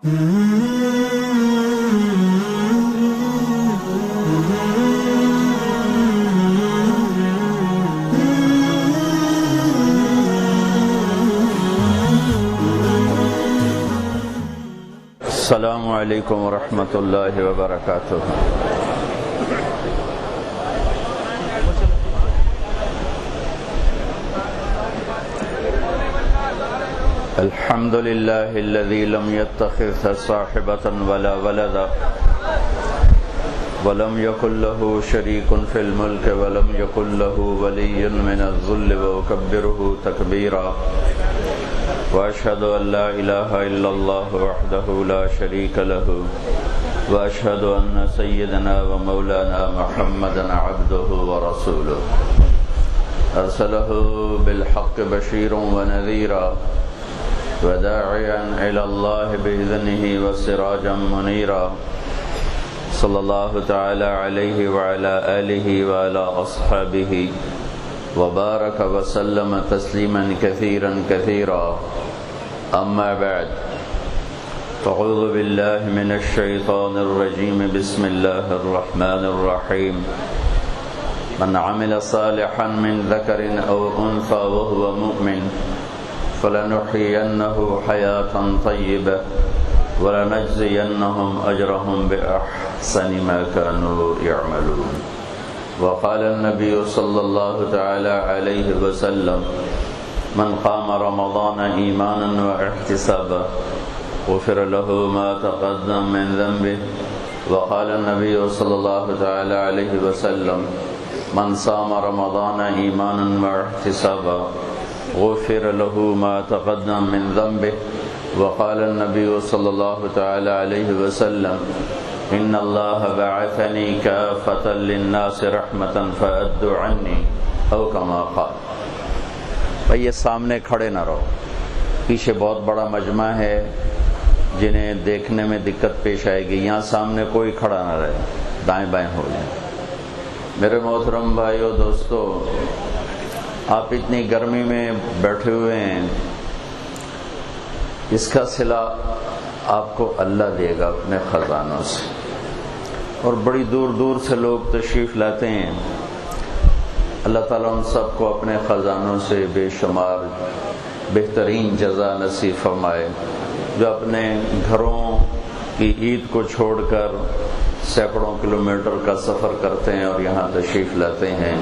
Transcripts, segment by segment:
السلام علیکم ورحمۃ اللہ وبرکاتہ۔ الحمد للہ الذی لم يتخذ صاحبۃ ولا ولدا ولم یکن له شریک فی الملک ولم یکن له ولی من الذل وکبرہ تکبیرا، واشهد ان لا اله الا الله وحده لا شريك له واشهد ان سيدنا ومولانا محمدا عبده ورسوله ارسله بالحق بشيرا ونذيرا وداعيا الى الله باذنه وسراجا منيرا، صلى الله تعالى عليه وعلى اله وعلى اصحابه وبارك وسلم تسليما كثيرا كثيرا، اما بعد، فاعوذ بالله من الشيطان الرجيم، بسم الله الرحمن الرحيم، من عمل صالحا من ذكر او انثى وهو مؤمن فلنحيينه حياة طيبة ولنجزينهم اجرهم باحسن ما كانوا يعملون، وقال النبي صلى الله تعالى عليه وسلم، من قام رمضان ایمانا واحتسابا غفر له ما تقدم من ذنبه، وقال النبي صلى الله تعالى عليه وسلم، من صام رمضان ایمانا واحتسابا غفر له ما تقدم من ذنبه، وقال النبي صلى الله تعالى عليه وسلم، ان اللہ بعثنی کافۃ للناس رحمۃ فأدوا عنی او کما قال۔ بھئی یہ سامنے کھڑے نہ رہو، پیچھے بہت بڑا مجمع ہے جنہیں دیکھنے میں دقت پیش آئے گی، یہاں سامنے کوئی کھڑا نہ رہے، دائیں بائیں ہو جائیں۔ میرے محترم بھائیو دوستو، آپ اتنی گرمی میں بیٹھے ہوئے ہیں، اس کا صلہ آپ کو اللہ دے گا اپنے خزانوں سے، اور بڑی دور دور سے لوگ تشریف لاتے ہیں۔ اللہ تعالیٰ ان سب کو اپنے خزانوں سے بے شمار بہترین جزا نصیب فرمائے، جو اپنے گھروں کی عید کو چھوڑ کر سینکڑوں کلومیٹر کا سفر کرتے ہیں اور یہاں تشریف لاتے ہیں۔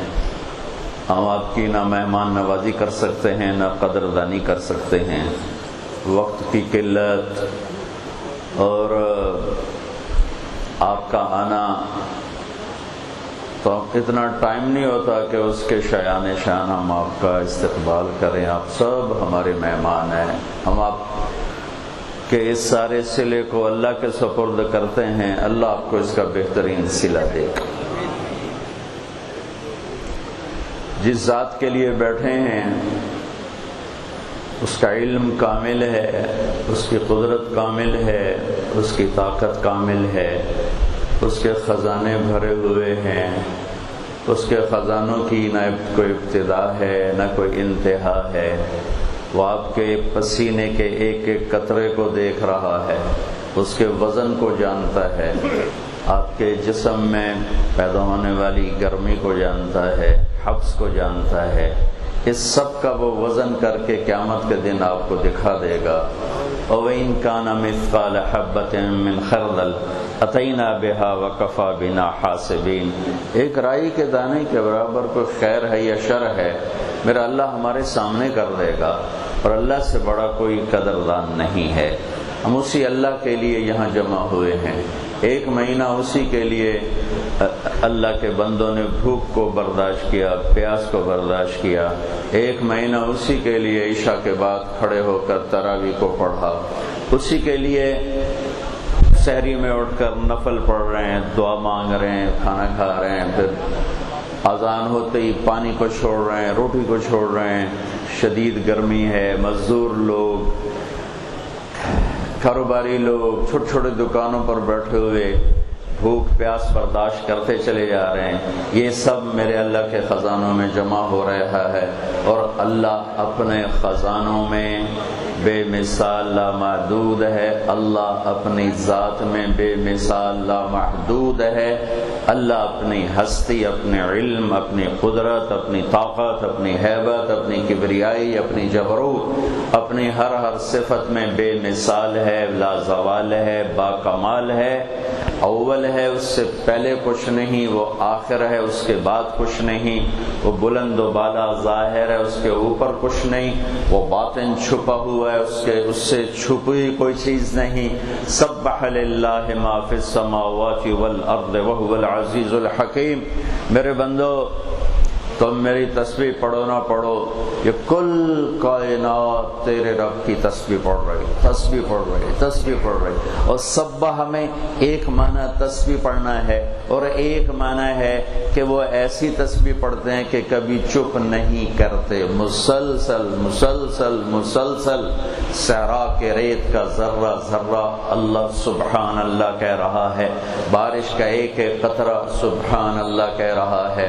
ہم آپ کی نہ مہمان نوازی کر سکتے ہیں، نہ قدردانی کر سکتے ہیں، وقت کی قلت اور آپ کا آنا تو اتنا ٹائم نہیں ہوتا کہ اس کے شایان شان ہم آپ کا استقبال کریں۔ آپ سب ہمارے مہمان ہیں، ہم آپ کے اس سارے صلے کو اللہ کے سپرد کرتے ہیں، اللہ آپ کو اس کا بہترین صلہ دے گا۔ جس ذات کے لیے بیٹھے ہیں اس کا علم کامل ہے، اس کی قدرت کامل ہے، اس کی طاقت کامل ہے، اس کے خزانے بھرے ہوئے ہیں، اس کے خزانوں کی نہ کوئی ابتدا ہے نہ کوئی انتہا ہے۔ وہ آپ کے پسینے کے ایک ایک قطرے کو دیکھ رہا ہے، اس کے وزن کو جانتا ہے، آپ کے جسم میں پیدا ہونے والی گرمی کو جانتا ہے، حبس کو جانتا ہے۔ اس سب کا وہ وزن کر کے قیامت کے دن آپ کو دکھا دے گا۔ وَإِن كَانَ مِثْقَالَ حَبَّةٍ مِّنْ خَرْدَلٍ أَتَيْنَا بِهَا وَكَفَى بِنَا حَاسِبِينَ، ایک رائی کے دانے کے برابر کوئی خیر ہے یا شر ہے، میرا اللہ ہمارے سامنے کر دے گا، اور اللہ سے بڑا کوئی قدردان نہیں ہے۔ ہم اسی اللہ کے لیے یہاں جمع ہوئے ہیں، ایک مہینہ اسی کے لیے اللہ کے بندوں نے بھوک کو برداشت کیا، پیاس کو برداشت کیا، ایک مہینہ اسی کے لیے عشاء کے بعد کھڑے ہو کر تراویح کو پڑھا، اسی کے لیے سحری میں اٹھ کر نفل پڑھ رہے ہیں، دعا مانگ رہے ہیں، کھانا کھا رہے ہیں، پھر اذان ہوتے ہی پانی کو چھوڑ رہے ہیں، روٹی کو چھوڑ رہے ہیں۔ شدید گرمی ہے، مزدور لوگ، کاروباری لوگ چھوٹے چھوٹے دکانوں پر بیٹھے ہوئے بھوک پیاس برداشت کرتے چلے جا رہے ہیں۔ یہ سب میرے اللہ کے خزانوں میں جمع ہو رہا ہے، اور اللہ اپنے خزانوں میں بے مثال لامحدود ہے، اللہ اپنی ذات میں بے مثال لامحدود ہے، اللہ اپنی ہستی، اپنے علم، اپنی قدرت، اپنی طاقت، اپنی ہیبت، اپنی کبریائی، اپنی جبروت، اپنی ہر صفت میں بے مثال ہے، لا زوال ہے، با کمال ہے، اول ہے، اس سے پہلے کچھ نہیں، وہ آخر ہے، اس کے بعد کچھ نہیں، وہ بلند و بالا ظاہر ہے، اس کے اوپر کچھ نہیں، وہ باطن چھپا ہوا ہے، اس سے چھپی کوئی چیز نہیں۔ سبح للہ ما فی السماوات والارض وهو العزیز الحکیم۔ میرے بندو، تم میری تسبیح پڑھو نہ پڑھو، یہ کل کائنات تیرے رب کی تسبیح پڑھ رہی، تسبیح پڑھ رہی، تسبیح پڑھ رہی۔ اور سبح ہمیں ایک معنی تسبیح پڑھنا ہے، اور ایک معنی ہے کہ وہ ایسی تسبیح پڑھتے ہیں کہ کبھی چپ نہیں کرتے، مسلسل مسلسل مسلسل۔ صحرا کے ریت کا ذرہ ذرہ اللہ سبحان اللہ کہہ رہا ہے، بارش کا ایک ایک قطرہ سبحان اللہ کہہ رہا ہے،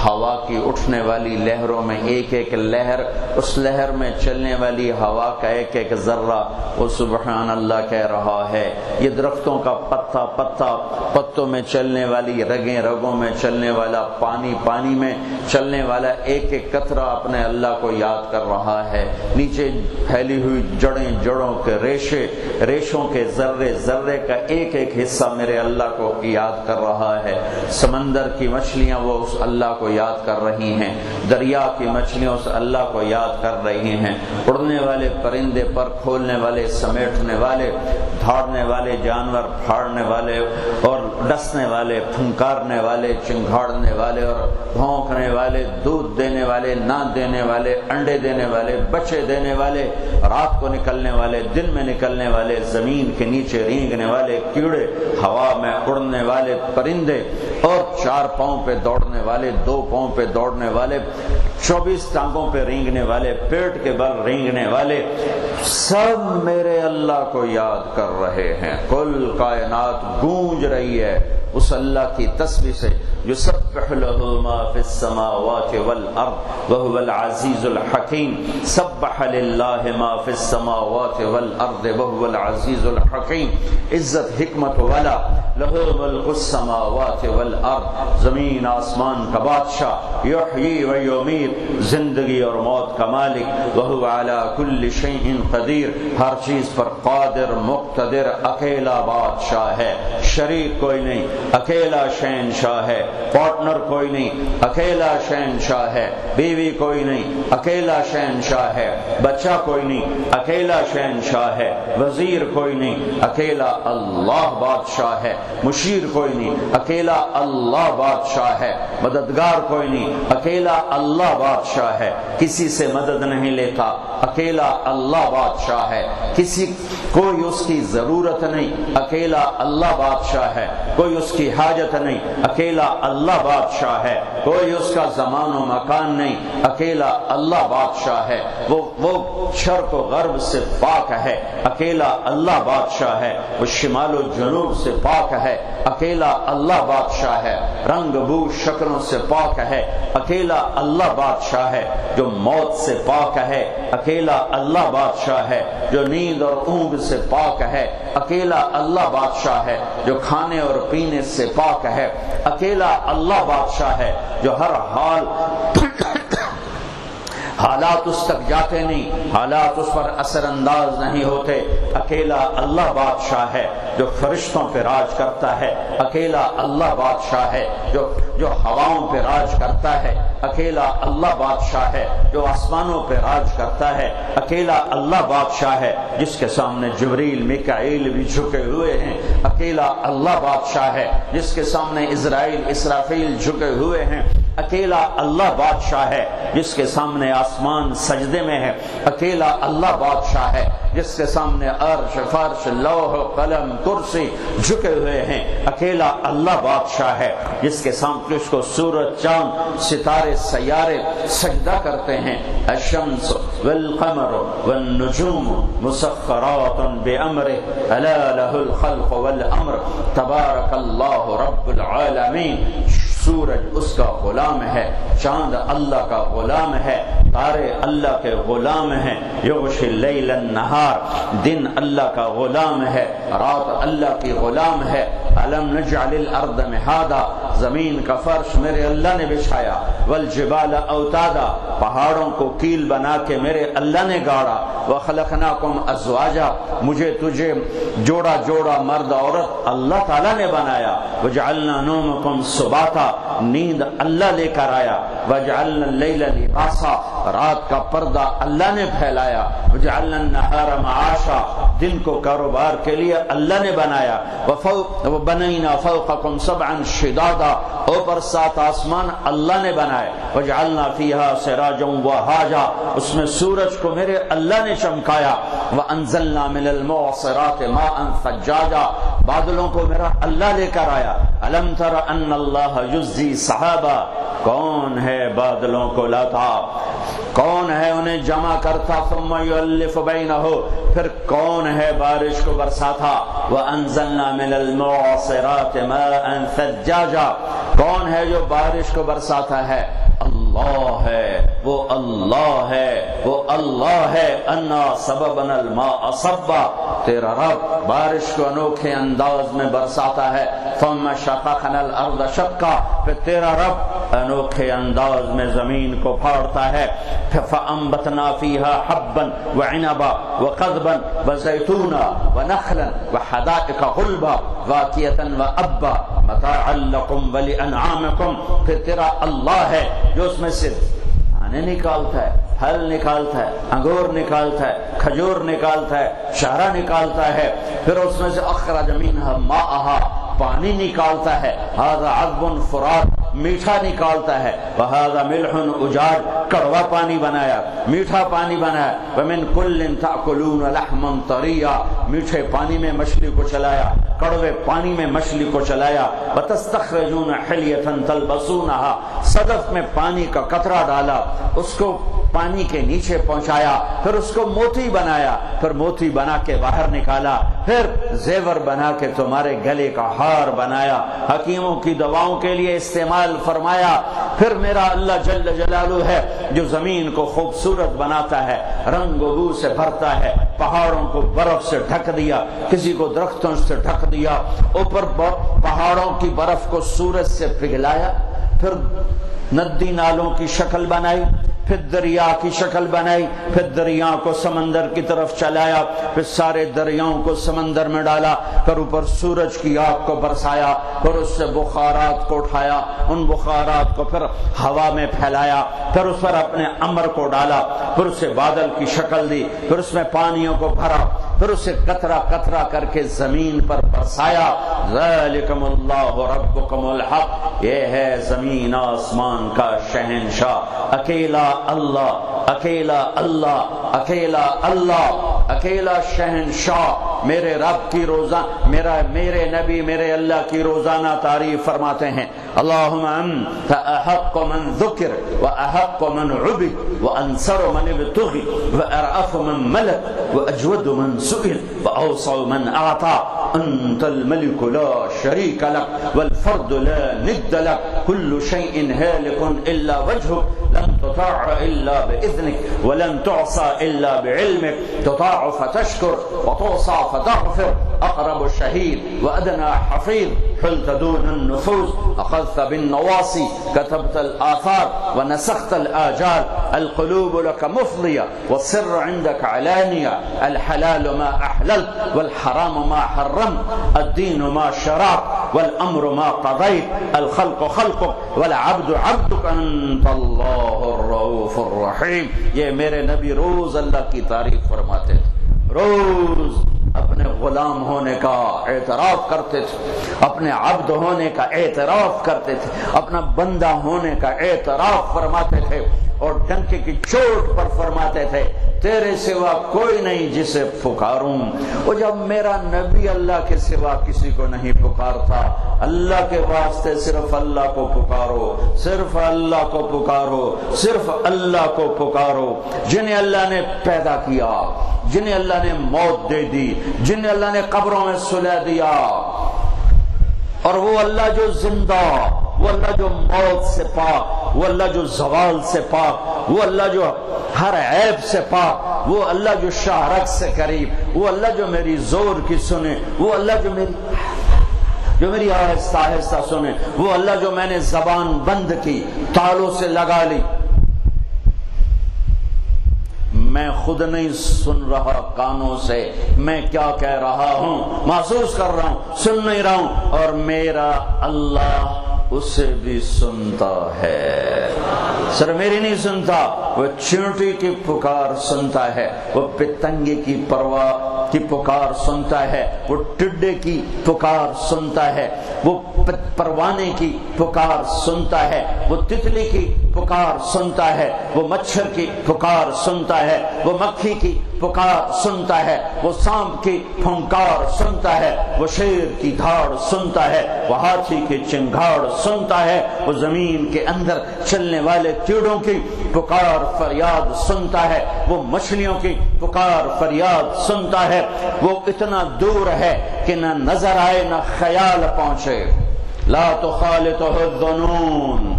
ہوا کی اٹھنے والی لہروں میں ایک ایک لہر، اس لہر میں چلنے والی ہوا کا ایک ایک ذرہ وہ سبحان اللہ کہہ رہا ہے، یہ درختوں کا پتا پتا، پتوں میں چلنے والی رگیں، رگوں میں چلنے والا پانی، پانی میں چلنے والا ایک ایک قطرہ اپنے اللہ کو یاد کر رہا ہے، نیچے پھیلی ہوئی جڑیں، جڑوں کے ریشے، ریشوں کے ذرے، ذرے کا ایک ایک حصہ میرے اللہ کو یاد کر رہا ہے، سمندر کی مچھلیاں وہ اس اللہ کو یاد کر رہی ہیں، دریا کی مچھلیاں اس اللہ کو یاد کر رہی ہیں، اڑنے والے پرندے، پر کھولنے والے، سمیٹنے والے، دھاڑنے والے جانور، پھاڑنے والے اور ڈسنے والے، پھنکارنے والے، چنگھاڑنے والے اور بھونکنے والے، دودھ دینے والے، نہ دینے والے، انڈے دینے والے، بچے دینے والے، رات کو نکلنے والے، دن میں نکلنے والے، زمین کے نیچے رینگنے والے کیڑے، ہوا میں اڑنے والے پرندے، اور 4 پاؤں پہ دوڑنے والے، 2 پاؤں پہ دوڑنے والے، 24 ٹانگوں پہ رینگنے والے، پیٹ کے بل رینگنے والے، سب میرے اللہ کو یاد کر رہے ہیں۔ کل کائنات گونج رہی ہے اس اللہ کی تسبیح سے، یسبح لہ ما فی السماوات والارض وهو العزیز الحکیم۔ سبح للہ ما فی السماوات والارض وهو العزیز الحکیم۔ عزت حکمت والا، لہ ملک السماوات والارض، زمین آسمان کا بادشاہ، یحیی و یمیت، زندگی اور موت کا مالک، وہو علی کل شیء قدیر، ہر چیز پر قادر مقتدر، اکیلا بادشاہ ہے، شریک کوئی نہیں، اکیلا شہنشاہ ہے، پارٹنر کوئی نہیں، اکیلا شہنشاہ ہے، بیوی کوئی نہیں، اکیلا شہنشاہ ہے، بچہ کوئی نہیں، اکیلا شہنشاہ ہے، وزیر کوئی نہیں، اکیلا اللہ بادشاہ ہے، مشیر کوئی نہیں، اکیلا اللہ بادشاہ ہے، مددگار کوئی نہیں، اکیلا اللہ بادشاہ ہے، کسی سے مدد نہیں لیتا، اکیلا اللہ بادشاہ ہے، کسی کوئی اس کی ضرورت نہیں، اکیلا اللہ بادشاہ ہے، کوئی اس کی حاجت نہیں، اکیلا اللہ بادشاہ ہے، کوئی اس کا زمان و مکان نہیں، اکیلا اللہ بادشاہ ہے، وہ شرق و غرب سے پاک ہے، اکیلا اللہ بادشاہ ہے، وہ شمال و جنوب سے پاک ہے، اکیلا اللہ بادشاہ ہے، رنگ بو شکلوں سے پاک ہے، اکیلا اللہ بادشاہ ہے، جو موت سے پاک ہے، اکیلا اللہ بادشاہ ہے، جو نیند اور اونگ سے پاک ہے، اکیلا اللہ بادشاہ ہے، جو کھانے اور پینے سے پاک ہے، اکیلا اللہ بادشاہ ہے، جو ہر حالات اس تک جاتے نہیں، حالات اس پر اثر انداز نہیں ہوتے، اکیلا اللہ بادشاہ ہے، جو فرشتوں پہ راج کرتا ہے، اکیلا اللہ بادشاہ ہے، جو ہواؤں پہ راج کرتا ہے، اکیلا اللہ بادشاہ ہے، جو آسمانوں پہ راج کرتا ہے، اکیلا اللہ بادشاہ ہے، جس کے سامنے جبریل میکائیل بھی جھکے ہوئے ہیں، اکیلا اللہ بادشاہ ہے، جس کے سامنے عزرائیل اسرافیل جھکے ہوئے ہیں، اکیلا اللہ بادشاہ ہے، جس کے سامنے آسمان سجدے میں ہے، اکیلا اللہ بادشاہ ہے، جس کے سامنے عرش فرش لوح قلم کرسی جھکے ہوئے ہیں، اکیلا اللہ بادشاہ ہے، جس کے سامنے اس کو سورج چاند ستارے سیارے سجدہ کرتے ہیں، الشمس والقمر والنجوم مسخرات بأمرہ الا لہ الخلق والامر تبارک اللہ رب العالمین۔ سورج اس کا غلام ہے، چاند اللہ کا غلام ہے، تارے اللہ کے غلام ہیں، یغشی اللیل النہار، دن اللہ کا غلام ہے، رات اللہ کی غلام ہے۔ الم نجعل الارض مہادا، زمین کا فرش میرے اللہ نے بچھایا، والجبال اوتادا، پہاڑوں کو کیل بنا کے میرے اللہ نے گاڑا، وخلقناکم ازواجا، مجھے تجھے جوڑا جوڑا مرد عورت اللہ تعالیٰ نے بنایا، وجعلنا نومکم سباتا، نیند اللہ لے کر آیا، وجعلنا اللیل لباسا، رات کا پردہ اللہ نے پھیلایا، وجعلنا النہار معاشا، دن کو کاروبار کے لیے اللہ نے بنایا، وبنینا فوقکم سبعا شدادا، اوپر 7 آسمان اللہ نے بنائے، وجعلنا فیہا سراجا وہاجا، اس میں سورج کو میرے اللہ نے چمکایا، وانزلنا من المعصرات ماء ثجاجا، بادلوں کو میرا اللہ لے کر آیا۔ الم تر ان اللہ یزی صحابہ، کون ہے بادلوں کو لاتا، کون ہے انہیں جمع کرتا، ثم یؤلف بینہ، پھر کون ہے بارش کو برساتا، وانزلنا من المعصرات ماء ثجاجا، کون ہے جو بارش کو برساتا ہے، اللہ ہے، وہ اللہ ہے، وہ اللہ ہے۔ انا سببنا الماء صبا، تیرا رب بارش کو انوکھے انداز میں برساتا ہے، ثم شققنا الارض شقا، پھر تیرا رب انوکھے انداز میں زمین کو پھاڑتا ہے، فانبتنا فیہا حبا وعنبا وقضبا وزیتونا ونخلا وحدائق غلبا واکیتا وابا متاعا لکم ولانعامکم، پھر تیرا اللہ ہے جو اس میں سے دانے نکالتا ہے، پھل نکالتا ہے، انگور نکالتا ہے، کھجور نکالتا ہے، شہرہ نکالتا ہے، پھر اس میں سے اخرج منها ماءها، پانی نکالتا ہے، هذا عذب فرات، میٹھا نکالتا ہے، وهذا ملح اجاج، کڑوا پانی بنایا، میٹھا پانی بنایا، ومن کل تاکلون لحما طریا، میٹھے پانی میں مچھلی کو چلایا، کڑوے پانی میں مچھلی کو چلایا، وتستخرجون حلیۃ تلبسونها، صدف میں پانی کا قطرہ ڈالا، اس کو پانی کے نیچے پہنچایا، پھر اس کو موتی بنایا، پھر موتی بنا کے باہر نکالا، پھر زیور بنا کے تمہارے گلے کا ہار بنایا، حکیموں کی دواؤں کے لیے استعمال فرمایا۔ پھر میرا اللہ جل جلالہ ہے جو زمین کو خوبصورت بناتا ہے، رنگ و بو سے بھرتا ہے، پہاڑوں کو برف سے ڈھک دیا، کسی کو درختوں سے ڈھک دیا، اوپر پہاڑوں کی برف کو سورج سے پگھلایا، پھر ندی نالوں کی شکل بنائی، پھر دریا کی شکل بنائی، پھر دریا کو سمندر کی طرف چلایا، پھر سارے دریاؤں کو سمندر میں ڈالا، پھر اوپر سورج کی آگ کو برسایا، پھر اس سے بخارات کو اٹھایا، ان بخارات کو پھر ہوا میں پھیلایا، پھر اس پر اپنے امر کو ڈالا، پھر اسے بادل کی شکل دی، پھر اس میں پانیوں کو بھرا، پھر اسے قطرہ قطرہ کر کے زمین پر برسایا۔ ذالکم اللہ ربکم الحق، یہ ہے زمین آسمان کا شہنشاہ، اکیلا اللہ، اکیلا اللہ، اکیلا اللہ، اکیلا شہنشاہ۔ میرے رب کی روزانہ، میرے نبی میرے اللہ کی روزانہ تعریف فرماتے ہیں، اللہم انت احق من ذکر واحق من عبد وانصر من ابتغی وارعف من ملک واجود من سئل واوسع من اعطى، انت الملك لا شريك لك والفرد لا ند لك كل شيء هالك الا وجهك لن تطاع الا باذنك ولن تعصى الا بعلمك تطاع فتشكر وتعصى فتغفر، اقرب الشهيد وادنى حفيظ، حلت دون النفوس اخذت بالنواصي كتبت الاثار ونسخت الاجال، القلوب لك مفضيه والسر عندك علانيه، الحلال ما احللت والحرام ما حرمت، الدين ما شرعت والامر ما قضيت، الخلق خلقك والعبد عبدك انت اللہ الرؤوف الرحیم۔ یہ میرے نبی روز اللہ کی تعریف فرماتے تھے، روز اپنے غلام ہونے کا اعتراف کرتے تھے، اپنے عبد ہونے کا اعتراف کرتے تھے، اپنا بندہ ہونے کا اعتراف فرماتے تھے، اور ڈنکے کی چوٹ پر فرماتے تھے تیرے سوا کوئی نہیں جسے پکاروں۔ اور جب میرا نبی اللہ کے سوا کسی کو نہیں پکارتا، اللہ کے واسطے صرف اللہ کو پکارو، صرف اللہ کو پکارو، صرف اللہ کو پکارو، جنہیں اللہ نے پیدا کیا، جنہیں اللہ نے موت دے دی، جنہیں اللہ نے قبروں میں سلا دیا، اور وہ اللہ جو زندہ وہ اللہ جو موت سے پاک، وہ اللہ جو زوال سے پاک، وہ اللہ جو ہر عیب سے پاک، وہ اللہ جو شہرت سے قریب، وہ اللہ جو میری زور کی سنے، وہ اللہ جو میری آہستہ آہستہ سنے، وہ اللہ جو میں نے زبان بند کی، تالوں سے لگا لی، میں خود نہیں سن رہا کانوں سے میں کیا کہہ رہا ہوں، محسوس کر رہا ہوں، سن نہیں رہا ہوں، اور میرا اللہ اسے بھی سنتا ہے، صرف میری نہیں سنتا، وہ چیونٹی کی پکار سنتا ہے، وہ پتنگے کی پرواہ کی پکار سنتا ہے، وہ ٹڈے کی پکار سنتا ہے، وہ پروانے کی پکار سنتا ہے، وہ تتلی کی پکار سنتا ہے، وہ مچھر کی پکار سنتا ہے، وہ مکھی کی پکار سنتا ہے، وہ سانپ کی پھنکار سنتا ہے، وہ شیر کی دھاڑ سنتا ہے، وہ ہاتھی کی چنگھاڑ سنتا ہے، وہ زمین کے اندر چلنے والے کیڑوں کی پکار فریاد سنتا ہے، وہ مچھلیوں کی پکار فریاد سنتا ہے، وہ اتنا دور ہے کہ نہ نظر آئے نہ خیال پہنچے، لا تخالطہ الظنون،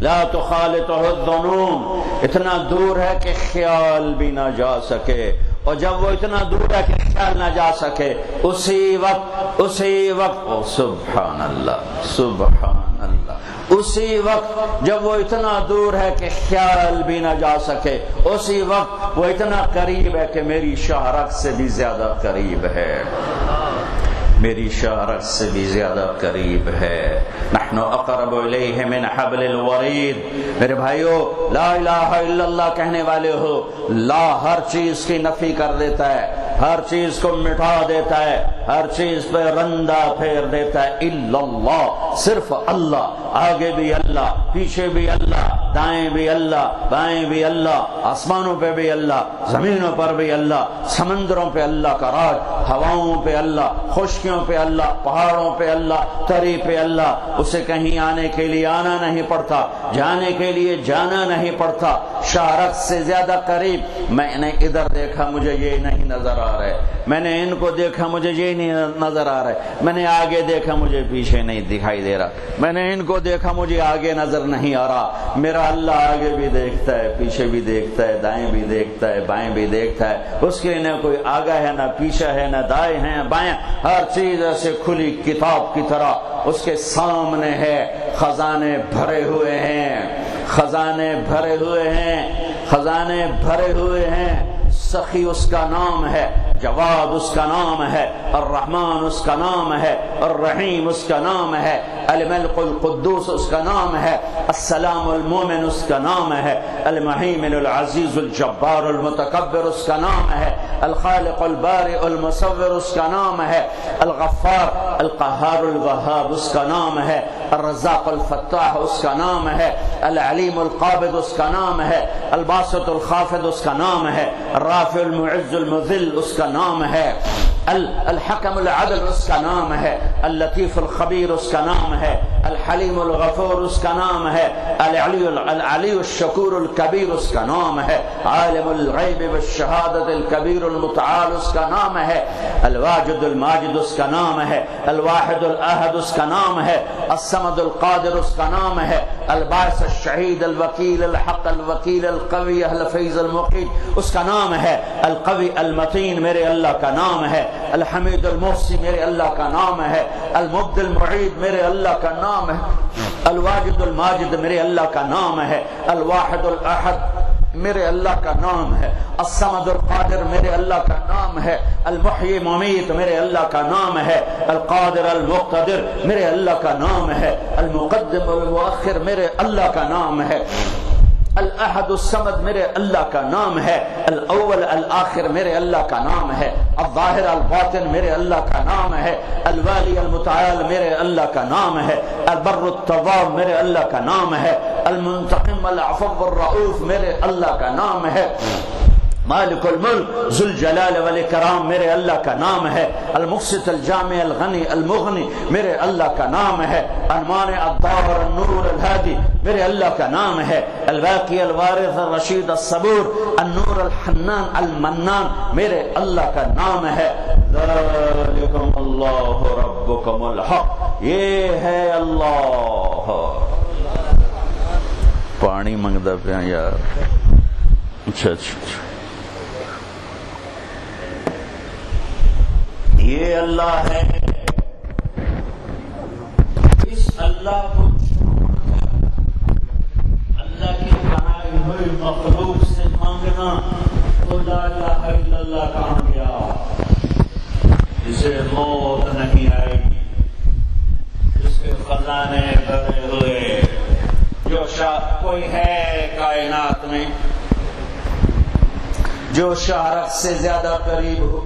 لا تخالطہ الظنون، اتنا دور ہے کہ خیال بھی نہ جا سکے، اور جب وہ اتنا دور ہے کہ خیال نہ جا سکے، اسی وقت او سبحان اللہ سبحان اللہ، اسی وقت جب وہ اتنا دور ہے کہ خیال بھی نہ جا سکے، اسی وقت وہ اتنا قریب ہے کہ میری شہرت سے بھی زیادہ قریب ہے، میری شہرت سے بھی زیادہ قریب ہے، نحن اقرب الیہ من حبل الورید۔ میرے بھائیو، لا الہ الا اللہ کہنے والے ہو، لا ہر چیز کی نفی کر دیتا ہے، ہر چیز کو مٹا دیتا ہے، ہر چیز پہ رندہ پھیر دیتا ہے، الا اللہ، صرف اللہ، آگے بھی اللہ، پیچھے بھی اللہ، دائیں بھی اللہ، بائیں بھی اللہ، آسمانوں پہ بھی اللہ، زمینوں پر بھی اللہ، سمندروں پہ اللہ کا راج، ہواؤں پہ اللہ، خشکیوں پہ اللہ، پہاڑوں پہ اللہ، تری پہ اللہ، اسے کہیں آنے کے لیے آنا نہیں پڑتا، جانے کے لیے جانا نہیں پڑتا، شہرت سے زیادہ قریب۔ میں نے ادھر دیکھا مجھے یہ نہیں نظر آ رہا ہے، میں نے ان کو دیکھا مجھے یہ نہیں نظر آ رہا ہے، میں نے آگے دیکھا مجھے پیچھے نہیں دکھائی دے رہا، میں نے ان کو دیکھا مجھے آگے نظر نہیں آ رہا، میرا اللہ آگے بھی دیکھتا ہے، پیچھے بھی دیکھتا ہے، دائیں بھی دیکھتا ہے، بائیں بھی دیکھتا ہے، اس کے نہ کوئی آگا ہے نہ پیچھے ہے نہ دائیں ہیں بائیں، ہر چیز ایسے کھلی کتاب کی طرح اس کے سامنے ہے، خزانے بھرے ہوئے ہیں، خزانے بھرے ہوئے ہیں، خزانے بھرے ہوئے ہیں، سخی اس کا نام ہے، جواد اس کا نام ہے، الرحمن اس کا نام ہے، الرحیم اس کا نام ہے، الملک القدوس اس کا نام ہے، السلام المومن اس کا نام ہے، المہیمن العزیز الجبار المتکبر اس کا نام ہے، الخالق البارئ المصور اس کا نام ہے، الغفار القہار الوہاب اس کا نام ہے، الرزاق الفتاح اس کا نام ہے، العلیم القابض اس کا نام ہے، الباسط الخافض اس کا نام ہے، الرافع المعز المذل اس کا نام ہے، الحکم العدل اس کا نام ہے، اللطیف الخبیر اس کا نام ہے، الحلیم الغفور اس کا نام ہے، العلی الشکور الکبیر اس کا نام ہے، عالم الغیب والشہادت الکبیر المتعال اس کا نام ہے، الواجد الماجد اس کا نام ہے، الواحد الاحد اس کا نام ہے، الصمد القادر اس کا نام ہے، الباعث الشہید الوکیل الحق الوکیل القوی الفیض المقیت اس کا نام ہے، القوی المتین میرے اللہ کا نام ہے، الحمید المحصی میرے اللہ کا نام ہے، المبدی المعید میرے اللہ کا نام ہے، الواجد الماجد میرے اللہ کا نام ہے، الواحد الاحد میرے اللہ کا نام ہے، الصمد القادر میرے اللہ کا نام ہے، المحیی ممیت میرے اللہ کا نام ہے، القادر المقتدر میرے اللہ کا نام ہے، المقدم والمؤخر میرے اللہ کا نام ہے، الاحد الصمد میرے اللہ کا نام ہے، الاول الآخر میرے اللہ کا نام ہے، الظاہر الباطن میرے اللہ کا نام ہے، الوالی المتعال میرے اللہ کا نام ہے، البر التواب میرے اللہ کا نام ہے، المنتقم العفو الرؤوف میرے اللہ کا نام ہے، مالک الملک ذو الجلال والاکرام میرے اللہ کا نام ہے، المقسط الجامع الغنی المغنی میرے اللہ کا نام ہے، المانع الظاہر النور الہادی میرے اللہ کا نام ہے، الباقی الوارث الرشید الصبور النور الحنان المنان میرے اللہ کا نام ہے، ذالکم اللہ ربکم الحق، یہ ہے اللہ پانی منگتا پیا یار. اچھا اچھا اچھا. یہ اللہ ہے. اس اللہ کو اللہ کی بنائی ہوئی مخلوق سے مانگنا تو لا الہ الا اللہ کہاں گیا. جسے موت نہیں آئے گی, جس کے خزانے بھرے ہوئے, جو کوئی ہے کائنات میں جو شہرت سے زیادہ قریب ہو,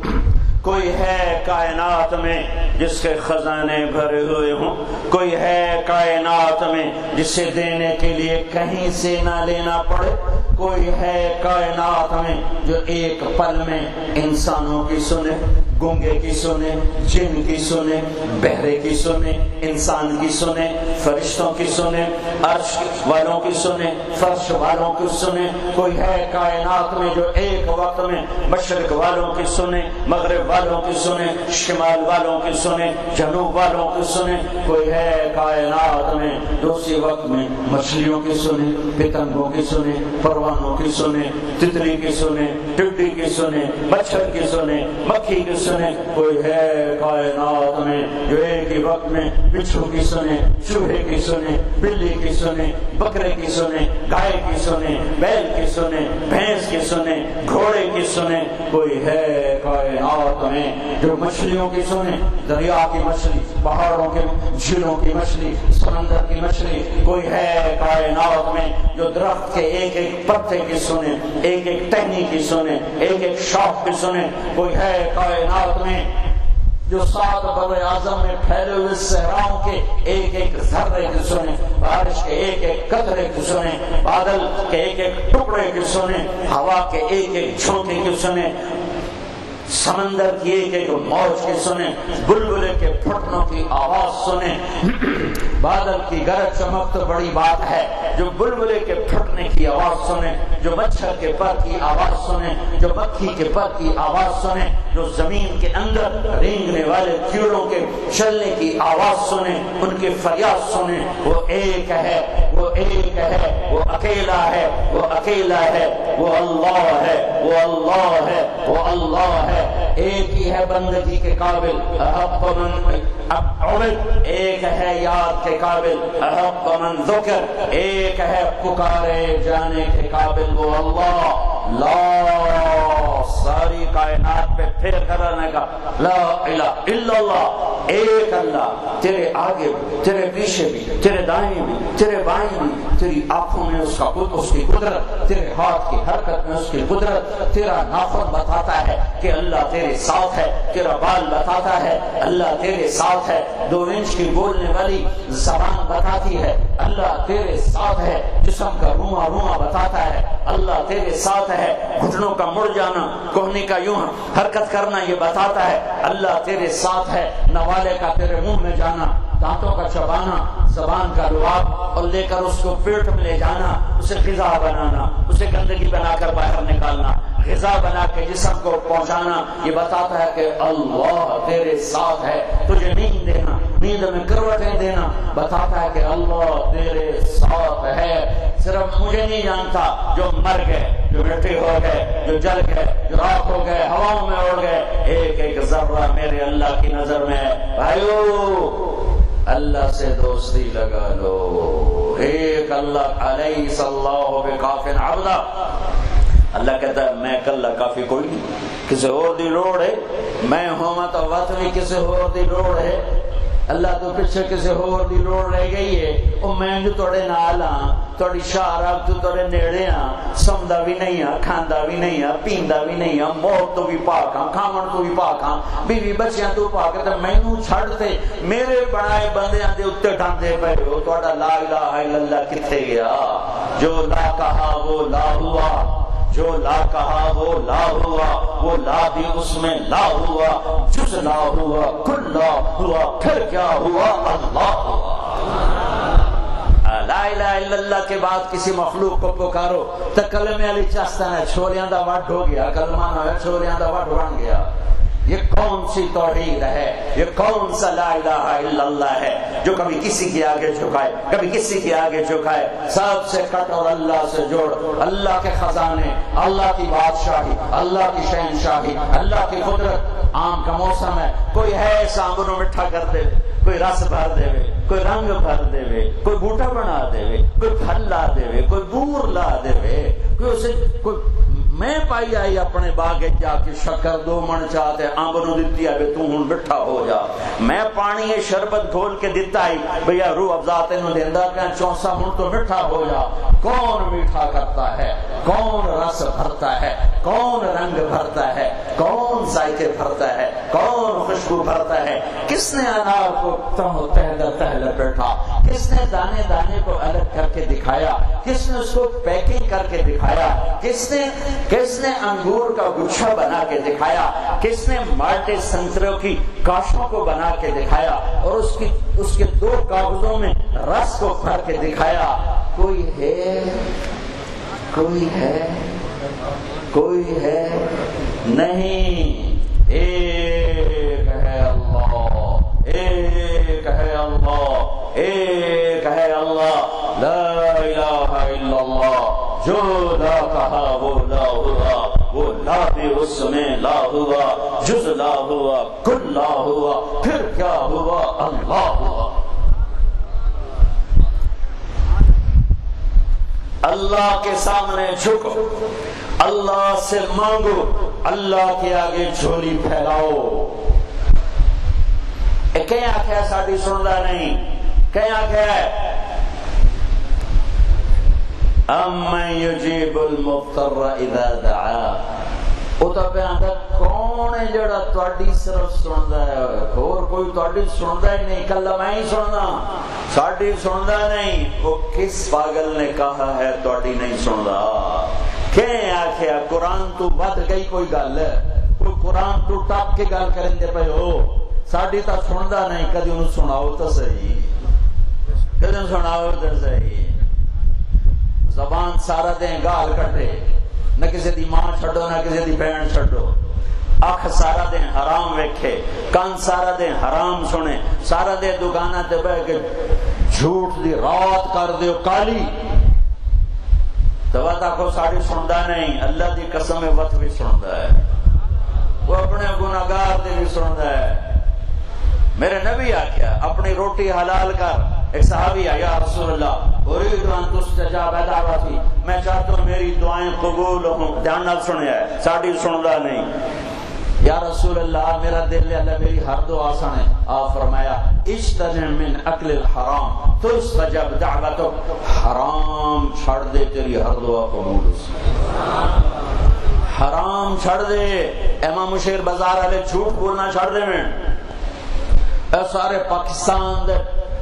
کوئی ہے کائنات میں جس کے خزانے بھرے ہوئے ہوں, کوئی ہے کائنات میں جسے دینے کے لیے کہیں سے نہ لینا پڑے, کوئی ہے کائنات میں جو ایک پل میں انسانوں کی سنے, گونگے کی سنے, جن کی سنے, بہرے کی سنے, انسان کی سنے, فرشتوں کی سنے, عرش والوں کی سنے, فرش والوں کی سنے. کوئی ہے کائنات میں جو ایک وقت میں مشرق والوں کی سنے, مغرب والوں کی سنے, شمال والوں کی سنے, جنوب والوں کی سنے. کوئی ہے کائنات میں جو اسی وقت میں مچھلیوں کی سنے, پتنگوں کی سنے, پروانوں کی سنے, تتلی کی سنے, ٹڈی کی سنے, مچھر کی سنے, مکھی کی سنے. کوئی ہے کائنات میں جو ایک ہی وقت میں بچھو کی سنے, چوہے کی سنے, بلی کی سنے, بکرے کی سنے, گائے کی سنے, بیل کی سنے, بھینس کی سنے, گھوڑے کی سنے. کوئی ہے کائنات میں جو مچھلیوں کی سنے, دریا کی مچھلی, پہاڑوں کے جھیلوں کی مچھلی, سمندر کی مچھلی. کوئی ہے کائنات میں جو درخت کے ایک ایک پتے کی سنے, ایک ایک ٹہنی کی سنے, ایک ایک شاخ کی سنے. کوئی ہے کائنات میں جو 7 بر اعظم میں پھیلے ہوئے صحراؤں کے ایک ایک ذرے کی سنے, بارش کے ایک ایک قطرے کی سنے, بادل کے ایک ایک ٹکڑے کی سنے, ہوا کے ایک ایک جھونکے کی سنے, سمندر کی ایک ایک موج کی سنے, بلبلے کے پھٹنوں کی آواز سنے. بادل کی گرج چمک تو بڑی بات ہے, جو بلبلے کے پھٹنے کی آواز سنے, جو مچھر کے پر کی آواز سنے, جو مکھی کے پر کی آواز سنے, جو زمین کے اندر رینگنے والے کیڑوں کے چلنے کی آواز سنے, ان کی فریاد سنے. وہ ایک ہے, وہ ایک ہے, وہ اکیلا ہے, وہ اکیلا ہے, وہ اللہ ہے, وہ اللہ ہے, وہ اللہ ہے. ایک ہی ہے بندگی کے قابل, احق من عبد, ایک ہے یاد کے قابل, احق من ذکر, ایک ہے پکارے جانے کے قابل, وہ اللہ. لا ساری کائنات پہ پھر کرانے کا لا الہ الا اللہ, ایک اللہ. تیرے آگے بھی, تیرے پیچھے بھی, تیرے دائیں بھی, تیرے بائیں بھی, تیری آنکھوں میں اس کی قدرت, تیرے ہاتھ کی حرکت میں اس کی قدرت. تیرا ناخن بتاتا ہے کہ اللہ تیرے ساتھ ہے, تیرا بال بتاتا ہے اللہ تیرے ساتھ ہے, 2 انچ کی بولنے والی زبان بتاتی ہے اللہ تیرے ساتھ ہے, جسم کا روما روما بتاتا ہے اللہ تیرے ساتھ ہے, گھٹنوں کا مڑ جانا, کوہنی کا یوں حرکت کرنا یہ بتاتا ہے اللہ تیرے ساتھ ہے, نوالے کا تیرے منہ میں جانا, دانتوں کا چبانا, زبان کا لعاب اور لے کر اس کو پیٹ میں لے جانا, اسے غذا بنانا, اسے گندگی بنا کر باہر نکالنا, غذا بنا کے جسم کو پہنچانا, یہ بتاتا ہے کہ اللہ تیرے ساتھ ہے. تجھے نیند دینا, نیند میں کروٹیں دینا, بتاتا ہے کہ اللہ تیرے ساتھ ہے. صرف مجھے نہیں جانتا جو مر گئے, جو مٹی ہو گئے, جو جل گئے, جو راکھ ہو گئے, ہواؤں میں اڑ گئے, ایک ایک ذرہ میرے اللہ کی نظر میں ہے. بھائیو اللہ سے دوستی لگا لو, ایک اللہ علیہ اللہ بکاف عبدا. اللہ کہتا ہے میں کلا کافی کوئی نہیں, کسی اور دی لوڑ ہے, میں ہوں تو وقت بھی کسی اور دی لوڑ ہے. اللہ تو پیچھے کسی اور دی لوڑ رہ گئی ہے, او میں جو توڑے نال ہاں, توڑی شارب تو توڑے نیڑے ہاں, سمدہ بھی نہیں ہاں, کھاندہ بھی نہیں ہاں, پیندہ بھی نہیں ہاں, موت تو بھی پاک ہاں, کھامن تو بھی پاک ہاں, بیوی بچیاں تو پاک ہے. میں نو چھڑتے میرے بڑائے بندے آن دے اتے ڈھاندے پہ ہو, توڑا لا الہ الا اللہ کتے گیا. جو لا کہا وہ لا ہوا, جو لا کہا وہ لا ہوا, وہ لا بھی اس میں لا ہوا, جز لا ہوا, کل لا ہوا, پھر کیا ہوا, اللہ ہوا. لا الہ الا اللہ کے بعد کسی مخلوق کو پکارو تو کلمے علی چاستہ ہے, چھولیاں دا وڈ ہو گیا, کلمہ نہ ہے چھولیاں دا وڈ بن گیا. یہ کون سی توحید ہے، یہ کون سا لا الہ الا اللہ ہے جو کبھی کسی کے آگے جھکائے، کبھی کسی کے آگے جھکائے؟ سب سے کٹ اور اللہ سے جوڑ، اللہ کے خزانے، اللہ کی بادشاہی، اللہ کی شہنشاہی، اللہ کی قدرت۔ آم کا موسم ہے، کوئی ہے سامبروں مٹھا کر دے، کوئی رس بھر دے، کوئی رنگ بھر دے، کوئی بوٹا بنا دے، کوئی پھل لا دے، کوئی بور لا دے، کوئی اسے کوئی میں پائی آئی اپنے باغ جا کے شکر 2 من چاہتے امب نو دتی ہے تو ہن مٹھا ہو جا، میں پانی شربت گھول کے دیتا ہے بھیا روح افزا تینوں دیندا کہ 64 ہن تو مٹھا ہو جا۔ کون میٹھا کرتا ہے، کون رس بھرتا ہے، کون رنگ بھرتا ہے، کون ذائقے بھرتا ہے، کون خوشبو بھرتا ہے؟ کس نے انار کو تہ لپیٹا، کس نے دانے دانے کو الگ کر کے دکھایا، کس نے اس کو پیکنگ کر کے دکھایا، کس نے انگور کا گچھا بنا کے دکھایا، کس نے مالٹے سنتروں کی کاشوں کو بنا کے دکھایا اور اس کے 2 کاغذوں میں رس کو بھر کے دکھایا؟ کوئی ہے، کوئی ہے، کوئی ہے نہیں۔ ایک ہے اللہ، ایک ہے اللہ، ایک ہے اللہ، لا الہ الا اللہ۔ جو لا کہا وہ لا ہوا، وہ لا بھی اس میں لا ہوا، جز لا ہوا، کل لا ہوا، پھر کیا ہوا؟ اللہ ہوا۔ اللہ کے سامنے جھکو، اللہ سے مانگو، اللہ کے آگے جھولی پھیلاؤ۔ کہیں آخیا ساڈی سندا نہیں، کہیں آخیا ہے امن یجیب المضطر اذا دعا۔ وہ تو پہ آتا کون ہے جڑا تواڈی صرف سندا ہے، اور کوئی تواڈی سندا ہی نہیں، کلا میں ہی سندا، ساڈی سندا نہیں۔ وہ کس پاگل نے کہا ہے تواڈی نہیں سندا؟ کہ آخیا قرآن تو ود گئی کوئی گل ہے، کوئی قرآن تو ٹپ کے گل کریں دے پے ہو، ساڈی تا سندا نہیں۔ کدی انہوں سناؤ تو صحیح، کدی سناؤ تو صحیح۔ زبان سارا دن گال کٹے، نہ کسی دی ماں چھڑو نہ کسی دی بہن چھڑو، اکھ سارا دن حرام ویکھے، کان سارا دن حرام سنے، سارا دن دکانہ تے بہ کے جھوٹ دی رات کر دیو کالی، تو وقت کو ساڑی سندا نہیں۔ اللہ دی قسم وقت بھی سندا ہے، وہ اپنے گناہگار دے بھی سندا ہے۔ میرے نبی آکھیا اپنی روٹی حلال کر۔ ایک صحابی آیا، یا رسول اللہ اريد ان تستجاب دعوتی، میں چاہتا ہوں میری دعائیں قبول ہوں۔ دھیان نال سنیا ہے، ساڑی سندا نہیں۔ یا رسول اللہ میرا دل اللہ میری ہر دعا سنے۔ آپ فرمایا اجتنب من اکل الحرام تستجب دعوتک، حرام چھڑ دے تیری ہر دعا قبول ہو۔ حرام چھڑ دے۔ امام شیر بازار والے جھوٹ بولنا چھڑ دے، اے سارے پاکستان دے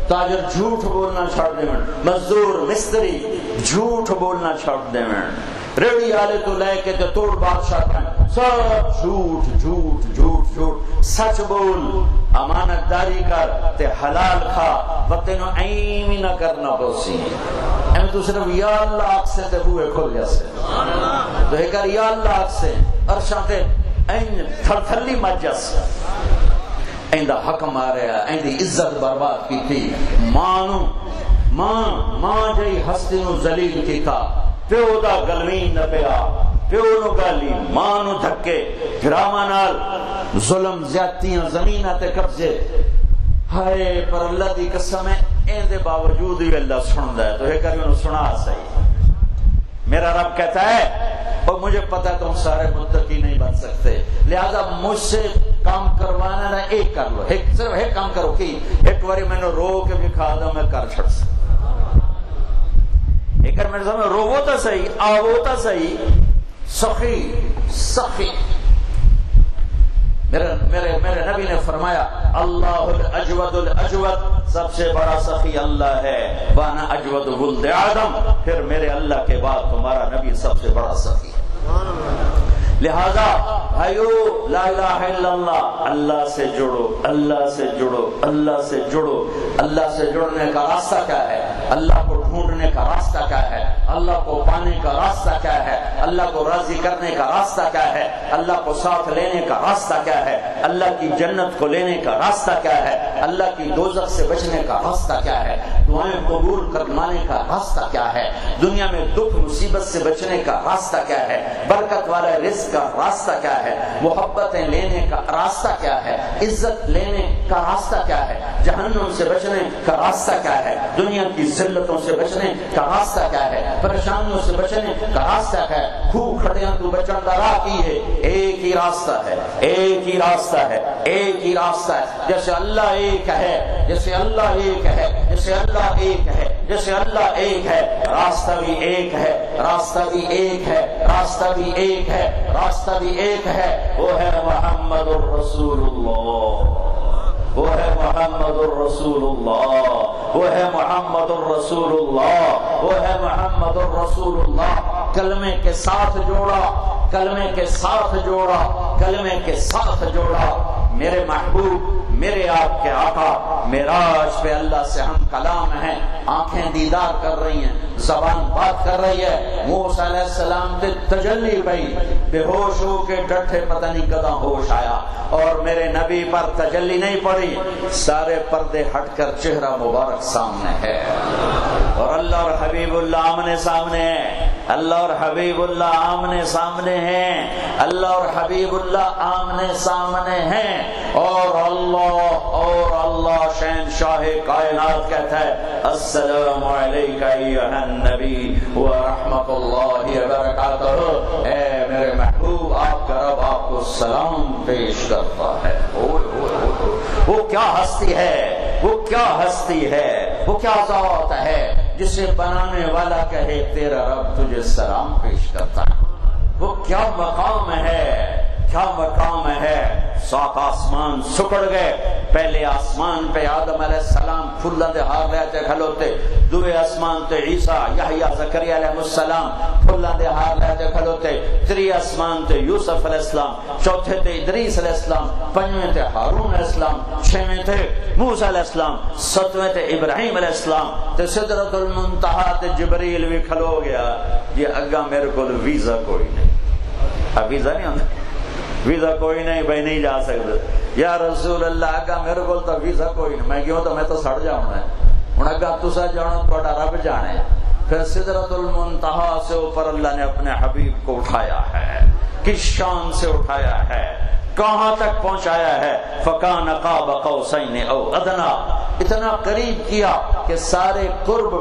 تاجر جھوٹ بولنا چھڑ دے، مزدور مستری جھوٹ بولنا چھڑ دے، ریڑی والے تو لے کے تے توڑ بادشاہ تک سب جھوٹ جھوٹ جھوٹ جھوٹ۔ سچ بول، امانت داری کر تے حلال کھا، وقت نو ایم ہی نہ کرنا پوسی۔ ایم تو صرف یا اللہ آگ سے تے بوئے کھل جیسے، تو ایک کر یا اللہ آگ سے عرشاں تے این تھر تھلی مجس ایندہ حق ماریا، ایندی عزت برباد کی تھی۔ ماں جئی ہستی نو ذلیل کی تھا، پیو دا گلوین نہ پیا، پیو نو گالی، ماں نو دھکے، گراما نال ظلم زیادتیاں زمینہ تے قبضے۔ ہائے پر اللہ دی قسم ہے ایندے باوجود ہی اللہ سندا ہے، تو ایک کر انہوں سنا صحیح۔ میرا رب کہتا ہے اور مجھے پتا تم سارے متقی نہیں بن سکتے، لہذا مجھ سے کام کروانا نہ ایک کر لو، صرف ایک کام کرو کہ ایک باری میں نے رو کے بھی کھا دا میں کر چھڑ سکتا، ایک بار میرے سامنے رو وہ تا صحیح، آو تا صحیح، سخی سخی۔ میرے نبی نے فرمایا اللہ الاجود الاجود، سب سے بڑا سخی اللہ ہے، وانا اجود ولد آدم، پھر میرے اللہ کے بعد تمہارا نبی سب سے بڑا سخی۔ لہذا بھائیو لا الہ الا اللہ، اللہ سے جڑو، اللہ سے جڑو، اللہ سے جڑو۔ اللہ سے جڑنے کا راستہ کیا ہے؟ اللہ کو ڈھونڈو۔ ڈھونڈنے کا راستہ کیا ہے، اللہ کو پانے کا راستہ کیا ہے، اللہ کو راضی کرنے کا راستہ کیا ہے، اللہ کو ساتھ لینے کا راستہ کیا ہے، اللہ کی جنت کو لینے کا راستہ کیا ہے، اللہ کی دوزخ سے بچنے کا راستہ کیا ہے، دعائیں قبول کروانے کا راستہ کیا ہے، دنیا میں دکھ مصیبت سے بچنے کا راستہ کیا ہے، برکت والا رزق کا راستہ کیا ہے، محبتیں لینے کا راستہ کیا ہے، عزت لینے کا راستہ کیا ہے، جہنم سے بچنے کا راستہ کیا ہے، دنیا کی ذلتوں سے بچنے کا راستہ کیا ہے، پریشانیوں سے بچنے کا راستہ کیا ہے، خوب کھڑیاں تو بچن کا راہ کی ہے، ایک ہی راستہ ہے، ایک ہی راستہ ہے، ایک ہی راستہ ہے، جیسے اللہ ایک ہے، جیسے اللہ ایک ہے، جیسے اللہ ایک ہے، جیسے اللہ ایک ہے، راستہ بھی ایک ہے، راستہ بھی ایک ہے، راستہ بھی ایک ہے، راستہ بھی ایک ہے، وہ ہے محمد الرسول اللہ، وہ ہے محمد الرسول اللہ، وہ ہے محمد الرسول اللہ، وہ ہے محمد الرسول اللہ۔ کلمے کے ساتھ جوڑا، کلمے کے ساتھ جوڑا، کلمے کے ساتھ جوڑا، میرے محبوب، میرے آپ کے آقا، معراج پہ اللہ سے ہم کلام ہیں، آنکھیں دیدار کر رہی ہیں، زبان بات کر رہی ہے، موسیٰ علیہ السلام تے تجلی پئی، بے ہوش ہو کے ڈٹھے، پتہ نہیں کداں ہوش آیا، اور میرے نبی پر تجلی نہیں پڑی، سارے پردے ہٹ کر چہرہ مبارک سامنے ہے، اور اللہ اور حبیب اللہ آمنے سامنے ہیں، اللہ اور حبیب اللہ آمنے سامنے ہیں، اللہ اور حبیب اللہ آمنے سامنے ہیں، اور اللہ شہنشاہ کائنات کہتا ہے السلام علیکہ ایھا النبی ورحمۃ اللہ وبرکاتہ، اے میرے محبوب آپ کا رب آپ کو سلام پیش کرتا ہے۔ وہ کیا ہستی ہے، وہ کیا ہستی ہے، وہ کیا ذات ہے جسے بنانے والا کہے تیرا رب تجھے سلام پیش کرتا ہے، وہ کیا مقام ہے، کیا مقام ہے۔ سات آسمان سکڑ گئے، پہلے آسمان پہ آدم علیہ السلام پھلاں دے ہار لے تے کھلوتے، دوے آسمان تے عیسیٰ یحییٰ زکریا علیہ السلام پھلاں دے ہار لے تے کھلوتے، تری آسمان تے یوسف علیہ السلام، چوتھے تے ادریس علیہ السلام، پنجویں تے ہارون علیہ السلام، چھویں تے موسیٰ علیہ السلام، ستویں تے ابراہیم علیہ السلام، تے سدرۃ المنتہا تے جبریل بھی کھلو گیا، یہ اگا میرے کو ویزا کوئی نہیں، اب ویزا نہیں ہوتا، ویزا کوئی نہیں بھائی نہیں جا سکتے، یا رسول اللہ اگا میرے کو تو ویزا کوئی نہیں، میں کیوں تو میں تو سڑ جاؤں ہے، ہوں اگا تسا جانا تھوڑا رب جانے۔ پھر سدرۃ المنتہا سے اوپر اللہ نے اپنے حبیب کو اٹھایا ہے، کس شان سے اٹھایا ہے، کہاں تک پہنچایا ہے، فکان قاب قوسین او ادنا، اتنا قریب کیا کہ سارے قرب،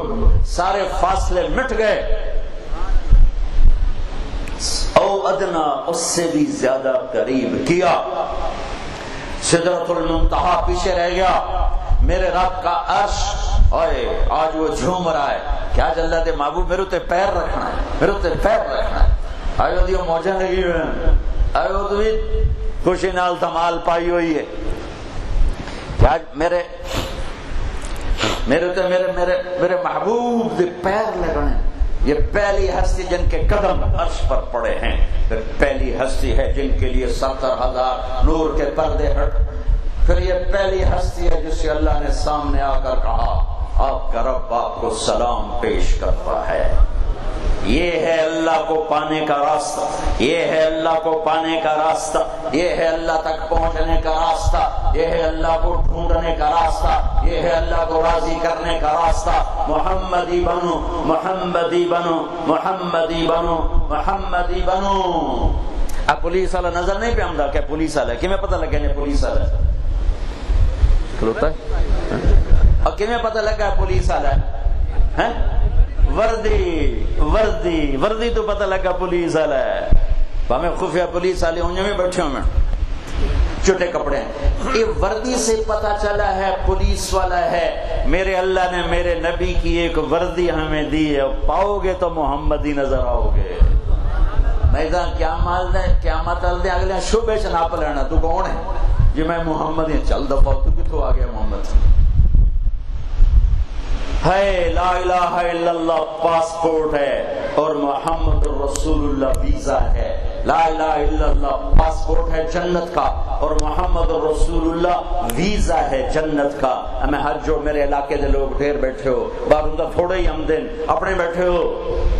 سارے فاصلے مٹ گئے، او ادنا اس سے بھی زیادہ قریب کیا، سدرۃ المنتہا پیچھے رہ گیا، میرے رب کا عرش اوئے آج وہ جھوم رہا ہے کہ آج اللہ دے محبوب میرے تے پیر رکھنا ہے، میرے تے پیر رکھنا ہے، آئیو دیو موجیں لگی ہوئے ہیں، آئیو تو بھی خوشی نال دھمال پائی ہوئی ہے کہ آج میرے محبوب دے پیر لگنے، یہ پہلی ہستی جن کے قدم عرش پر پڑے ہیں، پھر پہلی ہستی ہے جن کے لیے 70,000 نور کے پردے ہٹ، پھر یہ پہلی ہستی ہے جسے اللہ نے سامنے آ کر کہا آپ کا رب آپ کو سلام پیش کرتا ہے۔ یہ ہے اللہ کو پانے کا راستہ، یہ ہے اللہ کو پانے کا راستہ، یہ ہے اللہ تک پہنچنے کا راستہ، یہ ہے اللہ کو ڈھونڈنے کا راستہ، یہ ہے اللہ کو راضی کرنے کا راستہ۔ محمدی بنو، محمدی بنو، محمدی بنو، محمدی بنو۔ اب پولیس والا نظر نہیں پہ آمدہ کہ پولیس والا ہے، کمیں پتہ لگے نہیں پولیس والا ہے، کھلوتا ہے اور کمیں پتہ لگا پولیس والا ہے، وردی تو پتہ لگا پولیس والا ہے، ہمیں خفیہ پولیس والے ہوں میں بیٹھے ہوں میں چھوٹے کپڑے ہیں، یہ وردی سے پتہ چلا ہے پولیس والا ہے۔ میرے اللہ نے میرے نبی کی ایک وردی ہمیں دی ہے، پاؤ گے تو محمدی نظر آؤ گے، میدان قیامت دے اگلے شبے سے ناپ لینا تو کون ہے جی میں محمد ہی چل دفعہ تو کتوں آ گیا محمد ہے، لا الہ الا اللہ پاسپورٹ ہے اور محمد رسول اللہ ویزا ہے، لا الہ الا اللہ پاسپورٹ ہے جنت کا، اور محمد رسول اللہ ویزا ہے جنت کا۔ میں ہر جو میرے علاقے دے لوگ ڈھیر بیٹھے ہو، باہر دا تھوڑے ہی آمدن اپنے بیٹھے ہو،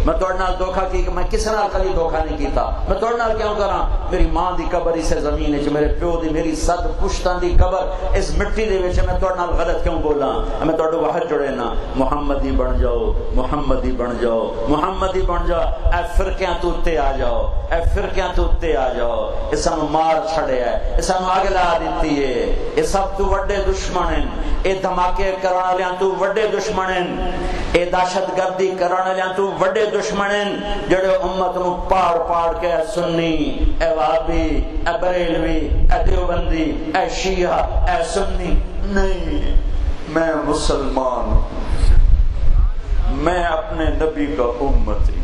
میں تھوڑے نال دھوکھا کی، میں کسی نال کبھی دھوکھا نہیں کیتا، میں تھوڑے نال کیوں کراں؟ میری ماں دی قبر اس زمین وچ، میرے پیو دی، میری صد پشتاں دی قبر اس مٹی دے وچ، میں تھوڑے نال غلط کیوں بولاں؟ میں تھوڑے وحد جڑے نا، محمدی بن جاؤ، محمدی بن جاؤ، محمدی بن جاؤ، اے فرقیاں تو اتے آ جاؤ، اے فرقیاں تو اتے آ جاؤ۔ اے سانو مار چھڑیا ہے، اے سانو آگ لا دتی ہے، اے سب تو وڈے دشمن ہیں، اے دھماکے کرن والیاں تو وڈے دشمن ہیں، اے دہشت گردی کرن والیاں تو وڈے دشمن ہیں، جڑے امت نو پاڑ پاڑ کے اے سنی، اے وہابی، اے بریلوی، اے دیوبندی، اے شیعہ، اے سنی نہیں، میں مسلمان ہوں، میں اپنے نبی کا امتی ہوں۔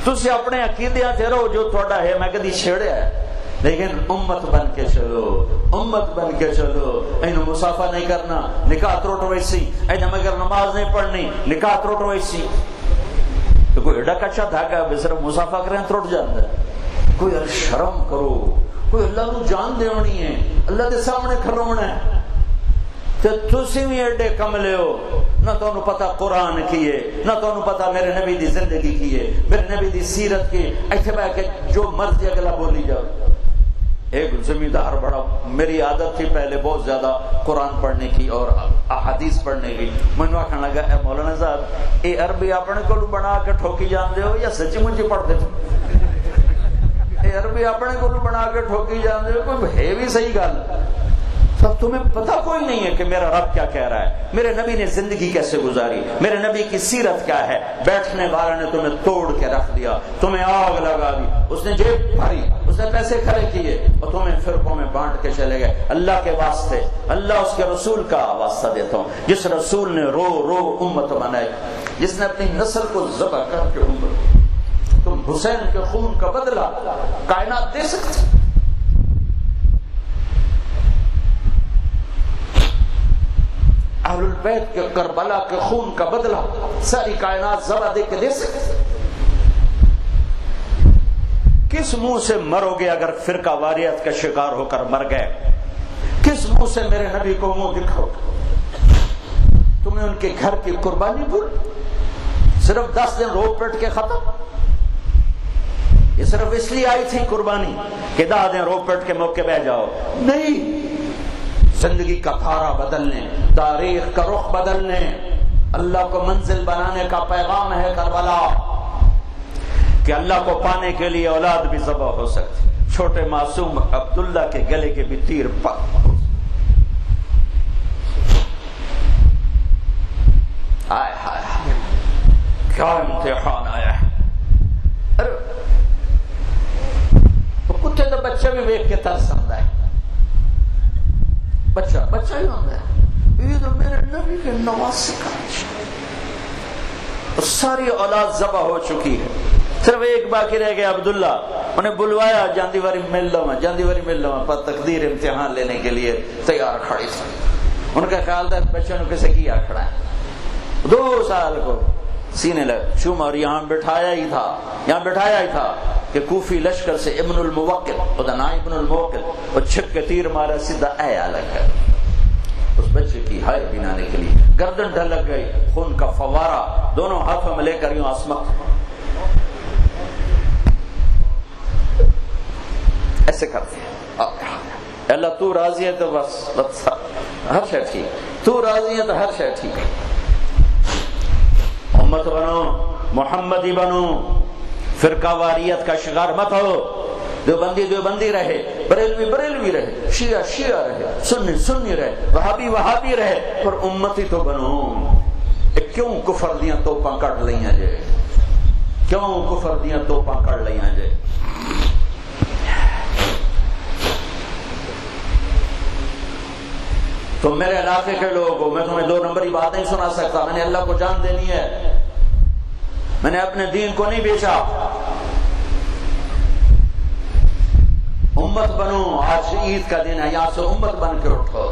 تسی اپنے عقیدیاں تے رہو جو تھوڑا ہے، میں کدی چھیڑیا ہے، لیکن امت بن کے چلو، امت بن کے چلو۔ اینو مسافہ نہیں کرنا، نکاح تروٹ ویسی، اینو مگر نماز نہیں پڑھنی، نکاح تروٹ ویسی۔ تو کوئی ایڈا کچھا دھاگا ہے صرف مسافہ کریں تروٹ جاندہ ہے؟ کوئی شرم کرو، کوئی اللہ نو جان دیونی ہے، اللہ دے سامنے کھلونا ہے۔ تو تسی بھی ایڈے کملے ہو، نہ تو انہوں پتا قرآن کیے، نہ تو انہوں پتا میرے نبی دی زندگی کیے، میرے نبی دی سیرت کی، ایتھے بہ کہ جو مرضی اگلا بولی جاؤ۔ ایک زمیندار بڑا، میری عادت تھی پہلے بہت زیادہ قرآن پڑھنے کی اور احادیث پڑھنے کی، میں نے کہنے لگا اے مولانا صاحب اے عربی اپنے کو بنا کے ٹھوکی جان دے ہو یا سچی مجھے پڑھ دے تو؟ اے عربی اپنے کو بنا کے ٹھوکی جان دے ہو، کوئی ہے بھی صحیح گل؟ سب تمہیں پتہ کوئی نہیں ہے کہ میرا رب کیا کہہ رہا ہے، میرے نبی نے زندگی کیسے گزاری، میرے نبی کی سیرت کیا ہے۔ بیٹھنے والا نے تمہیں توڑ کے رکھ دیا، تمہیں آگ لگا دی، اس نے جیب بھری، اس نے پیسے کھڑے کیے اور تمہیں فرقوں میں بانٹ کے چلے گئے۔ اللہ کے واسطے، اللہ اس کے رسول کا واسطہ دیتا ہوں، جس رسول نے رو رو امت بنائی، جس نے اپنی نسل کو ذبح کر کے امت، تم حسین کے خون کا بدلہ کائنات دے سکتے؟ اہل البیت کے کربلا کے خون کا بدلہ ساری کائنات ذبح دے کے دے سکتے؟ کس منہ سے مرو گے اگر فرقہ واریت کا شکار ہو کر مر گئے؟ کس منہ سے میرے نبی کو منہ دکھاؤ؟ تمہیں ان کے گھر کی قربانی بھول؟ صرف 10 دن رو پیٹ کے ختم؟ یہ صرف اس لیے آئی تھی قربانی کہ 10 دن رو پیٹ کے موقع بہ جاؤ؟ نہیں، زندگی کا دھارا بدلنے، تاریخ کا رخ بدلنے، اللہ کو منزل بنانے کا پیغام ہے کربلا، کہ اللہ کو پانے کے لیے اولاد بھی ذبح ہو سکتی، چھوٹے معصوم عبداللہ کے گلے کے بھی تیر پک ہو۔ آئے ہائے کیا امتحان آیا ہے! کتے تو بچے بھی ویک کے ترس آتا ہے، بچہ ہی ہوتا ہے، یہ تو میرے نبی کے نواسی کا، ساری اولاد ذبح ہو چکی ہے، صرف ایک باقی رہ گیا عبداللہ، انہیں بلوایا جاندی واری مل لوں پر تقدیر امتحان لینے کے لیے تیار کھڑی تھی۔ ان کا خیال تھا بچوں نے کسے کیا کھڑا ہے، 2 سال کو سینے لگ شوم، اور یہاں بٹھایا ہی تھا کہ کوفی لشکر سے ابن الموکل، خدا نا ابن الموکل، اور چھک کے تیر مارا، سیدھا اے الگ ہے اس بچے کی ہائے بنانے کے لیے، گردن ڈھلک گئی، خون کا فوارہ دونوں ہاتھوں میں لے کر یوں آسمان ایسے کرتے ہیں۔ اللہ تو راضی ہے تو بس ہر شے ٹھیک، تو راضی ہے تو ہر شے ٹھیک ہے۔ امت بنو، محمدی بنو، فرقہ واریت کا شکار مت ہو، دیوبندی رہے، بریلوی رہے، شیعہ رہے، سنی رہے، وہابی رہے، پر امتی تو بنو۔ کیوں کفر دیاں توپاں کٹ لیاں جے؟ کیوں کفر دیاں توپاں کٹ لیاں جے؟ تو میرے علاقے کے لوگ ہو، میں تمہیں 2 نمبری بات نہیں سنا سکتا، میں نے اللہ کو جان دینی ہے، میں نے اپنے دین کو نہیں بیچا۔ امت بنو، آج عید کا دن ہے، یہاں سے امت بن کے اٹھو،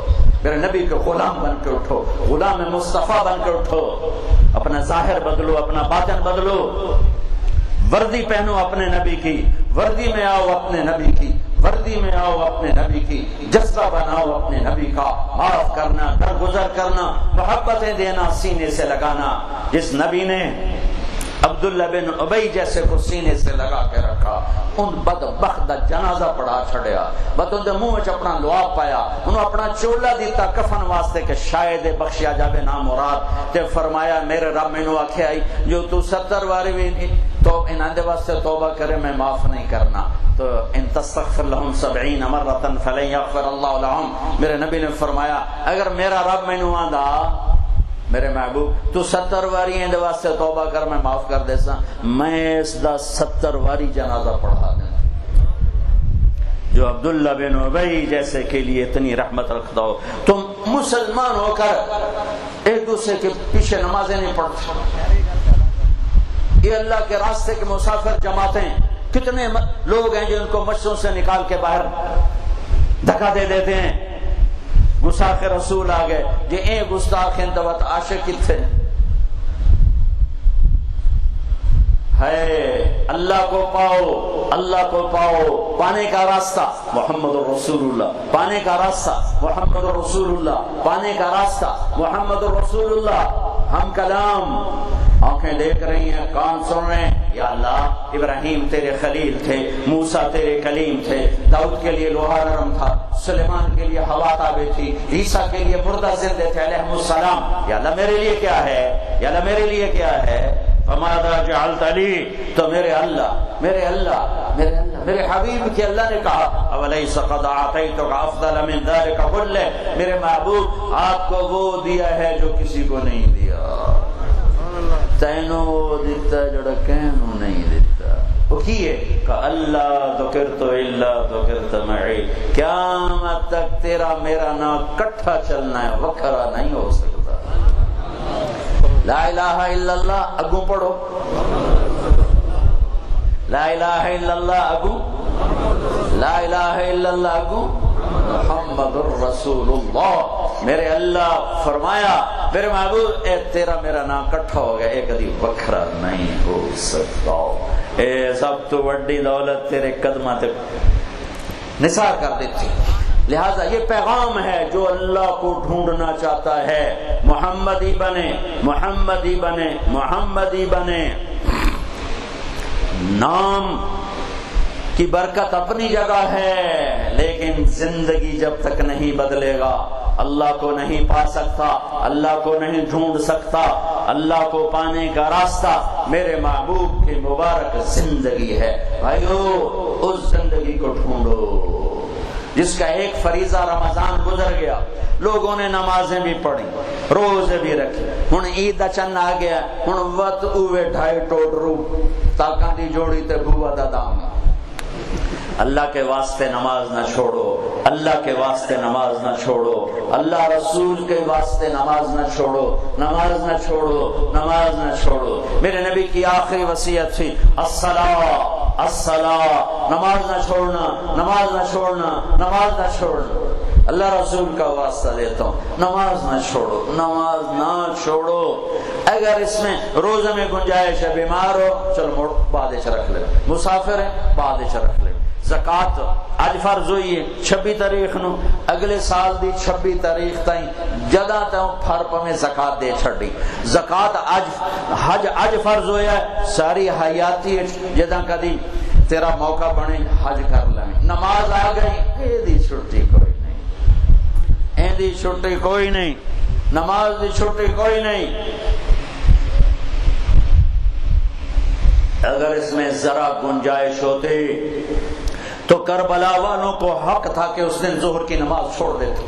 میرے نبی کے غلام بن کے اٹھو، غلام مصطفیٰ بن کے اٹھو، اپنا ظاہر بدلو، اپنا باطن بدلو، وردی پہنو اپنے نبی کی، وردی میں آؤ اپنے نبی کی، وردی میں آؤ اپنے نبی کی، جذبہ بناؤ اپنے نبی کا، معاف کرنا، درگزر کرنا، محبتیں دینا، سینے سے لگانا۔ جس نبی نے عبداللہ بن ابی جیسے کو سینے سے لگا کے رکھا، ان بدبخت دا جنازہ پڑھا چھڑیا، بتوں دے منہ وچ اپنا لعاب پایا، انہوں اپنا چولا دیتا کفن واسطے کہ شاید بخشیا جاوے نامراد، تے فرمایا میرے رب مینوں آکھیا جو تو 70 واری بھی تو انہاں دے واسطے توبہ کرے میں معاف نہیں کرنا، تو ان تستغفر لهم 70 مرۃ فلن یغفر اللہ لهم۔ میرے نبی نے فرمایا اگر میرا رب مینوں آندا میرے محبوب تو 70 واری اندے واسطے توبہ کر میں معاف کر دے سا، میں اس دا 70 واری جنازہ پڑھا دیں۔ جو عبداللہ بن ابی جیسے کے لیے اتنی رحمت رکھتا ہو، تم مسلمان ہو کر ایک دوسرے کے پیچھے نمازیں نہیں پڑھتے۔ یہ اللہ کے راستے کے مسافر جماعتیں، کتنے لوگ ہیں جو ان کو مسجدوں سے نکال کے باہر دھکا دے دیتے ہیں۔ گستاخ رسول آ گئے جی اے گستاخ اندوت عاشق تھے، ہے اللہ کو پاؤ، اللہ کو پاؤ، پانے کا راستہ محمد رسول اللہ، پانے کا راستہ محمد رسول اللہ، پانے کا راستہ محمد رسول اللہ۔ ہم کلام آنکھیں دیکھ رہی ہیں، کان سن رہے ہیں، یا اللہ ابراہیم تیرے خلیل تھے، موسیٰ تیرے کلیم تھے، داؤد کے لیے لوہا نرم تھا، سلیمان کے لیے ہوا تابع تھی، عیسیٰ کے لیے مردہ زندے تھے علیہ السلام، یا اللہ میرے لیے کیا ہے، یا اللہ میرے لیے کیا ہے، فماذا جعلت لی، تو میرے اللہ میرے اللہ میرے اللہ میرے حبیب کی اللہ نے کہا اولیس قد اعطیتک افضل من ذلک کلہ، میرے محبوب آپ کو وہ دیا ہے جو کسی کو نہیں دیا، تینوں وہ دیتا ہے جڑا کہنوں نہیں دیتا، وہ کیے کہ اللہ ذکرت الا ذکرت معی، قیامت تک تیرا میرا نام کٹھا چلنا ہے، وکھرا نہیں ہو سکتا۔ لا الہ الا اللہ اگو پڑھو، لا الہ الا اللہ اگو، لا الہ الا اللہ اگو، محمد الرسول اللہ۔ میرے اللہ فرمایا میرے محبوب اے تیرا میرا نام کٹھا ہو گیا، ایک کدی وکھرا نہیں ہو سکتا، اے سب تو بڑی دولت تیرے قدمہ تے نثار کر دیتی۔ لہذا یہ پیغام ہے جو اللہ کو ڈھونڈنا چاہتا ہے، محمدی بنے، محمدی بنے، محمدی بنے۔ نام کی برکت اپنی جگہ ہے، لیکن زندگی جب تک نہیں بدلے گا اللہ کو نہیں پا سکتا، اللہ کو نہیں ڈھونڈ سکتا۔ اللہ کو پانے کا راستہ میرے محبوب کی مبارک زندگی ہے۔ بھائیو اس زندگی کو ڈھونڈو جس کا ایک فریضہ رمضان گزر گیا، لوگوں نے نمازیں بھی پڑھی، روزے بھی رکھے، ہن عید دا چن آ گیا، ہن وت اوے ڈھائی ٹوٹ رو تاکاں دی جوڑی تے بوا دا دام۔ اللہ کے واسطے نماز نہ چھوڑو، اللہ کے واسطے نماز نہ چھوڑو، اللہ رسول کے واسطے نماز نہ چھوڑو، نماز نہ چھوڑو، نماز نہ چھوڑو۔ میرے نبی کی آخری وصیت تھی الصلاۃ الصلاۃ، نماز نہ چھوڑنا، نماز نہ چھوڑنا، نماز نہ چھوڑنا۔ اللہ رسول کا واسطہ دیتا ہوں، نماز نہ چھوڑو، نماز نہ چھوڑو۔ اگر اس میں روزے میں گنجائش ہے، بیمار ہو چلو موڑ بعد چ رکھ لے، مسافر ہے بعد چ رکھ لے۔ زکات اج فرض ہوئی ہے 26 تاریخ نو، اگلے سال دی 26 تاریخ تائیں جدا تو پھر پویں زکات دے چھڑی۔ زکات اج حج اج فرض ہویا ہے، ساری حیاتی جدا کدی تیرا موقع بنے حج کر لیں۔ نماز آ گئی، اے دی چھٹی کوئی نہیں، اے دی چھٹی کوئی نہیں، نماز دی چھٹی کوئی نہیں۔ اگر اس میں ذرا گنجائش ہوتی تو کربلا والوں کو حق تھا کہ اس دن ظہر کی نماز چھوڑ دیتے۔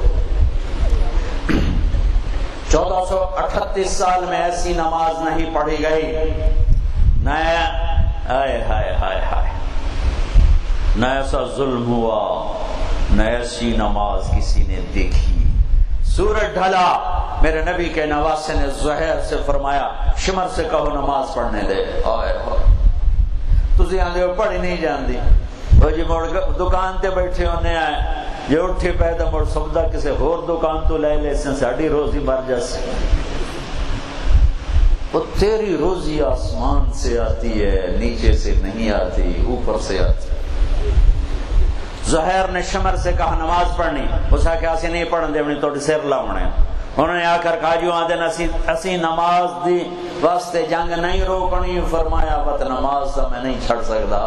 1438 سال میں ایسی نماز نہیں پڑھی گئی، نیا ہائے ہائے ہائے ہائے، نہ ایسا ظلم ہوا، نہ ایسی نماز کسی نے دیکھی۔ سورج ڈھلا، میرے نبی کے نواسے نے زہر سے فرمایا شمر سے کہو نماز پڑھنے دے۔ آئے تسی آندے ہو پڑھی نہیں جاندی، وہ جی مڑ دکان تے بیٹھے ہونے آئے، یہ اٹھے پیدا مڑ سودا کسی ہور دکان تو لے لے سن ساڑی روزی مر جاسی۔ وہ تیری روزی آسمان سے آتی ہے، نیچے سے نہیں آتی، اوپر سے آتی۔ زہیر نے شمر سے کہا نماز پڑھنی، اس آ کے اسی نہیں پڑھن دے تو سر لاؤنے۔ انہوں نے آ کر کہا جو آدھے اسی نماز دی واسطے جنگ نہیں روکنی، فرمایا وقت نماز تو میں نہیں چھڑ سکتا،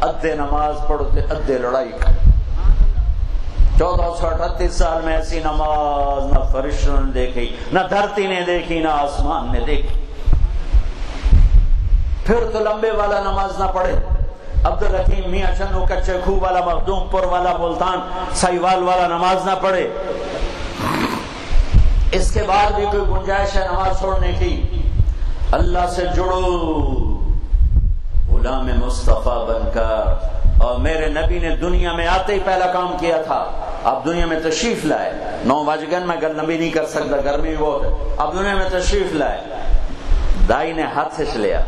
ادھے نماز پڑھتے ادھے لڑائی کر۔ 1438 سال میں ایسی نماز نہ فرشتوں نے دیکھی، نہ دھرتی نے دیکھی، نہ آسمان نے دیکھی۔ پھر تو لمبے والا نماز نہ پڑھے، عبدالحکیم میاں چنو کچے کھو والا، مخدوم پور والا، ملتان سائیوال والا نماز نہ پڑھے۔ اس کے بعد بھی کوئی گنجائش ہے نماز چھوڑنے کی؟ اللہ سے جڑو غلام مصطفیٰ بن کر۔ اور میرے نبی نے دنیا میں آتے ہی پہلا کام کیا تھا، آپ دنیا میں تشریف لائے، 9 بج گئے، میں گل نبی نہیں کر سکتا، گرمی بہت ہے، آپ دنیا میں تشریف لائے، دائی نے ہاتھ سے لیا،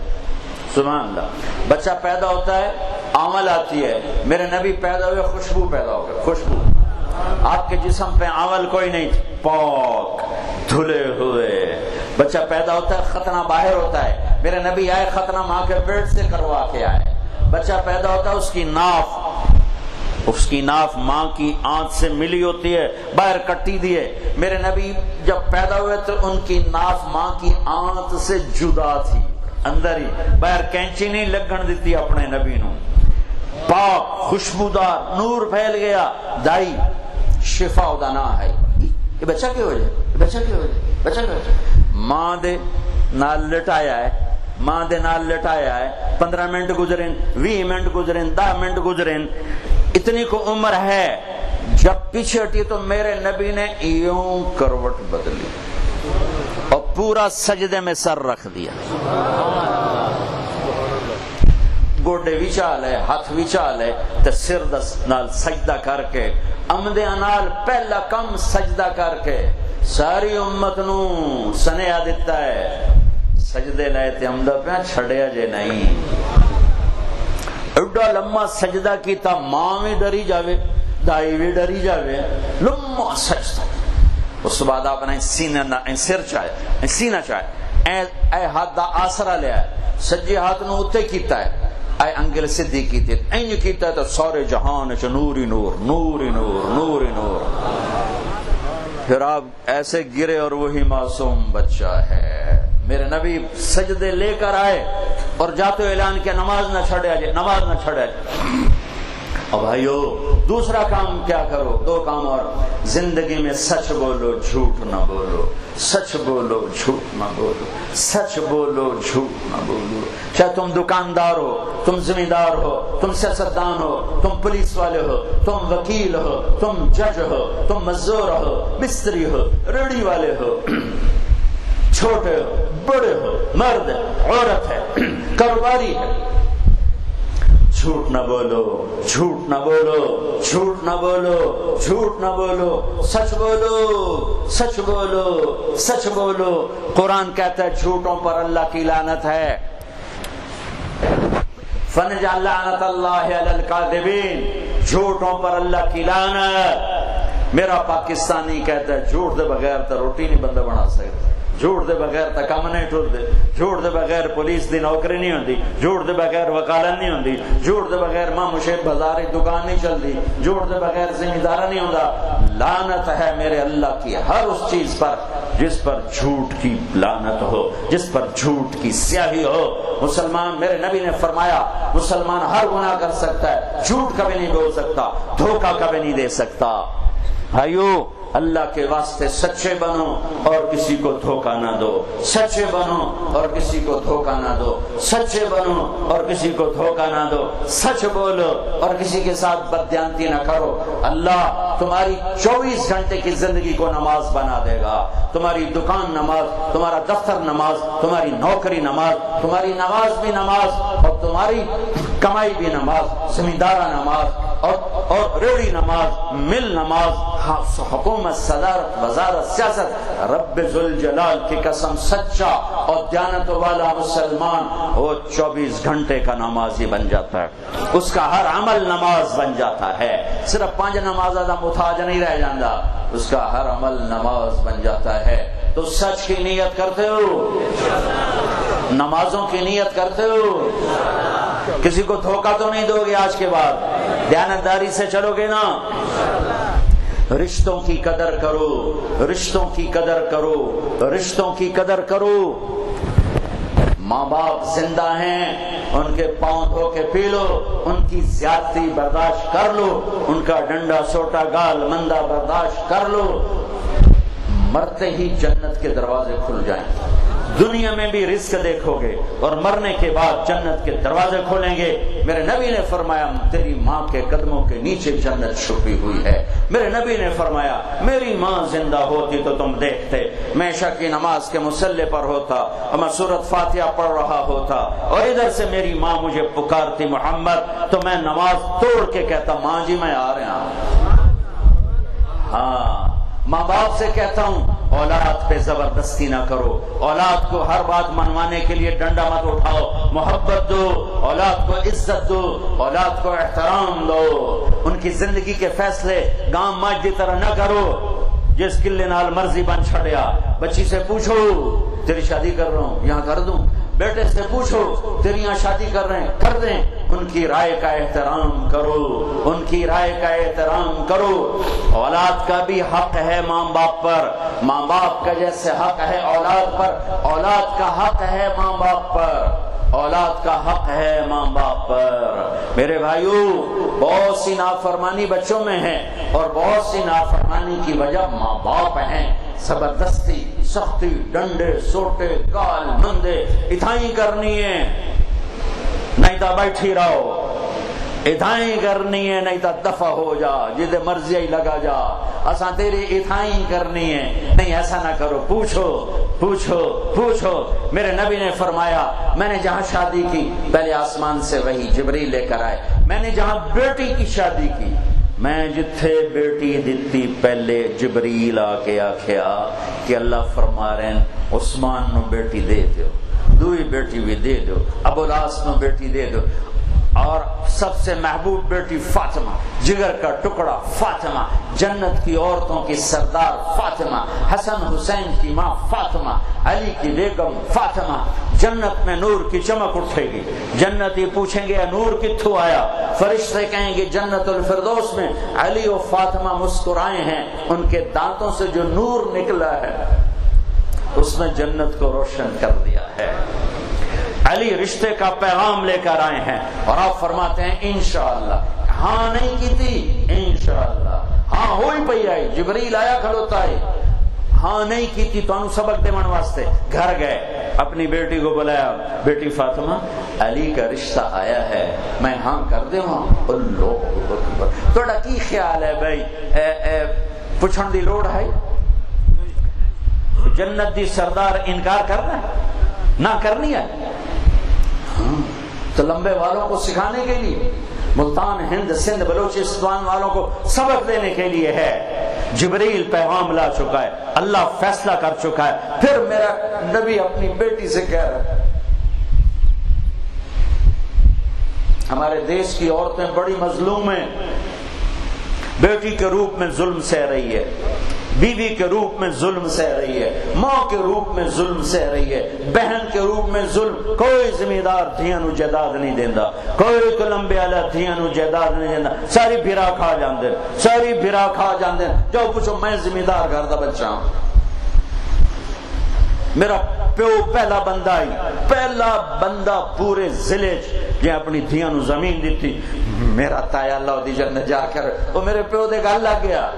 سبحان اللہ۔ بچہ پیدا ہوتا ہے، آمل آتی ہے، میرے نبی پیدا ہوئے خوشبو پیدا ہو گئی، خوشبو۔ آپ کے جسم پہ عمل کوئی نہیں، پاک دھلے ہوئے۔ بچہ پیدا ہوتا ہے، ختنہ باہر ہوتا ہے، میرے نبی آئے ختنہ ماں کے پیٹ سے کروا کے آئے۔ بچہ پیدا ہوتا ہے، اس کی ناف ماں کی آنت سے ملی ہوتی ہے، باہر کٹی دی ہے۔ میرے نبی جب پیدا ہوئے تو ان کی ناف ماں کی آنت سے جدا تھی، اندر ہی، باہر کینچی نہیں لگن دیتی اپنے نبی نو۔ پاک خوشبودار نور پھیل گیا، دائی شفا دا نا ہے، یہ بچہ کی وجہ، یہ بچہ کی وجہ، بچہ کی وجہ۔ ماں دے نال لٹایا ہے، ماں دے نال لٹایا ہے، 15 منٹ گزریں، 20 منٹ گزریں، 10 منٹ گزریں، اتنی کو عمر ہے۔ جب پیچھے ہٹی تو میرے نبی نے یوں کروٹ بدلی اور پورا سجدے میں سر رکھ دیا، گوڈے وچال ہے، ہاتھ وچال ہے، تے سر نال سجدہ کر کے، امدے نال پہلا کم سجدہ کر کے ساری امت نو سنیا دیتا ہے، سجدے لائے تے امدہ پہ چھڑیا جے نہیں۔ ایڈا لمبا سجدہ کیتا، ماں بھی ڈری جاوے، دائی بھی ڈری جاوے، لمبا سجدہ۔ اس بعد آپ نے سر چاہے، سینہ چاہے، اے ہاتھ دا آسرا لیا ہے، سجے ہاتھ نو اتے کیتا ہے، اے انگل سدھی کیتی ہے، اینج کیتا ہے تو سارے جہان چ نور ہی نور، نور ہی نور، نور ہی نور۔ پھر آپ ایسے گرے اور وہی معصوم بچہ ہے۔ میرے نبی سجدے لے کر آئے اور جاتے اعلان کیا نماز نہ چھڑے جائے، نماز نہ چھڑے جائے۔ اب بھائیو دوسرا کام کیا کرو، 2 کام اور، زندگی میں سچ بولو جھوٹ نہ بولو، سچ بولو جھوٹ نہ بولو، سچ بولو جھوٹ نہ بولو۔ چاہے تم دکاندار ہو، تم زمیندار ہو، تم سیاستدان ہو، تم پولیس والے ہو، تم وکیل ہو، تم جج ہو، تم مزدور ہو، مستری ہو، ریڑھی والے ہو، چھوٹے ہو، بڑے ہو، مرد ہے، عورت ہے، کاروباری ہے، جھوٹ نہ بولو، جھوٹ نہ بولو، جھوٹ نہ بولو، جھوٹ نہ بولو، سچ بولو، سچ بولو، سچ بولو۔ قرآن کہتا ہے جھوٹوں پر اللہ کی لعنت ہے، فنجعل لعنت اللہ علی الکاذبین، جھوٹوں پر اللہ کی لعنت۔ میرا پاکستانی کہتا ہے جھوٹ دے بغیر تو روٹی نہیں بندہ بنا سکتا، جھوٹ دے بغیر تو کم نہیں ٹرتے، جھوٹ دے بغیر پولیس دی نوکری نہیں ہوندی، جھوٹ دے بغیر وکالت نہیں ہوندی، جھوٹ دے بغیر ماں مشیب بازاری دکان نہیں چلتی، جھوٹ دے بغیر زمیندارہ نہیں ہوندا۔ لعنت ہے میرے اللہ کی ہر اس چیز پر جس پر جھوٹ کی لعنت ہو، جس پر جھوٹ کی سیاہی ہو۔ مسلمان، میرے نبی نے فرمایا مسلمان ہر گناہ کر سکتا ہے، جھوٹ کبھی نہیں بول سکتا، دھوکہ کبھی نہیں دے سکتا۔ بھائیو اللہ کے واسطے سچے بنو اور کسی کو دھوکہ نہ دو، سچے بنو اور کسی کو دھوکہ نہ دو، سچے بنو اور کسی کو دھوکہ نہ دو، سچ بولو اور کسی کے ساتھ بددیانتی نہ کرو۔ اللہ تمہاری 24 گھنٹے کی زندگی کو نماز بنا دے گا، تمہاری دکان نماز، تمہارا دفتر نماز، تمہاری نوکری نماز، تمہاری نماز بھی نماز اور تمہاری کمائی بھی نماز، زمیندارہ نماز اور ریڑھی نماز، مل نماز، حکومت، صدارت، وزارت، سیاست۔ رب ذوالجلال کی قسم سچا اور دیانت والا مسلمان وہ 24 گھنٹے کا نمازی بن جاتا ہے، اس کا ہر عمل نماز بن جاتا ہے، صرف 5 نمازہ دا محتاج نہیں رہ جاتا، اس کا ہر عمل نماز بن جاتا ہے۔ تو سچ کی نیت کرتے ہو؟ نمازوں کی نیت کرتے ہو؟ کسی کو دھوکہ تو نہیں دو گے آج کے بعد؟ دیانتداری سے چلو گے نا؟ رشتوں کی قدر کرو، رشتوں کی قدر کرو، رشتوں کی قدر کرو۔ ماں باپ زندہ ہیں، ان کے پاؤں دھو کے پی لو، ان کی زیادتی برداشت کر لو، ان کا ڈنڈا سوٹا گال مندہ برداشت کر لو، مرتے ہی جنت کے دروازے کھل جائیں گے۔ دنیا میں بھی رزق دیکھو گے اور مرنے کے بعد جنت کے دروازے کھولیں گے۔ میرے نبی نے فرمایا تیری ماں کے قدموں کے نیچے جنت چھپی ہوئی ہے۔ میرے نبی نے فرمایا میری ماں زندہ ہوتی تو تم دیکھتے، میں عشاء کی نماز کے مصلی پر ہوتا اور میں سورۃ فاتحہ پڑھ رہا ہوتا اور ادھر سے میری ماں مجھے پکارتی محمد، تو میں نماز توڑ کے کہتا ماں جی میں آ رہا ہوں۔ ہاں، ماں باپ سے کہتا ہوں اولاد پہ زبردستی نہ کرو، اولاد کو ہر بات منوانے کے لیے ڈنڈا مت اٹھاؤ، محبت دو، اولاد کو عزت دو، اولاد کو احترام دو، ان کی زندگی کے فیصلے گام ماج دی طرح نہ کرو جس قلے نال مرضی بن چھڑیا۔ بچی سے پوچھو تیری شادی کر رہا ہوں یہاں کر دوں، بیٹے سے پوچھو تیری یہاں شادی کر رہے ہیں کر دیں، ان کی رائے کا احترام کرو، ان کی رائے کا احترام کرو۔ اولاد کا بھی حق ہے ماں باپ پر، ماں باپ کا جیسے حق ہے اولاد پر، اولاد کا حق ہے ماں باپ پر، اولاد کا حق ہے ماں باپ پر۔ میرے بھائیو، بہت سی نافرمانی بچوں میں ہے اور بہت سی نافرمانی کی وجہ ماں باپ ہیں۔ زبردستی، سختی، ڈنڈے سوٹے گال مندے اتھائی کرنی ہے، نہیں تو بیٹھی رہو، اتھائی کرنی ہے نہیں تو دفع ہو جا، جدے مرضی ہی لگا جا، اساں تیری اتھائی کرنی ہے، نہیں ایسا نہ کرو، پوچھو پوچھو پوچھو۔ میرے نبی نے فرمایا میں نے جہاں شادی کی پہلے آسمان سے وہی جبریل لے کر آئے، میں نے جہاں بیٹی کی شادی کی میں جتھے بیٹی دیتی پہلے جبریل آ کے آکھیا کہ اللہ فرما رہے ہیں عثمان نو بیٹی دے دو، دوئی بیٹی بھی دے دو، ابو العاص نو بیٹی دے دو، اور سب سے محبوب بیٹی فاطمہ، جگر کا ٹکڑا فاطمہ، جنت کی عورتوں کی سردار فاطمہ، حسن حسین کی ماں فاطمہ، علی کی بیگم فاطمہ۔ جنت میں نور کی چمک اٹھے گی، جنتی پوچھیں گے نور کتھوں آیا، فرشتے کہیں گے جنت الفردوس میں علی و فاطمہ مسکرائے ہیں، ان کے دانتوں سے جو نور نکلا ہے اس نے جنت کو روشن کر دیا ہے۔ علی رشتے کا پیغام لے کر آئے ہیں اور آپ فرماتے ہیں انشاءاللہ، ہاں نہیں کی تھی انشاءاللہ، ہاں ہوئی پئی آئی، جبریل آیا کھلوتا ہے، ہاں نہیں کی تھی تو انہوں سبق دے من واسطے گھر گئے، اپنی بیٹی کو بلایا، بیٹی فاطمہ علی کا رشتہ آیا ہے میں ہاں کر دے ہاں۔ اللہ اکبر، توڑا کی خیال ہے بھائی پوچھن دی لوڑ ہے؟ جنت دی سردار انکار کرنا ہے نہ کرنی ہے تو لمبے والوں کو سکھانے کے لیے، ملتان ہند سندھ بلوچستان والوں کو سبق دینے کے لیے ہے۔ جبریل پیغام لا چکا ہے، اللہ فیصلہ کر چکا ہے، پھر میرا نبی اپنی بیٹی سے کہہ رہا ہے۔ ہمارے دیش کی عورتیں بڑی مظلوم ہیں، بیٹی کے روپ میں ظلم سہ رہی ہے، بیوی کے روپ میں ظلم سہ رہی ہے، ماں کے روپ میں ظلم سہ رہی ہے، بہن کے روپ میں ظلم۔ کوئی ذمہ دار دھیاں نو جائیداد نہیں دیندا، کوئی کلمبے والا دھیاں نو جائیداد نہیں دیندا، ساری بھرا کھا جاندے، ساری بھرا کھا جاندے۔ جاؤ پوچھو میں ذمہ دار گھر دا بچہ ہوں، میرا پیو پہلا بندہ ہی، پہلا بندہ پورے ضلع جے اپنی دھیاں نو زمین دیتی، میرا تایا اللہ دی جنت جا کر وہ میرے پیو دے گل لگ گیا،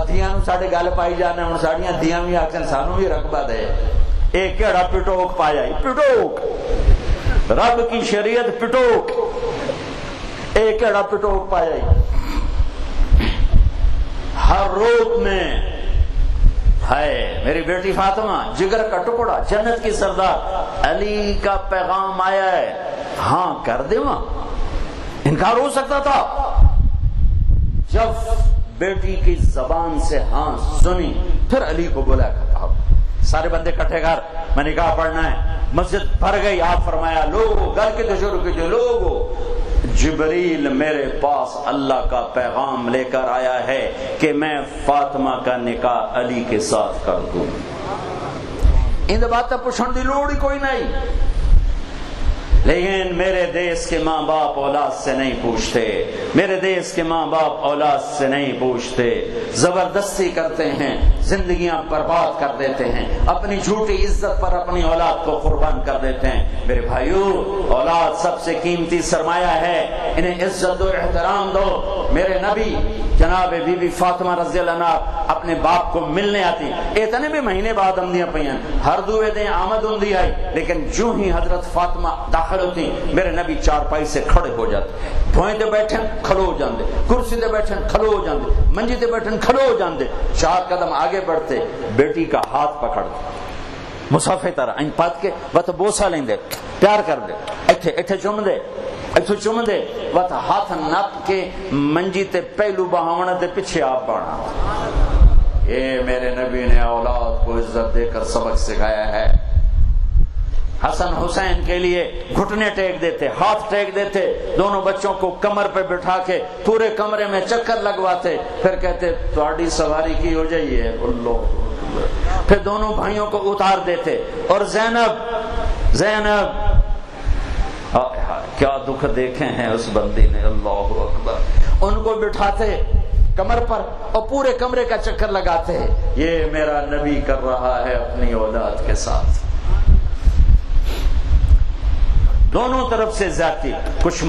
دھیاں نو ساڈے گل پائی جانے، ہن ساڈیاں دھیاں بھی آکھن سانو بھی رقبہ دے۔ اے کیڑا پٹوک پایا، پٹوک رب کی شریعت پٹوک، اے کیڑا پٹوک پایا۔ ہر روپ میں ہے میری بیٹی فاطمہ، جگر کا ٹکڑا، جنت کی سردار، علی کا پیغام آیا ہے، ہاں کر دے وہاں۔ انکار ہو سکتا تھا؟ جب بیٹی کی زبان سے ہاں سنی، پھر علی کو بولا سارے بندے کٹھے کر، میں نکاح پڑھنا ہے۔ مسجد بھر گئی، آپ فرمایا لوگو گھر کے تو شروع کیجئے، لوگو جبریل میرے پاس اللہ کا پیغام لے کر آیا ہے کہ میں فاطمہ کا نکاح علی کے ساتھ کر دوں۔ ان بات پوچھنے کی لوڑ ہی کوئی نہیں. لیکن میرے دیس کے ماں باپ اولاد سے نہیں پوچھتے، میرے دیس کے ماں باپ اولاد سے نہیں پوچھتے، زبردستی کرتے ہیں، زندگیاں برباد کر دیتے ہیں، اپنی جھوٹی عزت پر اپنی اولاد کو قربان کر دیتے ہیں. میرے بھائیو، اولاد سب سے قیمتی سرمایہ ہے، انہیں عزت و احترام دو. میرے نبی جناب بی بی فاطمہ رضی اللہ عنہ اپنے باپ کو ملنے آتی، اتنے بھی مہینے بعد آمدیاں پہ ہر دوے دن آمد ہوندی آئی، لیکن جو ہی حضرت فاطمہ داخل ہوتی میرے نبی چارپائی سے کھڑے ہو جاتے، بھوئیں تے بیٹھن کھلو ہو جاندے، کرسی تے بیٹھن کھلو ہو جاندے، منجی تے بیٹھن کھلو ہو جاندے، 4 قدم آگے بڑھتے، بیٹی کا ہاتھ پکڑ مسافے طرح این پات کے وقت بوسا لیں دے، پیار کر دے، ایتھے چوم دے، ایتھے چوم دے، وقت ہاتھ نپ کے منجی تے پہلو بہاونا تے پیچھے آپ بڑھنا. یہ میرے نبی نے اولاد کو عزت دے کر سبق سکھایا ہے. حسن حسین کے لیے گھٹنے ٹیک دیتے، ہاتھ ٹیک دیتے، دونوں بچوں کو کمر پہ بٹھا کے پورے کمرے میں چکر لگواتے، پھر کہتے تواڈی سواری کی ہو جائیے اللہ، پھر دونوں بھائیوں کو اتار دیتے. اور زینب کیا دکھ دیکھے ہیں اس بندی نے، اللہ اکبر، ان کو بٹھاتے کمر پر اور پورے کمرے کا چکر لگاتے. یہ میرا نبی کر رہا ہے اپنی اولاد کے ساتھ. دونوں طرف سے زیادتی، کچھ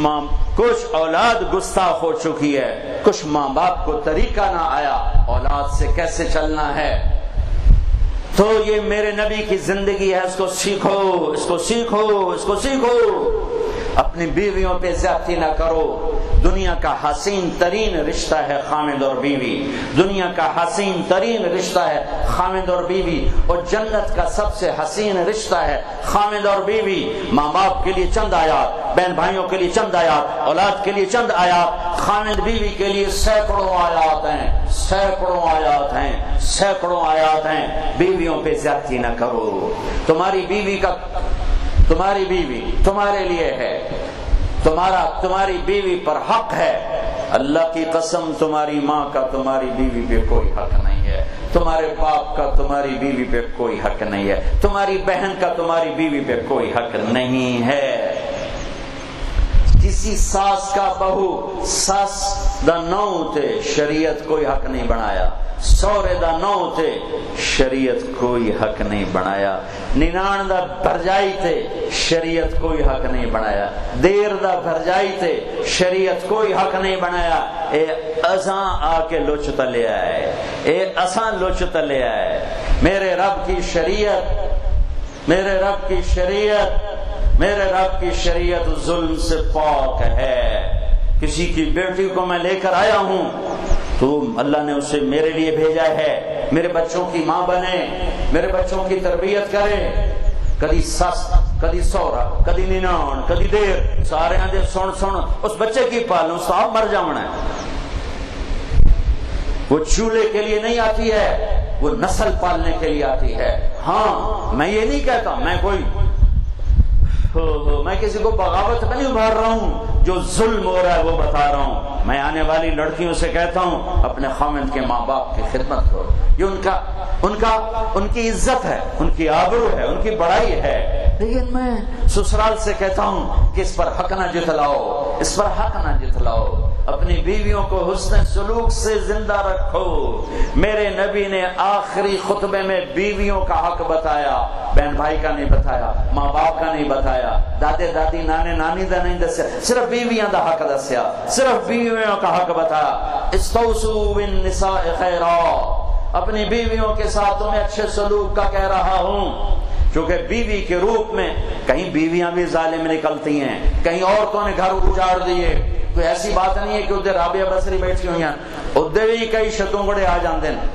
اولاد گستاخ ہو چکی ہے، کچھ ماں باپ کو طریقہ نہ آیا اولاد سے کیسے چلنا ہے. تو یہ میرے نبی کی زندگی ہے، اس کو سیکھو، اس کو سیکھو، اس کو سیکھو. اپنی بیویوں پہ زیادتی نہ کرو. دنیا کا حسین ترین رشتہ ہے خامد اور بیوی، دنیا کا حسین ترین رشتہ ہے خامد اور بیوی، اور جنت کا سب سے حسین رشتہ ہے خامد اور بیوی. ماں باپ کے لیے چند آیات، بہن بھائیوں کے لیے چند آیات، اولاد کے لیے چند آیات، خامد بیوی کے لیے سینکڑوں آیات ہیں، سینکڑوں آیات ہیں، سینکڑوں آیات ہیں. بیویوں پہ زیادتی نہ کرو. تمہاری بیوی تمہارے لیے ہے، تمہاری بیوی پر حق ہے. اللہ کی قسم تمہاری ماں کا تمہاری بیوی پہ کوئی حق نہیں ہے، تمہارے باپ کا تمہاری بیوی پہ کوئی حق نہیں ہے، تمہاری بہن کا تمہاری بیوی پہ کوئی حق نہیں ہے. کسی ساس کا بہو ساس دا نو تے شریعت کوئی حق نہیں بنایا، سورے دا نو تے شریعت کوئی حق نہیں بنایا، ننان دا بھرجائی تے شریعت کوئی حق نہیں بنایا، دیر دا بھرجائی تے شریعت کوئی حق نہیں بنایا. اے اساں آ کے لوچ تلے آئے، اے اساں لوچ تلے آئے. میرے رب کی شریعت، میرے رب کی شریعت، میرے رب کی شریعت ظلم سے پاک ہے. کسی کی بیٹی کو میں لے کر آیا ہوں تو اللہ نے اسے میرے لیے بھیجا ہے، میرے بچوں کی ماں بنے، میرے بچوں کی تربیت کرے. کدی سس، کدی سورا، کدی ننان، کدی دیر، سارے آدھے سن اس بچے کی پالوں صاحب مر جانا ہے. وہ چولہے کے لیے نہیں آتی ہے، وہ نسل پالنے کے لیے آتی ہے. ہاں میں یہ نہیں کہتا میں کسی کو بغاوت میں نہیں ابھار رہا ہوں، جو ظلم ہو رہا ہے وہ بتا رہا ہوں. میں آنے والی لڑکیوں سے کہتا ہوں اپنے خاوند کے ماں باپ کی خدمت کرو. یہ ان کی عزت ہے، ان کی آبرو ہے، ان کی بڑائی ہے. لیکن میں سسرال سے کہتا ہوں کہ اس پر حق نہ جتلاؤ، اس پر حق نہ جتلاؤ. اپنی بیویوں کو حسن سلوک سے زندہ رکھو. میرے نبی نے آخری خطبے میں بیویوں کا حق بتایا، بہن بھائی کا نہیں بتایا، ماں باپ کا نہیں بتایا، دادے دادی نانے نانی دا نہیں دسیا، صرف بیویاں دا حق دسیا، صرف بیویوں کا حق بتایا. استوصوا بالنساء خیرا، اپنی بیویوں کے ساتھ تمہیں اچھے سلوک کا کہہ رہا ہوں. چونکہ بیوی کے روپ میں کہیں بیویاں بھی ظالم نکلتی ہیں، کہیں عورتوں نے گھر اجاڑ دیے. کوئی ایسی بات نہیں ہے کہ ادھر رابعہ بصری بیٹھی ہوئی ہیں، ادھر بھی کئی شتونگڑے آ جاندے ہیں.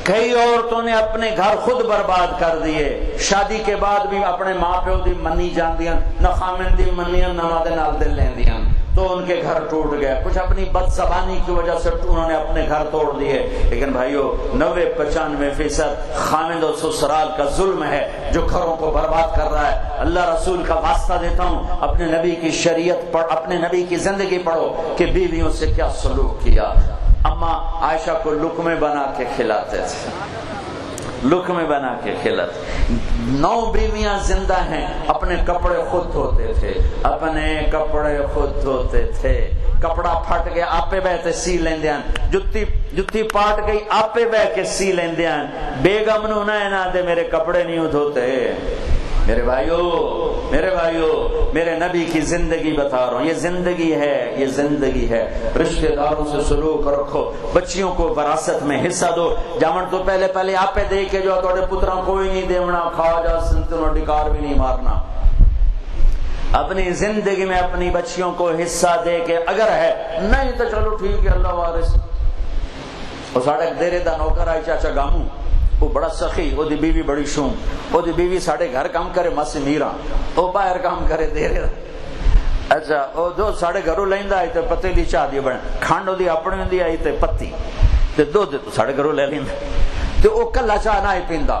کئی عورتوں نے اپنے گھر خود برباد کر دیے، شادی کے بعد بھی اپنے ماں پیو دی منی جاندیاں، نہ خامن دی منیاں، نہ ماں دے نال دل لیندیاں، تو ان کے گھر ٹوٹ گئے. کچھ اپنی بد زبانی کی وجہ سے انہوں نے اپنے گھر توڑ دیے. لیکن بھائیو 90-95% خامد و سسرال کا ظلم ہے جو گھروں کو برباد کر رہا ہے. اللہ رسول کا واسطہ دیتا ہوں، اپنے نبی کی شریعت پڑھ، اپنے نبی کی زندگی پڑھو کہ بیویوں سے کیا سلوک کیا. اماں عائشہ کو لقمے بنا کے کھلاتے تھے، لقمے بنا کے کھلاتے. 9 بیویاں زندہ ہیں, اپنے کپڑے خود دھوتے تھے, اپنے کپڑے خود دھوتے تھے. کپڑا پھٹ گیا آپے بہ تے سی لیندے ہیں, جتی پاٹ گئی آپے بہ کے سی لیندے ہیں. بیگم نو نہ دے میرے کپڑے نہیں دھوتے. میرے بھائیو میرے نبی کی زندگی بتا رہا ہوں, یہ زندگی ہے, یہ زندگی ہے. رشتہ داروں سے سلوک رکھو, بچیوں کو وراثت میں حصہ دو. جامن تو پہلے آپ پہ دے کے جو توڑے پتروں کوئی نہیں دیونا, کھا جا سنتنوں ڈکار بھی نہیں مارنا. اپنی زندگی میں اپنی بچیوں کو حصہ دے کے, اگر ہے نہیں تو چلو ٹھیک ہے اللہ وارث. اور ساڑھے دیرے دا نوکر آئی چاچا گاموں, وہ بڑا سخی, وہ دی بیوی بڑی شوم, وہ دی بیوی ساڑھے گھر کام کرے ماسی میرا, وہ باہر کام کرے دیرے دا. اچھا وہ دو ساڑھے گھروں لیندا آئی تے پتیلی چاہ دی بڑھن, کھانڈو دی اپنے دی آئی تے پتی تے دو دے تو ساڑھے گھروں لے لیندا. تے وہ کلا چاہ نہ ہی پیندا,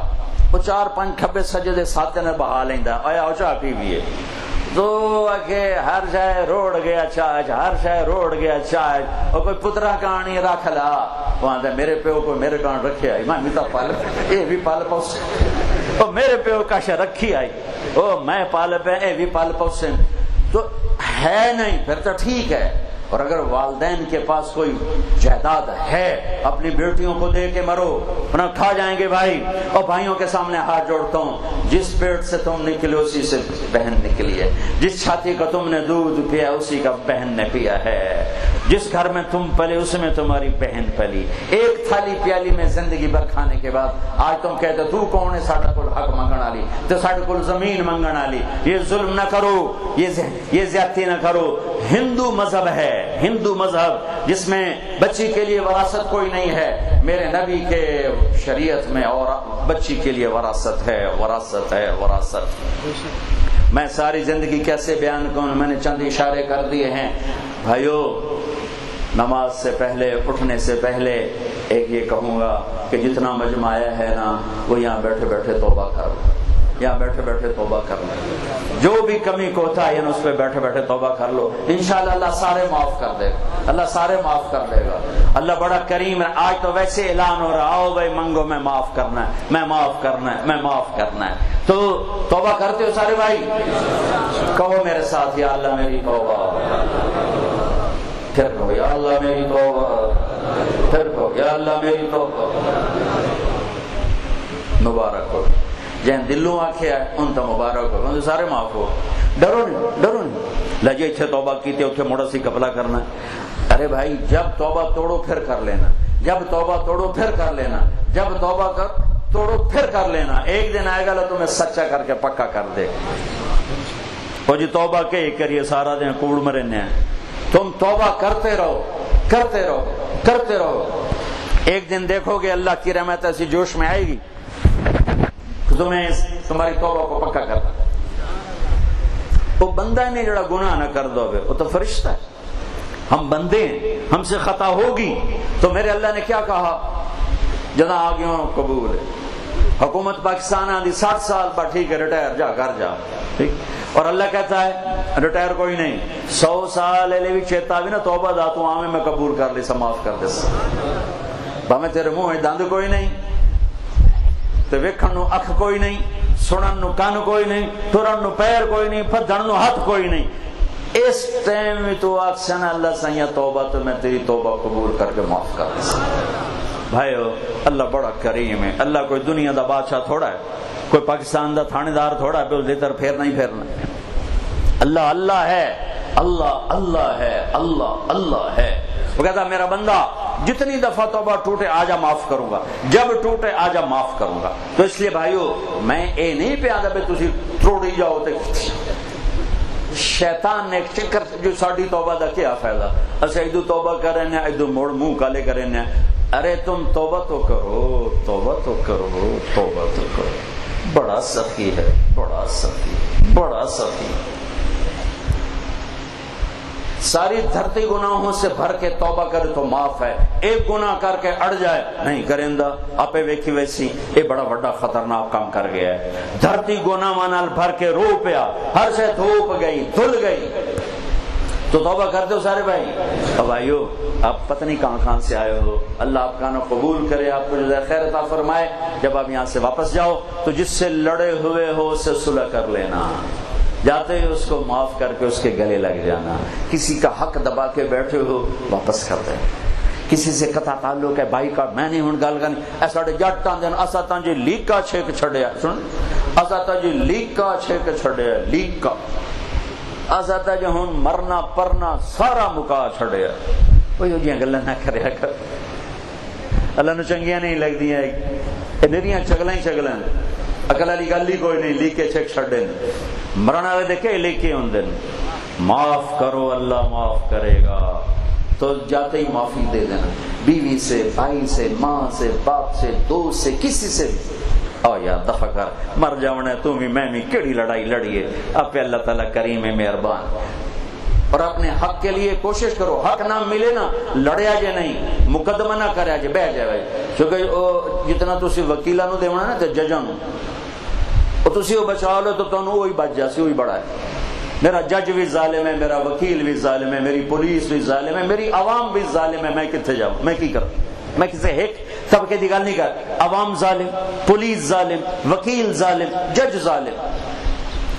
وہ 4-5 کھبے سجے دے ساتھ نے بہا لیندا, آیا وہ چاہ پی بھی ہے تو کہ ہر شے روڑ گیا چاچ, ہر شے روڑ گیا چاچ. اور کوئی پترا کہانی رکھ لا, وہاں دے میرے پیو کو میرے کان رکھے آئی, میں میتا پال اے بھی پال پوس, اور میرے پیو کا شے رکھی آئی, او میں پال پہ اے بھی پال پوسیں. تو ہے نہیں پھر تو ٹھیک ہے. اور اگر والدین کے پاس کوئی جائیداد ہے, اپنی بیٹیوں کو دے کے مرو, ورنہ کھا جائیں گے بھائی. اور بھائیوں کے سامنے ہاتھ جوڑتا ہوں, جس پیٹ سے تم نکلے اسی سے بہن نکلی ہے, جس چھاتی کا تم نے دودھ پیا اسی کا بہن نے پیا ہے, جس گھر میں تم پلے اس میں تمہاری بہن پلی. ایک تھالی پیالی میں زندگی بھر کھانے کے بعد آج تم کہتے تو کون ہے ساڑھا کل حق منگن والی, تو ساڑھا کل زمین منگن والی. یہ ظلم نہ کرو, یہ زیادتی نہ کرو. ہندو مذہب ہے, ہندو مذہب جس میں بچی کے لیے وراثت کوئی نہیں ہے. میرے نبی کے شریعت میں اور بچی کے لیے وراثت ہے, وراثت ہے, وراثت. میں ساری زندگی کیسے بیان کروں, میں نے چند اشارے کر دیے ہیں. بھائیو نماز سے پہلے, اٹھنے سے پہلے ایک یہ کہوں گا کہ جتنا مجمع آیا ہے نا, وہ یہاں بیٹھے بیٹھے توبہ کر لو, یہاں بیٹھے بیٹھے توبہ کر لو. جو بھی کمی کوتا ہے اس پہ بیٹھے بیٹھے توبہ کر لو, انشاءاللہ اللہ سارے معاف کر دے گا, اللہ سارے معاف کر دے گا. اللہ بڑا کریم ہے. آج تو ویسے اعلان ہو رہا, آؤ بھائی منگو, میں معاف کرنا ہے, میں معاف کرنا ہے, میں معاف کرنا ہے. تو توبہ کرتے ہو سارے بھائی؟ کہو میرے ساتھ, یا اللہ میری توبہ. پھر کہو یا اللہ میری توبہ. پھر کہو یا اللہ میری توبہ. مبارک ہو جن دلوں آکھے ان تو مبارک ہو, ان سارے معاف ہو. ڈرو نہیں, ڈرو نہیں. لجے اتھے توبہ کی تے اتھے موڑا سی قبلہ کرنا ہے. ارے بھائی جب توبہ توڑو پھر کر لینا, جب توبہ توڑو پھر کر لینا, جب توبہ توڑو پھر کر لینا. ایک دن آئے گا اللہ تمہیں سچا کر کے پکا کر دے. وہ جی توبہ کے کریے سارا دن کوڑ مرنے ہیں. تم توبہ کرتے رہو, کرتے رہو, کرتے رہو. ایک دن دیکھو گے اللہ کی رحمت ایسی جوش میں آئے گی تمہیں تمہاری توبہ کو پکا کرنا. وہ بندہ نہیں جڑا گناہ نہ کر دو, وہ تو فرشتہ ہے. ہم بندے ہیں, ہم سے خطا ہوگی. تو میرے اللہ نے کیا کہا, جنا آگیوں قبول ہے. حکومت پاکستان آدھی 60 سال پر ٹھیک ہے, ریٹائر جا کر جا, ٹھیک. اور اللہ کہتا ہے ریٹائر کوئی نہیں, 100 سال لے بھی چیتا بھی نا توبہ دا تو آمیں میں قبول کر لی سا, معاف کر دے سا. بھامے تیرے منہ دند کوئی نہیں, تے ویکھن نو اکھ کوئی نہیں, سنن نو کان کوئی نہیں, ٹرن نو پیر کوئی نہیں, پھدن نو ہاتھ کوئی نہیں. اس ٹائم میں تو آکسن اللہ سائیاں توبہ, تو میں تیری توبہ قبول کر کے معاف کر دے. بھائیو اللہ بڑا کریم ہے. اللہ کوئی دنیا دا بادشاہ تھوڑا ہے, کوئی پاکستان دا تھانے دار تھوڑا ہے, بل دیتر پھیرنا ہی پھیرنا. اللہ اللہ ہے, اللہ اللہ ہے, اللہ اللہ ہے. وہ کہتا میرا بندہ جتنی دفعہ توبہ ٹوٹے آجا معاف کروں گا, جب ٹوٹے آجا معاف کروں گا. تو اس لیے بھائیو میں اے نہیں پہ آدھا پہ تسی تروڑی جاؤ تے شیطان نے ایک چکر جو ساڑھی توبہ دا کیا فائدہ, اسے ایدو توبہ کریں ہیں, ایدو موڑ منہ کالے کریں ہیں. ارے تم توبہ تو کرو, توبہ تو کرو, توبہ تو کرو. بڑا سخی ہے, بڑا سخی, بڑا سخی. ساری دھرتی گناہوں سے بھر کے توبہ کرے تو معاف ہے. ایک گناہ کر کے اڑ جائے نہیں کرندہ اپے ویکھی ویسی, یہ بڑا بڑا خطرناک کام کر گیا ہے. دھرتی گناہ منال بھر کے رو پیا, ہر سے دھوپ گئی, دھل گئی. تو توبہ کرتے ہو سارے بھائی؟ اب بھائیو آپ پتہ نہیں کہاں سے آئے ہو، اللہ آپ کا قبول کرے، آپ کو جزائے خیر عطا فرمائے۔ جب آپ یہاں سے واپس جاؤ تو جس سے لڑے ہوئے ہو اس سے صلح کر لینا، جاتے ہی اس کو معاف کر کے اس کے گلے لگ جانا۔ کسی کا حق دبا کے بیٹھے ہو واپس کر دیں، کسی سے قطع تعلق ہے بھائی کا، میں نہیں ہوں گل کرنی، ایسا جٹاں دن اسا تاں جی لیک کا چھک چھڑیا، سن اسا تاں جی لیک کا چھک چھڑیا، لیک کا اسا تاں جی ہن مرنا پرنا سارا مکا چھڑیا۔ وہ جیاں گلاں نہ کریا کر، اللہ نو چنگیاں نہیں لگدیاں، اے نریاں چگلاں ہی چگلاں، عقل والی گل ہی کوئی نہیں، لیکے چھک چھڑے مرن والے دیکھے لیکے ہوندے، معاف کرو اللہ معاف کرے گا۔ تو جاتے ہی معافی دے دینا، بیوی سے، بھائی سے، ماں سے، باپ سے، دوست سے، کسی سے بھی۔ او یا دفع کر، مر جاونا ہے تم بھی میں بھی، کیڑی لڑائی لڑیے، اب پہ اللہ تعالیٰ کریم ہے مہربان۔ اور اپنے حق کے لیے کوشش کرو، حق نہ ملے نا لڑیا جے نہیں، مقدمہ نہ کریا جے، بہ جائے، کیونکہ جتنا تسی وکیلاں نو دیونا نا تے ججاں نو، او تسی او بچا لو تو تانوں وہی بچ جاسی، وہی بڑا ہے۔ میرا جج بھی ظالم ہے، میرا وکیل بھی ظالم ہے، میری پولیس بھی ظالم ہے، میری عوام بھی ظالم ہے، میں کتنے جاؤں، میں کی کروں؟ میں کسی ایک طبقے کی گل نہیں کر، عوام ظالم، پولیس ظالم، وکیل ظالم، جج ظالم۔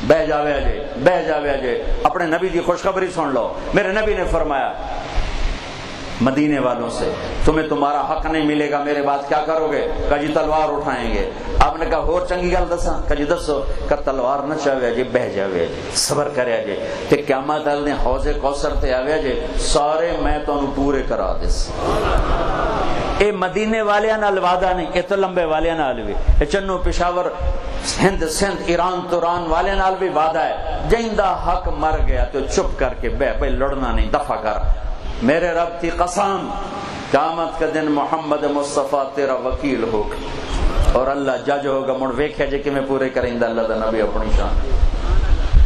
بہ جاوے اجے، بہ جاوے اجے، اپنے نبی کی خوشخبری سن لو۔ میرے نبی نے فرمایا مدینے والوں سے، تمہیں تمہارا حق نہیں ملے گا، میرے بعد کیا کرو گے؟ کہ جی تلوار اٹھائیں گے۔ آپ نے کہا اور چنگی گل دساں؟ کہ جی دسو؟ کہ تلوار نہ چاہے جی، بہ جاوے جی، صبر کرے جی، تے قیامت والے دن حوض کوثر تے آوے جی، سارے میں تانوں پورے کرا دس۔ اے مدینے والیاں نال وعدہ نہیں، اے تو لمبے والیاں نال بھی، اے چنو پشاور ہند سندھ ایران توران والے نال بھی وعدہ ہے، جیندہ حق مر گیا تو چپ کر کے بہ، بھائی لڑنا نہیں، دفع کر۔ میرے رب کی قسم، قیامت کا دن محمد مصطفیٰ تیرا وکیل ہوگا اور اللہ جج ہوگا، مڑ ویکھے جے کہ میں پورے کریں دا اللہ دا نبی اپنی شان۔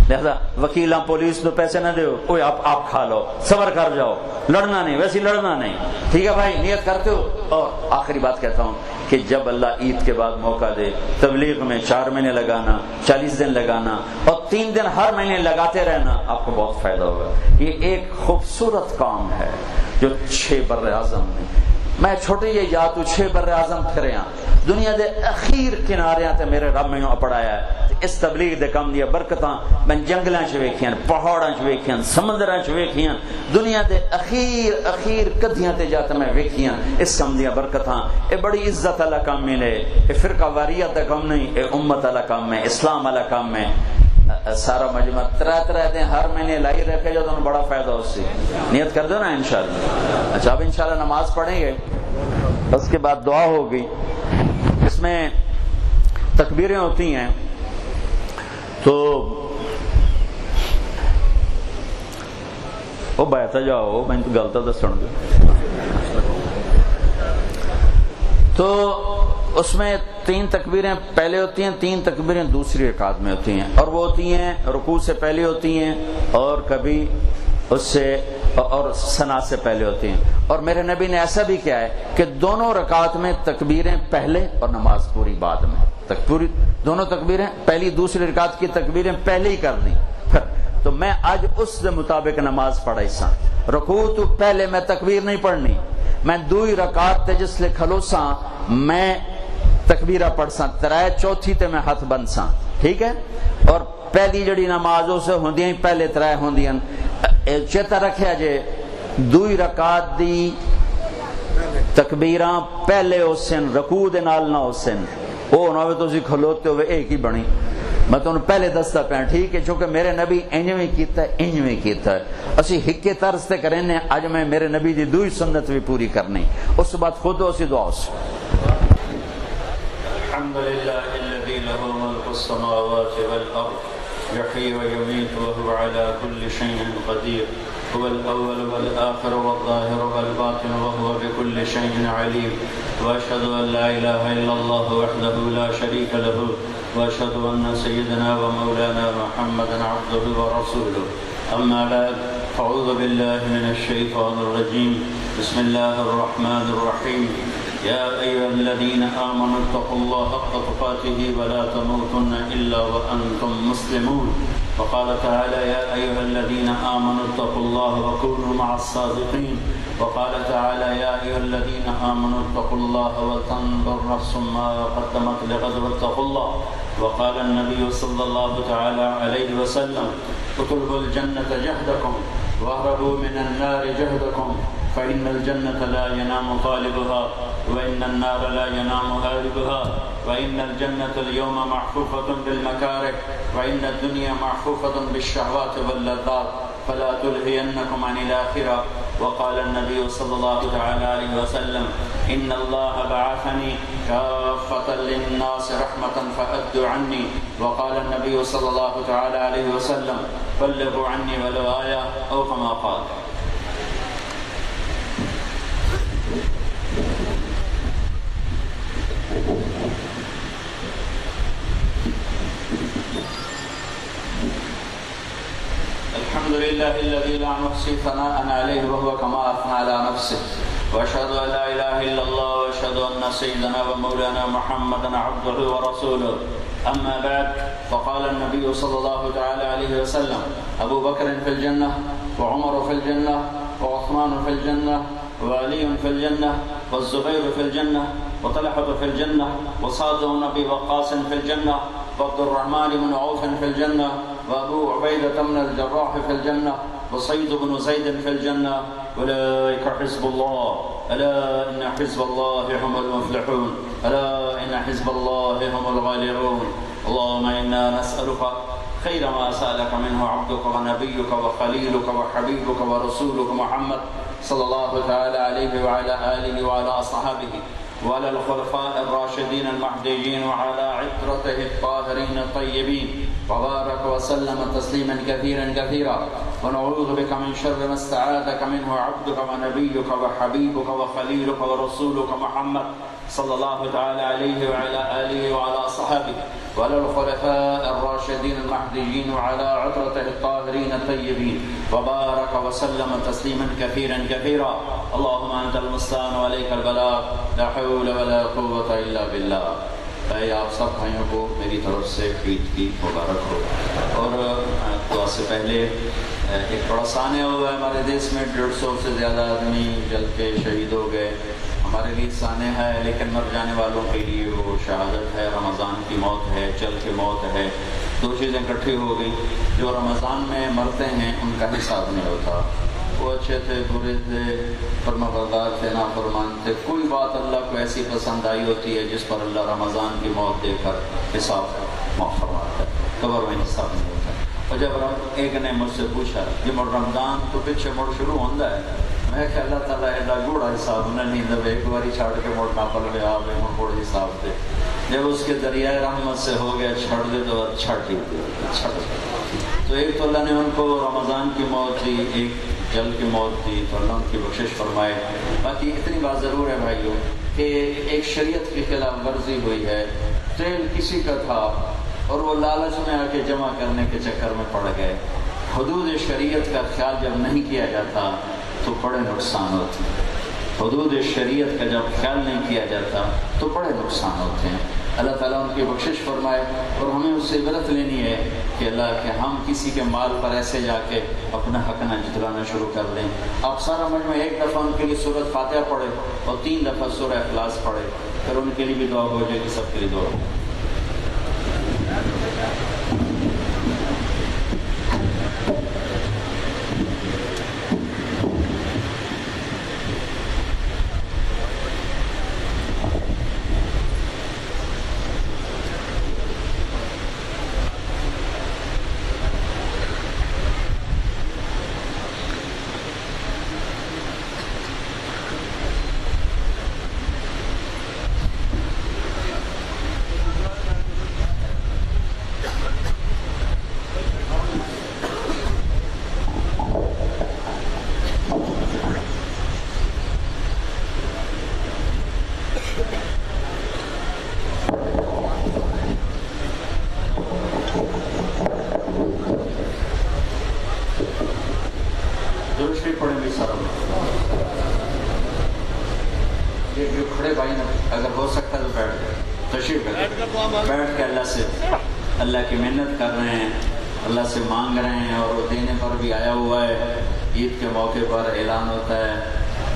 لہذا وکیلاں پولیس تو پیسے نہ دیو، اوے آپ کھا لو، صبر کر جاؤ، لڑنا نہیں، ویسے لڑنا نہیں، ٹھیک ہے بھائی، نیت کرتے ہو۔ اور آخری بات کہتا ہوں کہ جب اللہ عید کے بعد موقع دے، تبلیغ میں 4 مہینے لگانا، 40 دن لگانا اور 3 دن ہر مہینے لگاتے رہنا، آپ کو بہت فائدہ ہوگا۔ یہ ایک خوبصورت کام ہے جو 6 بر اعظم میں، میں چھوٹے یہ یا تو 6 بر اعظم پھریا دنیا دے اخیر کناریاں تے میرے رب میں اپڑایا ہے۔ اس تبلیغ دے کام دیا برکتاں میں جنگلاں چ ویکھیاں، پہاڑاں چ ویکھیاں، سمندراں چ ویکھیاں، دنیا دے اخیر کدیاں تے جات میں ویکھیاں، اس کام دیا برکتاں۔ اے بڑی عزت والا کام ملے، اے فرقہ واریت دا کام نہیں، اے امت والا کام ہے، اسلام والا کام ہے۔ سارا مجمع 3 دن ہر مہینے لائی رکھے جو تمہیں بڑا فائدہ ہو سی، نیت کر دو نا انشاءاللہ۔ اچھا اب انشاءاللہ نماز پڑھیں گے، اس کے بعد دعا ہوگی، اس میں تکبیریں ہوتی ہیں، تو وہ بیٹھا جاؤ، میں غلط دسن دو۔ تو اس میں 3 تکبیریں پہلے ہوتی ہیں، 3 تکبیریں دوسری رکعت میں ہوتی ہیں، اور وہ ہوتی ہیں رکوع سے پہلے ہوتی ہیں، اور کبھی اس سے اور ثنا سے پہلے ہوتی ہیں۔ اور میرے نبی نے ایسا بھی کیا ہے کہ دونوں رکعت میں تکبیریں پہلے اور نماز پوری بعد میں، دونوں تکبیریں پہلی دوسری رکعت کی تکبیریں پہلے ہی کر دیں۔ تو میں آج اس کے مطابق نماز پڑھائی سا، رکوع تو پہلے میں تکبیر نہیں پڑھنی، میں 2 رکعت تے جس لے کھلوساں میں تکبیرہ پڑھ سا، 3 چوتھی تے میں ہاتھ بند سا، ٹھیک ہے۔ اور پہلی جڑی نماز اسے ہوندیاں ہی پہلے 3 ہوندیاں، چیتا رکھیا جے 2 رکعت دی تکبیراں پہلے ہوسن، رکوع دے نال نہ ہوسن، وہ نہ ہوئے تو اسی کھلوتے ہوئے ایک ہی بنی۔ میں تو انہوں پہلے دستا پہن، ٹھیک ہے، چونکہ میرے نبی انجویں کیتا ہے، انجویں کیتا ہے، اسی ہکے طرز تے کرنے، آج میں میرے نبی دی 2 سنت بھی پوری کرنی، اس بعد خود اسی دعا سے۔ الحمدللہ الذی لہ ملک السماوات والارض یحیی ویمیت وهو علی کل شیء قدیر هو الاول والآخر والظاہر والباطن وهو بكل شیء علیم واشهد ان لا الہ الا اللہ وحدہ لا شریک لہ واشهد ان سیدنا ومولانا محمدا عبدہ ورسولہ اما بعد فاعوذ باللہ من الشیطان الرجیم بسم اللہ الرحمن الرحیم يا أيها الذين آمنوا اتقوا الله حق تقاته ولا تموتن إلا وأنتم مسلمون وقال تعالى يا أيها الذين آمنوا اتقوا الله وكونوا مع الصادقين وقال تعالى يا أيها الذين آمنوا اتقوا الله وتنظر نفس ما قدمت لغد واتقوا الله وقال النبي صلى الله تعالى عليه وسلم اطلبوا الجنة جهدكم واهربوا من النار جهدكم فإن الجنة لا ينام طالبها وإن النار لا ينام هاربها وإن الجنة اليوم محفوفة بالمكاره وإن الدنيا محفوفة بالشهوات واللذات فلا تلهينكم عن الآخرة وقال النبي صلى الله تعالى عليه وسلم إن الله بعثني كافة للناس رحمة فأدوا عني وقال النبي صلى الله تعالى عليه وسلم بلغوا عني ولو آية أو كما قال. الحمد لله الذي لا نحصي ثناء عليه وهو كما أثنى على نفسه وأشهد أن لا إله إلا الله وأشهد أن سيدنا ومولانا محمدا عبده ورسوله أما بعد فقال النبي صلى الله تعالى عليه وسلم أبو بكر في الجنة وعمر في الجنة وعثمان في الجنة وعلي في الجنة والزبير في الجنة وطلحة في الجنة وسعد بن أبي وقاص في الجنة وعبد الرحمن بن عوف في الجنة وأبو عبيدة بن الجراح في الجنة وسعيد بن زيد في الجنة أولئك حزب الله ألا إن حزب الله هم المفلحون ألا إن حزب الله هم الغالبون. اللهم إنا نسألك خير ما سألك منه عبدك ونبيك وخليلك وحبيبك ورسولك محمد صلى الله تعالى عليه وعلى آله وعلى أصحابه وعلى الخلفاء الراشدين المهديين وعلى عترته الطاهرين الطيبين وبارك وسلم تسليما كثيرا كثيرا. ونعوذ بك من شر ما استعاذك منه عبدك ونبيك وحبيبك وخليلك ورسولك محمد صلى الله تعالى عليه وعلى آله وعلى أصحابه وعلى الخلفاء الراشدين المهديين وعلى عترته الطاهرين الطيبين وبارك وسلم تسليما كثيرا كثيرا. اللهم أنت المستعان وعليك البلاغ لا حول ولا قوة إلا بالله. اے آپ سب بھائیوں کو میری طرف سے عید کی مبارک ہو. اور دعا سے پہلے ایک بڑا سانحہ ہوا ہے ہمارے دیش میں، 150 سے زیادہ آدمی جل کے شہید ہو گئے. ہمارے لیے سانحہ ہے لیکن مر جانے والوں کے لیے وہ شہادت ہے، رمضان کی موت ہے، چل کے موت ہے. دو چیزیں اکٹھی ہو گئی. جو رمضان میں مرتے ہیں ان کا حساب نہیں ہوتا. وہ اچھے تھے، برے تھے، فرمانبردار تھے، نافرمان تھے، کوئی بات اللہ کو ایسی پسند آئی ہوتی ہے جس پر اللہ رمضان کی موت دے کر حساب معاف فرماتا ہے. قبر میں حساب نہیں ہوتا. اور جب ایک نے مجھ سے پوچھا کہ مڑ رمضان تو پیچھے مڑ شروع ہوتا ہے، میں کہ اللہ تعالیٰ ایڈا گوڑا حساب نہیں دب ایک باری چھاڑ کے مڑنا پڑے آپ مڑ حساب دے. جب اس کے دریائے رحمت سے ہو گیا چھڑ دے تو چھٹ ہی چھٹ. تو ایک تو اللہ نے ان کو رمضان کی موت دی، ایک جل کی موت دی، تو اللہ ان کی بخشش فرمائے. باقی اتنی بات ضرور ہے بھائیوں کہ ایک شریعت کی خلاف ورزی ہوئی ہے. تیل کسی کا تھا اور وہ لالچ میں آ کے جمع کرنے کے چکر میں پڑ گئے. حدود شریعت کا خیال جب نہیں کیا جاتا تو بڑے نقصان ہوتے ہیں. حدود شریعت کا جب خیال نہیں کیا جاتا تو بڑے نقصان ہوتے ہیں. اللہ تعالیٰ ان کی بخشش فرمائے. اور ہمیں اس سے عبرت لینی ہے کہ اللہ کہ ہم کسی کے مال پر ایسے جا کے اپنا حق نہ جتلانا شروع کر دیں. آپ سارا مجمع ایک دفعہ ان کے لیے سورۃ فاتحہ پڑھے اور 3 دفعہ سورہ اخلاص پڑھے، پھر ان کے لیے بھی دعا ہو جائے کہ سب کے لیے دعا ہو. کھڑے بھائی نا اگر ہو سکتا ہے تو بیٹھ جائے. تشریف بیٹھ کے اللہ سے اللہ کی محنت کر رہے ہیں. اللہ سے مانگ رہے ہیں اور وہ دینے پر بھی آیا ہوا ہے۔ عید کے موقع پر اعلان ہوتا ہے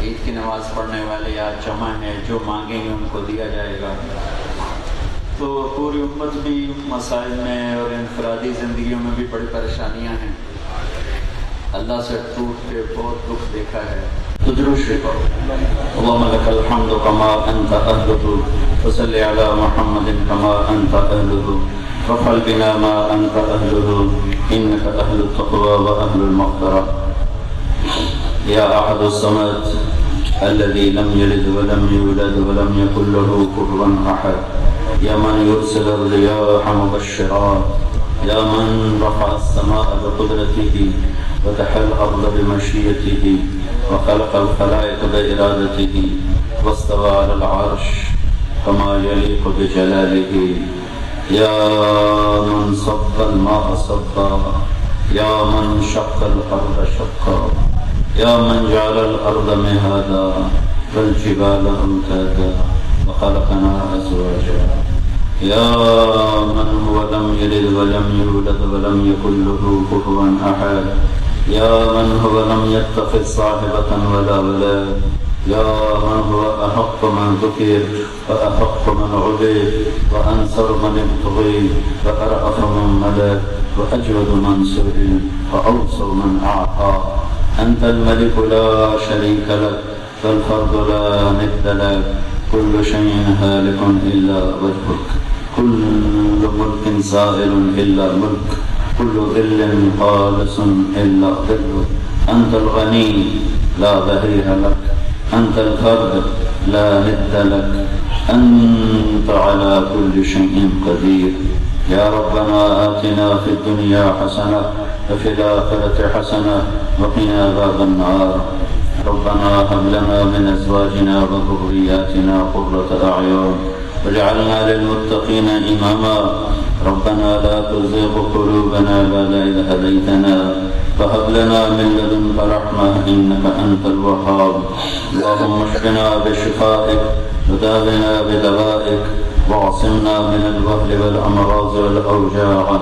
عید کی نماز پڑھنے والے آج جمع ہیں، جو مانگیں گے ان کو دیا جائے گا۔ تو پوری امت بھی مسائل میں اور انفرادی زندگیوں میں بھی بڑی پریشانیاں ہیں، اللہ سے ٹوٹ کے بہت دکھ دیکھا ہے۔ تو درود شریف اللهم لك الحمد كما انت اهله وصل على محمد كما انت اهله وفعل بنا ما انت اهله انك اهل التقوى واهل المغفرة يا احد الصمد الذي لم يلد ولم يولد ولم يكن له كفوا احد يا من يرسل الرياح مبشرات يا من رفع السماء بقدرته فتح الأرض بمشيئته وخلق الخلائق بإرادته واستوى على العرش كما يليق بجلاله يا من صب الماء صبا يا من شق الأرض شقا يا من جعل الأرض مهادا والجبال أوتادا وخلقنا أزواجا يا من هو لم يلد ولم يولد ولم يكن له كفوا أحد يا من هو لم يتخذ صاحبة ولا ولد يا من هو أحق من ذكر وأحق من عبد وأنصر من ابتغي وأرأف من ملك وأجود من سئل وأوصر من أعطى أنت الملك لا شريك لك والفرد لا ند لك كل شيء هالك إلا وجهك كل ملك زائل إلا ملك كل ظل خالص إلا ظلك أنت الغني لا ظهير لك أنت الفرد لا ند لك أنت على كل شيء قدير يا ربنا آتنا في الدنيا حسنة وفي الآخرة حسنة وقنا عذاب النار ربنا هب لنا من أزواجنا وذرياتنا قرة أعين واجعلنا للمتقين إماما ربنا لا تزغ قلوبنا بعد إذ هديتنا وهب لنا من لدنك رحمة إنك أنت الوهاب اللهم اشفنا بشفائك وداونا بدوائك واعصمنا من الوهن والأمراض والأوجاع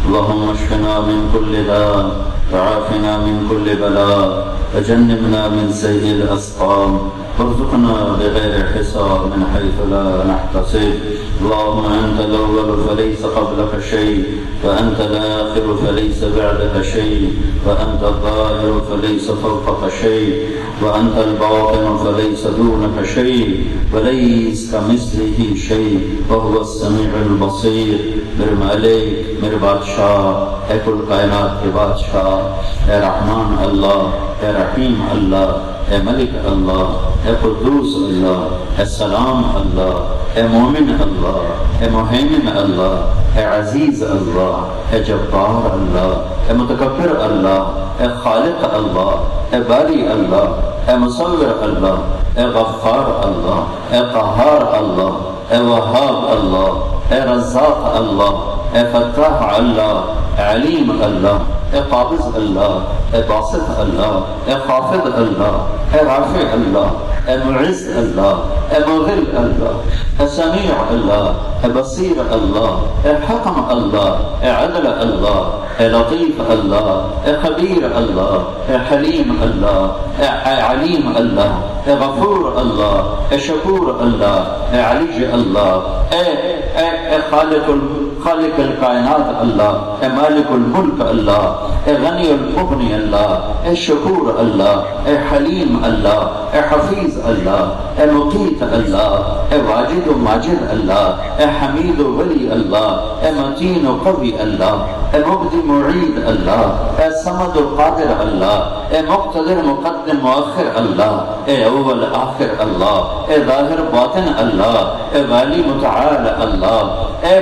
اللهم اشفنا من كل داء وعافنا من كل بلاء وجنبنا من سيء الأسقام وارزقنا بغير حساب من حيث لا نحتسب اللهم أنت الأول فليس قبلك شيء وأنت الآخر فليس بعدك شيء وأنت الظاهر فليس فوقك شيء وأنت الباطن فليس دونك شيء وليس كمثله شيء وهو السميع البصير میرے مالک میرے بادشاہ اے کل کائنات کے بادشاہ اے رحمان اللہ اے رحیم اللہ اے ملک اللہ اے قدوس اللہ اے سلام اللہ اے مومن اللہ اے مہیمن اللہ اے عزیز اللہ اے جبار اللہ اے متکبر اللہ اے خالق اللہ اے باری اللہ اے مصور اللہ اے غفار اللہ اے قہار اللہ اے وہاب اللہ اے رزاق اللہ اے فتاح اللہ اے علیم اللہ اے قابض اللہ اے باسط اللہ اے خافض اللہ اے رافع اللہ اے معز اللہ اے مغل اللہ اے سمیع اللہ اے بصیر اللہ اے حکم اللہ اے عدل اللہ اے لطیف اللہ اے خبیر اللہ اے حلیم اللہ اے علیم اللہ اے غفور اللہ اے شکور اللہ اے علی اللہ اے خالق الکائنات اللہ اے مالک الملک اللہ اے غنی المغنی اللہ اے شکور اللہ اے حلیم اللہ اے حفیظ اللہ اے مقیت اللہ اے واجد و ماجد اللہ اے حمید و ولی اللہ اے متین و قوی اللہ اے مبدی معید اللہ اے صمد و قادر اللہ اے مقتدر مقدم مؤخر اللہ اے اول آخر اللہ اے ظاہر باطن اللہ اے والی متعال اللہ اے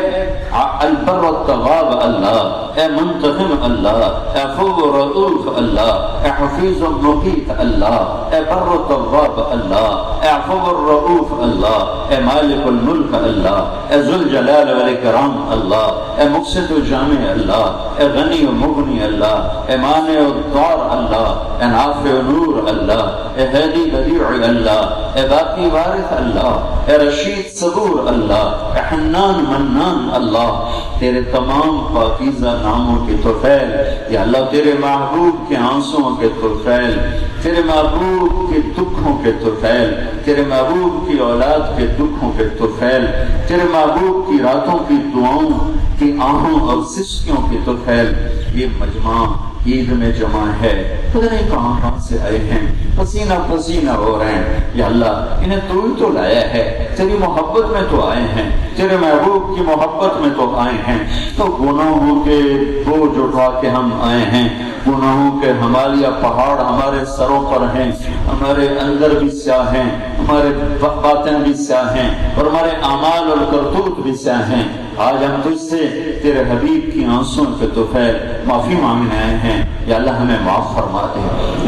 البر التواب اللہ اے منتقم اللہ اے عفو رؤوف اللہ اے حفیظ مقیت اللہ اے بر التواب اللہ اے عفو الرؤوف اللہ اے مالک الملک اللہ اے ذو الجلال والاکرام اللہ اے مقصد و جامع اللہ اے غنی و مغنی اللہ اے مانع و دار اللہ اے نافع و نور اللہ اے ہادی بدیع اللہ اے باقی وارث اللہ اے رشید صبور اللہ اے حنان منان اللہ تیرے تمام پاکیزہ ناموں کے طفیل، یا اللہ تیرے محبوب کے آنسوؤں کے طفیل، تیرے محبوب کے دکھوں کے طفیل، تیرے محبوب کی اولاد کے دکھوں کے طفیل، تیرے محبوب کی راتوں کی دعاؤں کی آہوں اور سسکیوں کے طفیل، یہ مجمع عید میں جمع ہے، پتہ نہیں کہاں سے آئے ہیں، پسینہ پسینہ ہو رہے ہیں، یا اللہ انہیں تو ہی تو لایا ہے، تیری محبت میں تو آئے ہیں، تیرے محبوب کی محبت میں تو آئے ہیں، تو گناہوں کے بوجھ اٹھا کے ہم آئے ہیں، گناہوں کے ہمالیہ پہاڑ ہمارے سروں پر ہیں، ہمارے اندر بھی سیاہ ہیں، ہمارے باتیں بھی سیاہ ہیں، اور ہمارے اعمال اور کرتوت بھی سیاہ ہیں۔ آج ہم تجھ سے تیرے حبیب کی آنسوں کے طفیل معافی مانگنے آئے ہیں، یا اللہ ہمیں معاف فرما دے،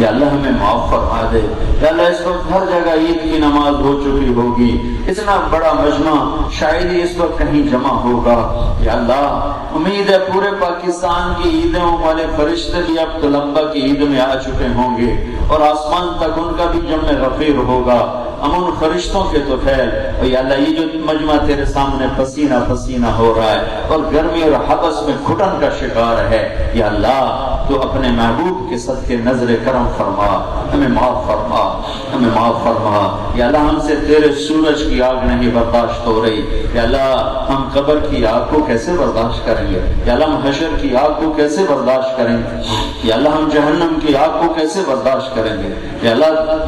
یا اللہ ہمیں معاف فرما دے، یا اللہ اس وقت ہر جگہ عید کی نماز ہو چکی ہوگی، اتنا بڑا مجمع شاید ہی اس وقت کہیں جمع ہوگا، یا اللہ امید ہے پورے پاکستان کی عیدوں والے فرشتے بھی اب طلبہ کی عید میں آ چکے ہوں گے، اور آسمان تک ان کا بھی جمع غفیر ہوگا، ہم ان فرشتوں کے طفیل، اور یا اللہ یہ جو مجمع تیرے سامنے پسینہ پسینہ ہو رہا ہے اور گرمی اور حبس میں گھٹن کا شکار ہے، یا اللہ تو اپنے محبوب کے صدقے نظر کرم فرما، ہمیں معاف فرما، ہمیں معاف فرما، یا اللہ ہم سے تیرے سورج کی آگ نہیں برداشت ہو رہی، یا اللہ ہم قبر کی آگ کو کیسے برداشت کریں گے، یا اللہ ہم حشر کی آگ کو کیسے برداشت کریں گے، یا اللہ ہم جہنم کی آگ کو کیسے برداشت کریں گے، یا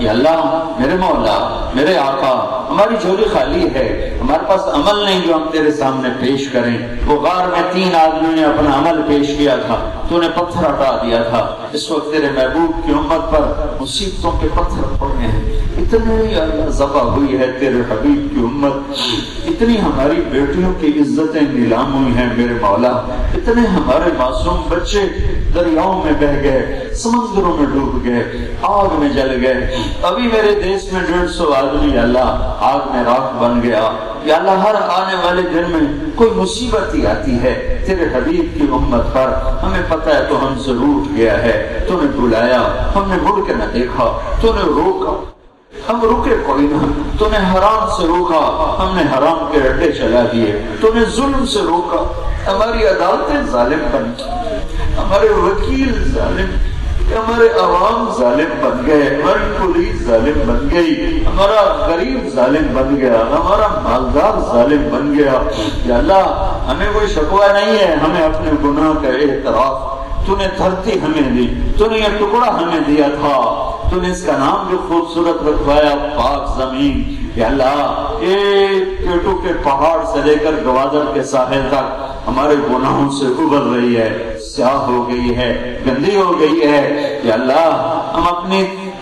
اللہ میرے مولا میرے آقا ہماری جھولی خالی ہے، ہمارے پاس عمل نہیں جو ہم تیرے سامنے پیش کریں، وہ غار میں 3 آدمیوں نے اپنا عمل پیش کیا تھا، تو نے پتھر ہٹا دیا تھا، اس وقت تیرے محبوب کی امت پر مصیبتوں کے پتھر پڑے ہیں، اتنے اللہ ذبح ہوئی ہے تیرے حبیب کی امت، اتنی ہماری بیٹیوں کی عزتیں نیلام ہوئی ہیں میرے مولا، اتنے ہمارے معصوم بچے دریاؤں میں بہ گئے، سمندروں میں ڈوب گئے، آگ میں جل گئے، ابھی میرے دیش میں 150 آدمی اللہ آگ میں راکھ بن گیا، یا اللہ ہر آنے والے دن میں کوئی مصیبت ہی آتی ہے تیرے حبیب کی امت پر، ہمیں پتہ ہے تو ہم سے روٹ گیا ہے، تو نے بلایا ہم نے مڑ کے نہ دیکھا، تو نے روکا ہم رکے کوئی نہ، تو نے حرام سے روکا ہم نے حرام کے اڈے چلا دیے، تو نے ظلم سے روکا ہماری عدالتیں ظالم بن گئی، ہمارے وکیل ظالم، ہمارے عوام ظالم بن گئے، ہماری پولیس ظالم بن گئی، ہمارا غریب ظالم بن گیا، ہمارا مالدار ظالم بن گیا، یا اللہ ہمیں کوئی شکوہ نہیں ہے، ہمیں اپنے گناہ کا اعتراف، تو نے دھرتی ہمیں دی، تو نے یہ ٹکڑا ہمیں دیا تھا، تو نے اس کا نام جو خوبصورت رکھوایا پاک زمین، یا اللہ ایک کیٹو کے پہاڑ سے لے کر گوادر کے ساحل تک ہمارے گناہوں سے ابل رہی ہے، سیاہ ہو گئی ہے، گندی ہو گئی ہے، یا اللہ ہم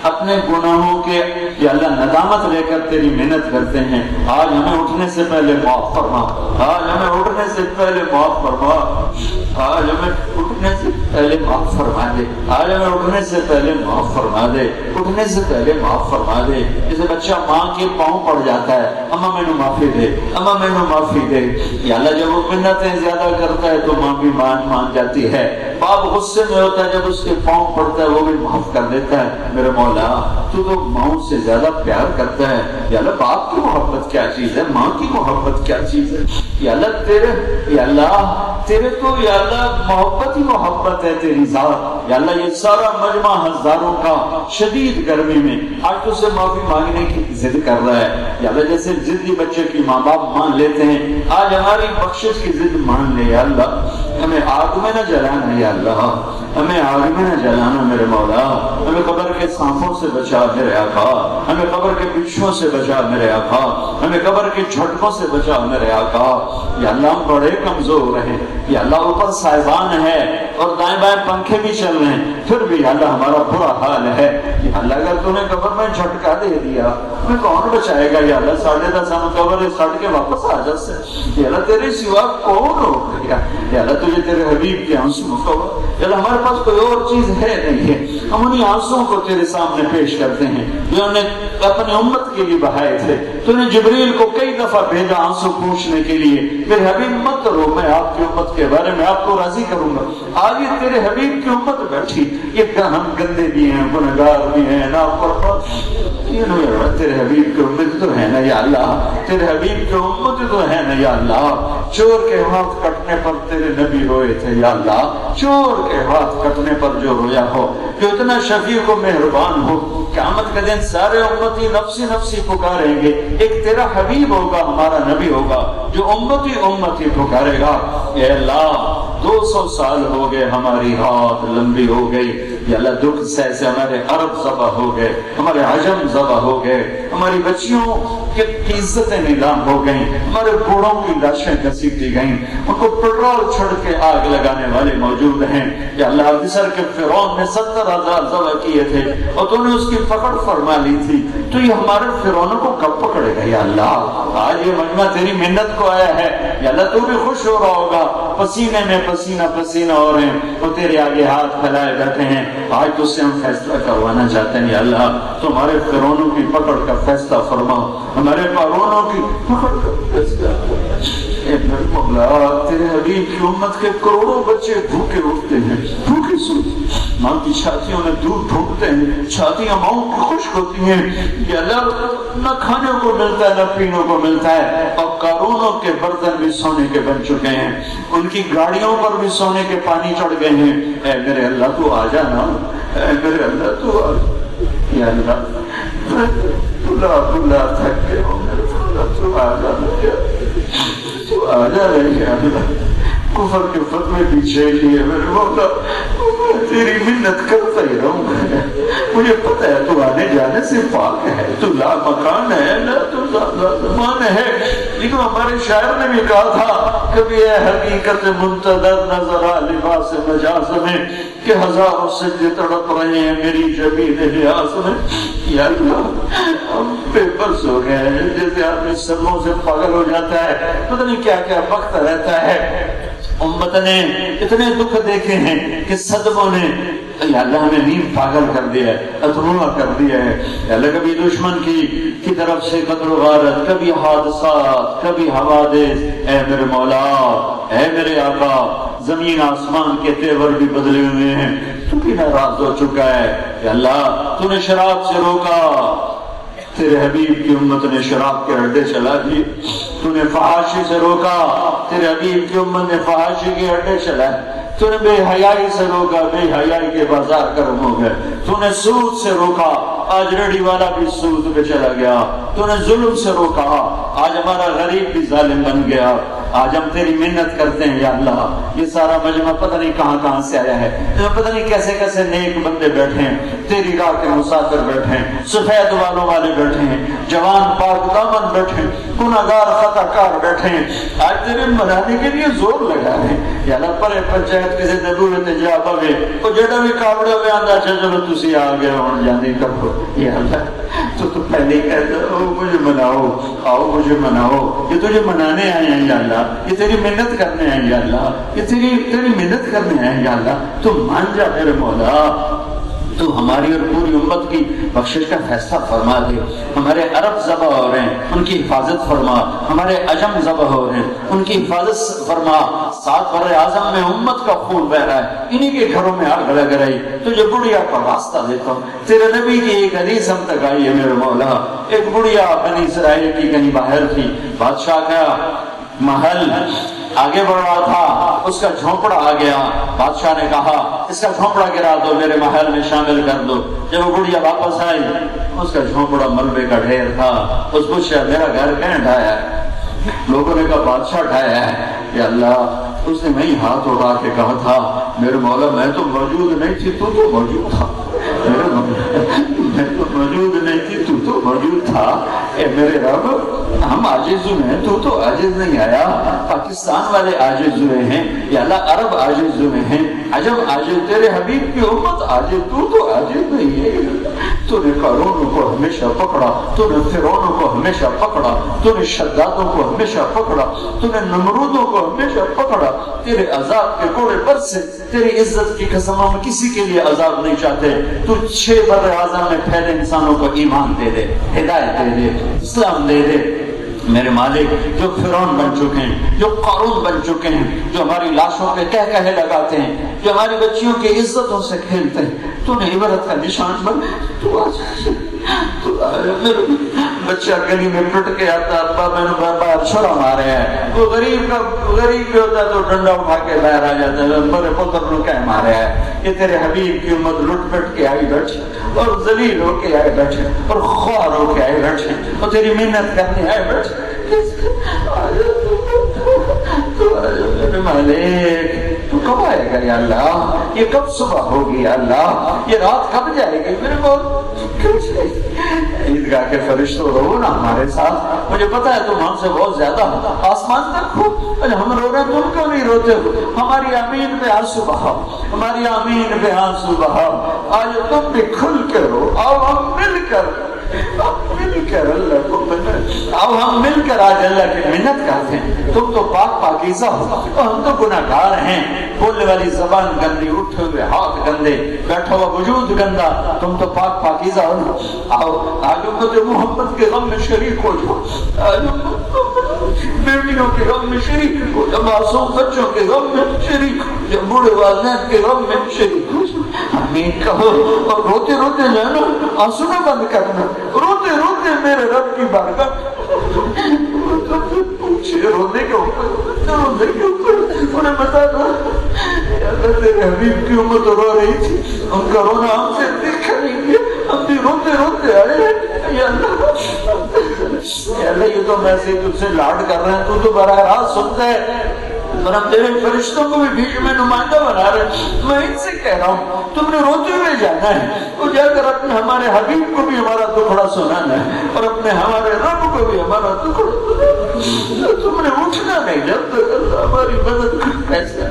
اپنے گناہوں کے یا اللہ ندامت لے کر تیری محنت کرتے ہیں، آج ہمیں اٹھنے سے پہلے معاف فرما، آج ہمیں اٹھنے سے پہلے معاف فرما، آج ہمیں اٹھنے سے پہلے معاف فرما دے، آج ہمیں اٹھنے سے پہلے معاف فرما دے، اٹھنے سے پہلے معاف فرما دے، جیسے بچہ ماں کے پاؤں پڑ جاتا ہے، اماں میں نے معافی دے، اماں میں نے معافی دے، یا اللہ جب وہ منتیں زیادہ کرتا ہے تو ماں بھی مان جاتی ہے، باپ غصے میں ہوتا ہے جب اس کے پاؤں پڑتا ہے وہ بھی معاف کر دیتا ہے، میرے مولا تو ماؤں سے زیادہ پیار کرتا ہے، یا اللہ باپ کی محبت کیا چیز ہے، ماں کی محبت کیا چیز ہے، یا اللہ تیرے تو یا اللہ محبت ہی محبت ہے تیری ذات، یا اللہ یہ سارا مجمع ہزاروں کا شدید گرمی میں آج تو سے معافی مانگنے کی ضد کر رہا ہے، یا اللہ جیسے ضدی بچے کی ماں باپ مان لیتے ہیں، آج ہماری بخشش کی ضد مان لے، یا اللہ ہمیں آگ میں نہ جلانا، یا اللہ ہمیں آگ میں نہ جلانا میرے مولا، ہمیں قبر کے سانپوں سے بچا میرے آقا، ہمیں قبر کے بچھوؤں سے بچا میرے آقا، ہمیں قبر کے جھٹکوں سے بچا میرے آقا، یا اللہ ہم بڑے کمزور ہیں، یا اللہ اوپر سائبان ہے اور دائیں بائیں پنکھے بھی چل رہے ہیں، پھر بھی یا اللہ ہمارا برا حال ہے، یا اللہ اگر تو نے قبر میں جھٹکا دے دیا ہمیں کون بچائے گا، یا اللہ 10.5 ہم قبر سٹ کے واپس آ جاتے، یا اللہ تیرے سوا کون ہو گیا، یا اللہ تجھے تیرے حبیب کے آنسو کا یا اللہ ہمارے پاس کوئی اور چیز ہے نہیں ہے، ہم انہیں آنسوؤں کو تیرے سامنے پیش کرتے ہیں جو انہوں نے اپنی امت کے لیے بہائے تھے۔ تو نے جبریل کو کئی دفعہ بھیجا آنسو پوچھنے کے لیے، میرے حبیب مت رو، میں آپ کی امت کے بارے میں آپ کو راضی کروں گا۔ آج یہ تیرے حبیب کی امت بیٹھی، یہ ہم گندے بھی ہیں، گنہگار بھی ہیں، تیرے حبیب کی امت تو ہے نا یا اللہ، تیرے حبیب کی امت تو ہے نا یا اللہ۔ چور کے ہاتھ کٹنے پر تیرے نبی روئے تھے یا اللہ، چور کے ہاتھ کٹنے پر جو رویا ہو، جو اتنا شفیق و مہربان ہو، قیامت کے دن سارے امتی نفسی نفسی پکاریں گے، ایک تیرا حبیب ہوگا، ہمارا نبی ہوگا جو امتی امتی پکارے گا۔ اے اللہ 200 سال ہو گئے، ہماری رات لمبی ہو گئی یا اللہ، دکھ سے ہمارے عرب ذبح ہو گئے، ہمارے عجم ذبح ہو گئے، ہماری بچیوں کی عزتیں نیلام ہو گئیں، ہمارے بوڑھوں کی لاشیں گھسیٹی گئیں، ان کو پیٹرول چھڑ کے آگ لگانے والے موجود ہیں یا اللہ۔ مصر کے فرعون نے 70,000 ذبح کیے تھے اور تو نے اس کی پکڑ فرما لی تھی، تو یہ ہمارے فرعونوں کو کب پکڑے گا یا اللہ؟ آج یہ مجمع تیری منت کو آیا ہے یا اللہ، تو بھی خوش ہو رہا ہوگا، پسینے میں پسینہ پسینہ ہو رہے ہیں، وہ تیرے آگے ہاتھ پھیلائے بیٹھے ہیں۔ آج تو سے ہم فیصلہ کروانا چاہتے ہیں یا اللہ، تمہارے فرعونوں کی پکڑ کا فیصلہ فرماؤ، ہمارے فرعونوں کی پکڑ کا فیصلہ۔ اے میرے مولا، تیرے حبیب کی امت کے کروڑوں بچے بھوکے اٹھتے ہیں، بھوکے سوتے ہیں، ماں کی چھاتیوں میں دودھ ڈھونڈتے ہیں، چھاتیاں ماؤں کی خشک ہوتی ہیں یا اللہ، نہ کھانے کو ملتا ہے نہ پینے کو ملتا ہے، اور قارونوں کے برتن بھی سونے کے بن چکے ہیں، ان کی گاڑیوں پر بھی سونے کے پانی چڑھ گئے ہیں۔ اے میرے اللہ تو آ جانا، اے میرے اللہ تو آ جا یا اللہ، میں بلا تھک گیا ہوں، میرے اللہ تو آ جانا، تو آ جا رہے یا اللہ۔ کفر کے فتوے پیچھے لیے میرے مولا، میں تیری منت کرتا ہی رہوں گا، مجھے پتہ ہے تو آنے جانے سے پاک ہے، تو لا مکان ہے نہ تو زمان ہے، لیکن ہمارے شاعر نے بھی کہا تھا، کبھی اے حقیقت منتظر نظر آ لباس مجاز میں، کہ ہزاروں سجدے تڑپ رہے ہیں میری جبین نیاز میں یا اللہ۔ ہم بے بس ہو گئے ہیں، جیسے آدمی سرموں سے پاگل ہو جاتا ہے، پتہ نہیں کیا کیا وقت رہتا ہے۔ امت نے اتنے دکھ دیکھے ہیں کہ صدموں نے یا اللہ ہمیں نیم پاگل کر دیا ہے، اتروا کر دیا ہے یا اللہ۔ کبھی دشمن کی طرف سے قتل و غارت، کبھی حادثات، کبھی حوادث۔ اے میرے مولا، اے میرے آقا، زمین آسمان کے تیور بھی بدلے ہوئے ہیں، تو بھی ناراض ہو چکا ہے یا اللہ۔ تو نے شراب سے روکا، تیرے حبیب کی امت نے شراب کے اڈے چلا دیے، تو نے فحاشی سے روکا، تیرے حبیب کی امت نے فحاشی کے اڈے چلائے، تو نے بے حیائی سے روکا، بے حیائی کے بازار گرم ہو گئے، تو نے سود سے روکا، آج ریڈی والا بھی سود پہ چلا گیا، تو نے ظلم سے روکا، آج ہمارا غریب بھی ظالم بن گیا۔ آج ہم تیری منت کرتے ہیں یا اللہ، یہ سارا مجمع پتہ نہیں کہاں کہاں سے آیا ہے، پتہ نہیں کیسے کیسے نیک بندے بیٹھے ہیں، تیری راہ کے مسافر بیٹھے ہیں، سفید والوں والے بیٹھے ہیں، جوان پاک دامن بیٹھے ہیں، گناہگار خطا کار بیٹھے ہیں، آج تیرے منانے کے لیے زور لگا ہے یا اللہ۔ پرے پنچایت کسی نبوت جواب آوے او جڑا بھی کاوڑے ہوئے آندا چلو تسی آ گئے ہون جاندی کرو یا اللہ۔ تو پہلے کہتا مجھے مناؤ، آؤ مجھے مناؤ، یہ تجھے منانے آئے ہیں یا اللہ، یہ تیری منت کرنے آئے یا اللہ، یہ تیری منت کرنے آئے یا اللہ۔ تو مان جا میرے مولا، تو ہماری اور پوری امت کی بخشش کا فیصلہ فرما دے۔ ہمارے عرب ذبح ہو رہے ہیں، ان کی حفاظت فرما، ہمارے عجم ذبح ہو رہے ہیں، ان کی حفاظت فرما۔ ساتھ بر اعظم میں امت کا خون بہ رہا ہے، انہی کے گھروں میں آگ لگ رہی، تجھے بڑھیا کا واسطہ دیتا ہوں۔ تیرے نبی کی ایک حدیث ہم تک آئی ہے میرے مولا، ایک بڑھیا بنی اسرائیل کی کہیں باہر تھی، بادشاہ کا محل آگے بڑھ رہا تھا، اس کا جھونپڑا آ گیا، بادشاہ نے کہا اس کا جھونپڑا گرا دو، میرے محل میں شامل کر دو۔ جب وہ بڑھیا واپس آئی، اس کا جھونپڑا ملبے کا ڈھیر تھا۔ اس پوچھا میرا گھر کہیں ڈھایا ہے؟ لوگوں نے کہا بادشاہ ڈھایا ہے یا اللہ۔ اس نے وہیں ہاتھ اٹھا کے کہا تھا میرے مولا میں تو موجود نہیں تھی، تو موجود تھا، میں تو موجود نہیں تھی، تو موجود تھا۔ اے میرے رب ہم عاجز ہوئے ہیں، تو عاجز نہیں آیا. پاکستان والے عاجز ہوئے ہیں یا اللہ، عرب عاجز ہوئے ہیں، عجم عاجز، تیرے حبیب کی امت عاجز، تو عاجز نہیں ہے. تو نے قارون کو ہمیشہ پکڑا، تو نے فرعون کو ہمیشہ پکڑا، تو نے شدادوں کو ہمیشہ پکڑا، تو نے نمرودوں کو ہمیشہ پکڑا. تیرے عذاب کے کوڑے پر سے تیری عزت کی قسم ہم کسی کے لیے عذاب نہیں چاہتے. تو 6 بر اعظم میں پھیلے انسانوں کو ایمان دے دے، ہدایت دے دے، اسلام دے دے. میرے مالک، جو فرعون بن چکے ہیں، جو قارون بن چکے ہیں، جو ہماری لاشوں پہ کہے لگاتے ہیں، جو ہماری بچیوں کی عزتوں سے کھیلتے ہیں، تو نے عبرت کا نشان بن. تو میرا بچہ گلی میں پٹ کے آتا، ابا میں نے باہر چھڑا مارے ہیں. وہ غریب بھی ہوتا ہے تو ڈنڈا اٹھا کے باہر آ جاتا ہے، میرے پتر نے کہہ مارے ہیں. یہ تیرے حبیب کی امت لٹ پٹ کے آئی بیٹھے اور ذلیل ہو کے آئے بیٹھے اور خوار ہو کے آئے بیٹھے اور تیری محنت کرنے آئے بیٹھے. مالک، تو کب آئے گا یا اللہ؟ یہ کب صبح ہوگی یا اللہ؟ یہ رات کب جائے گی؟ میرے عیدگاہ کے فرشتوں رہو نا ہمارے ساتھ. مجھے پتا ہے تم ہم سے بہت زیادہ آسمان تک ہو. ہم رو رہے تم کیوں نہیں روتے ہو؟ ہماری آمین پہ آنسو بہاؤ، ہماری آمین پہ آنسو بہاؤ. آج تم بھی کھل کے رو. آؤ ہم مل کر اللہ کو آؤ ہم مل کر آج اللہ کی منت کرتے ہیں. تم تو پاک پاکیزہ ہو، ہم تو گناہگار ہیں. بولنے والی زبان گندی، اٹھے ہوئے ہاتھ گندے، بیٹھا ہوا وجود گندا. تم تو پاک پاکیزہ ہو. آؤ آج امت محمد کے غم میں شریک ہو جاؤ. آج بیٹیوں کے غم میں شریک ہو جاؤ، معصوم بچوں کے غم میں شریک ہو جاؤ، بوڑھے والدین کے غم میں شریک ہو جاؤ. آمین کہو اور روتے روتے جانا، آنسو نہ بند کرنا. روتے روتے میرے رب کی بارگاہ رونے کے اوپر انہیں بتا دو تیرے حبیب کی امت رو رہی تھی، ان کا رونا ہم سے دیکھا نہیں گیا، ہم بھی روتے روتے آئے. یا اللہ یہ تو میں سے تجھ سے لاڈ کر رہے ہیں، تو براہ راست سنتا ہے، اور ہم تیرے فرشتوں کو بھی بیچ میں نمائندہ بنا رہے ہیں. میں ان سے کہہ رہا ہوں تم نے روتے ہوئے جانا ہے، تو جا کر اپنے ہمارے حبیب کو بھی ہمارا دکھڑا سنانا ہے اور اپنے ہمارے رب کو بھی ہمارا دکھڑا سنانا. تم نے اٹھنا نہیں جب تک اللہ ہماری مدد کا فیصلہ.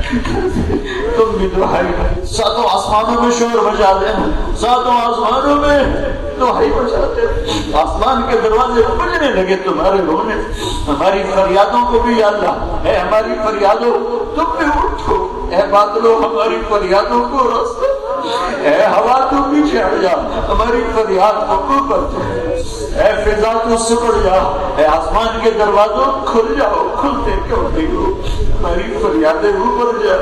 تم بھی دعائی 7 آسمانوں میں شور بجا دینا، 7 آسمانوں میں دعائی بجاتے، آسمان کے دروازے بجنے لگے تمہارے رونے. ہماری فریادوں کو بھی یا اللہ اے ہماری فریادوں تم بھی اٹھو. اے بادلوں ہماری فریادوں کو رس، اے ہوا تو پیچھے ہٹ جا، ہماری فریاد کو اوپر دے. اے فضا تو سکڑ جا، اے آسمان کے دروازوں کھل جاؤ. کھلتے کیوں نہیں ہو؟ ہماری فریادیں اوپر جا.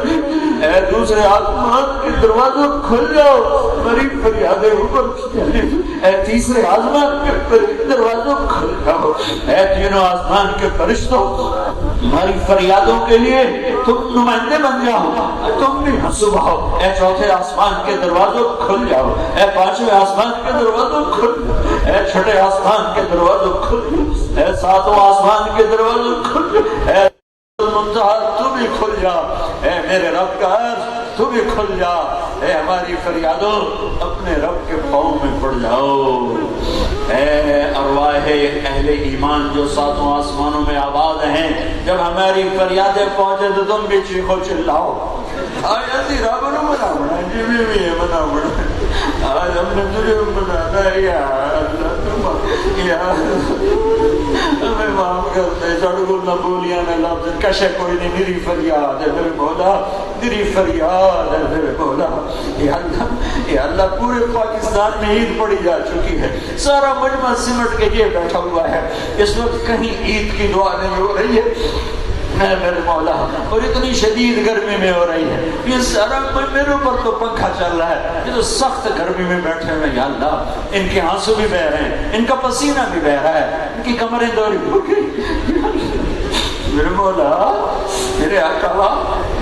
اے دوسرے آسمان کے دروازوں کھل جاؤ، ہماری فریادیں اوپر جا. اے تیسرے آسمان کے دروازوں کھل جاؤ. اے تینوں آسمان کے فرشتوں ہماری فریادوں کے لیے تم نمائندے بن جاؤ، تم بھی ہنسو بہاؤ. اے چوتھے آسمان کے دروازوں کھل جاؤ، اے 5ویں آسمان کے دروازوں کھل جاؤ، اے 6 آسمان کے دروازوں کھل جاؤ، اے 7 آسمان کے دروازوں کھل جاؤ. اے تو بھی کھل جا. اے میرے رب کا عرش تو بھی کھل جا. اے ہماری فریادوں اپنے رب کے پاؤں میں پڑ جاؤ. اے ارواح اہل ایمان جو 7 آسمانوں میں آباد ہیں، جب ہماری فریادیں پہنچے تو تم بھی چیخو چلاؤ. آج ایسی رب نے منا بنا جی بھی ہے منا بنا. آج ہم نے تجھے بنانا ہے یا اللہ، ہمیں معاف کر دے. سڑکوں نہ بولیاں نہ لفظ کشے کوئی نہیں. میری فریاد ہے میرے مولا، میری فریاد ہے میرے مولا. یا اللہ پورے پاکستان میں عید پڑی جا چکی ہے، سارا مجمع سمٹ کے یہ بیٹھا ہوا ہے. اس وقت کہیں عید کی دعا نہیں ہو رہی ہے میرے مولا، اور اتنی شدید گرمی میں ہو رہی ہے. یہ سارا میرے اوپر تو پنکھا چل رہا ہے، یہ تو سخت گرمی میں بیٹھے ہوئے. یا اللہ ان کے آنسو بھی بہ رہے ہیں، ان کا پسینہ بھی بہ رہا ہے، ان کی کمریں دوری ہو گئی. میرے مولا، میرے آقا،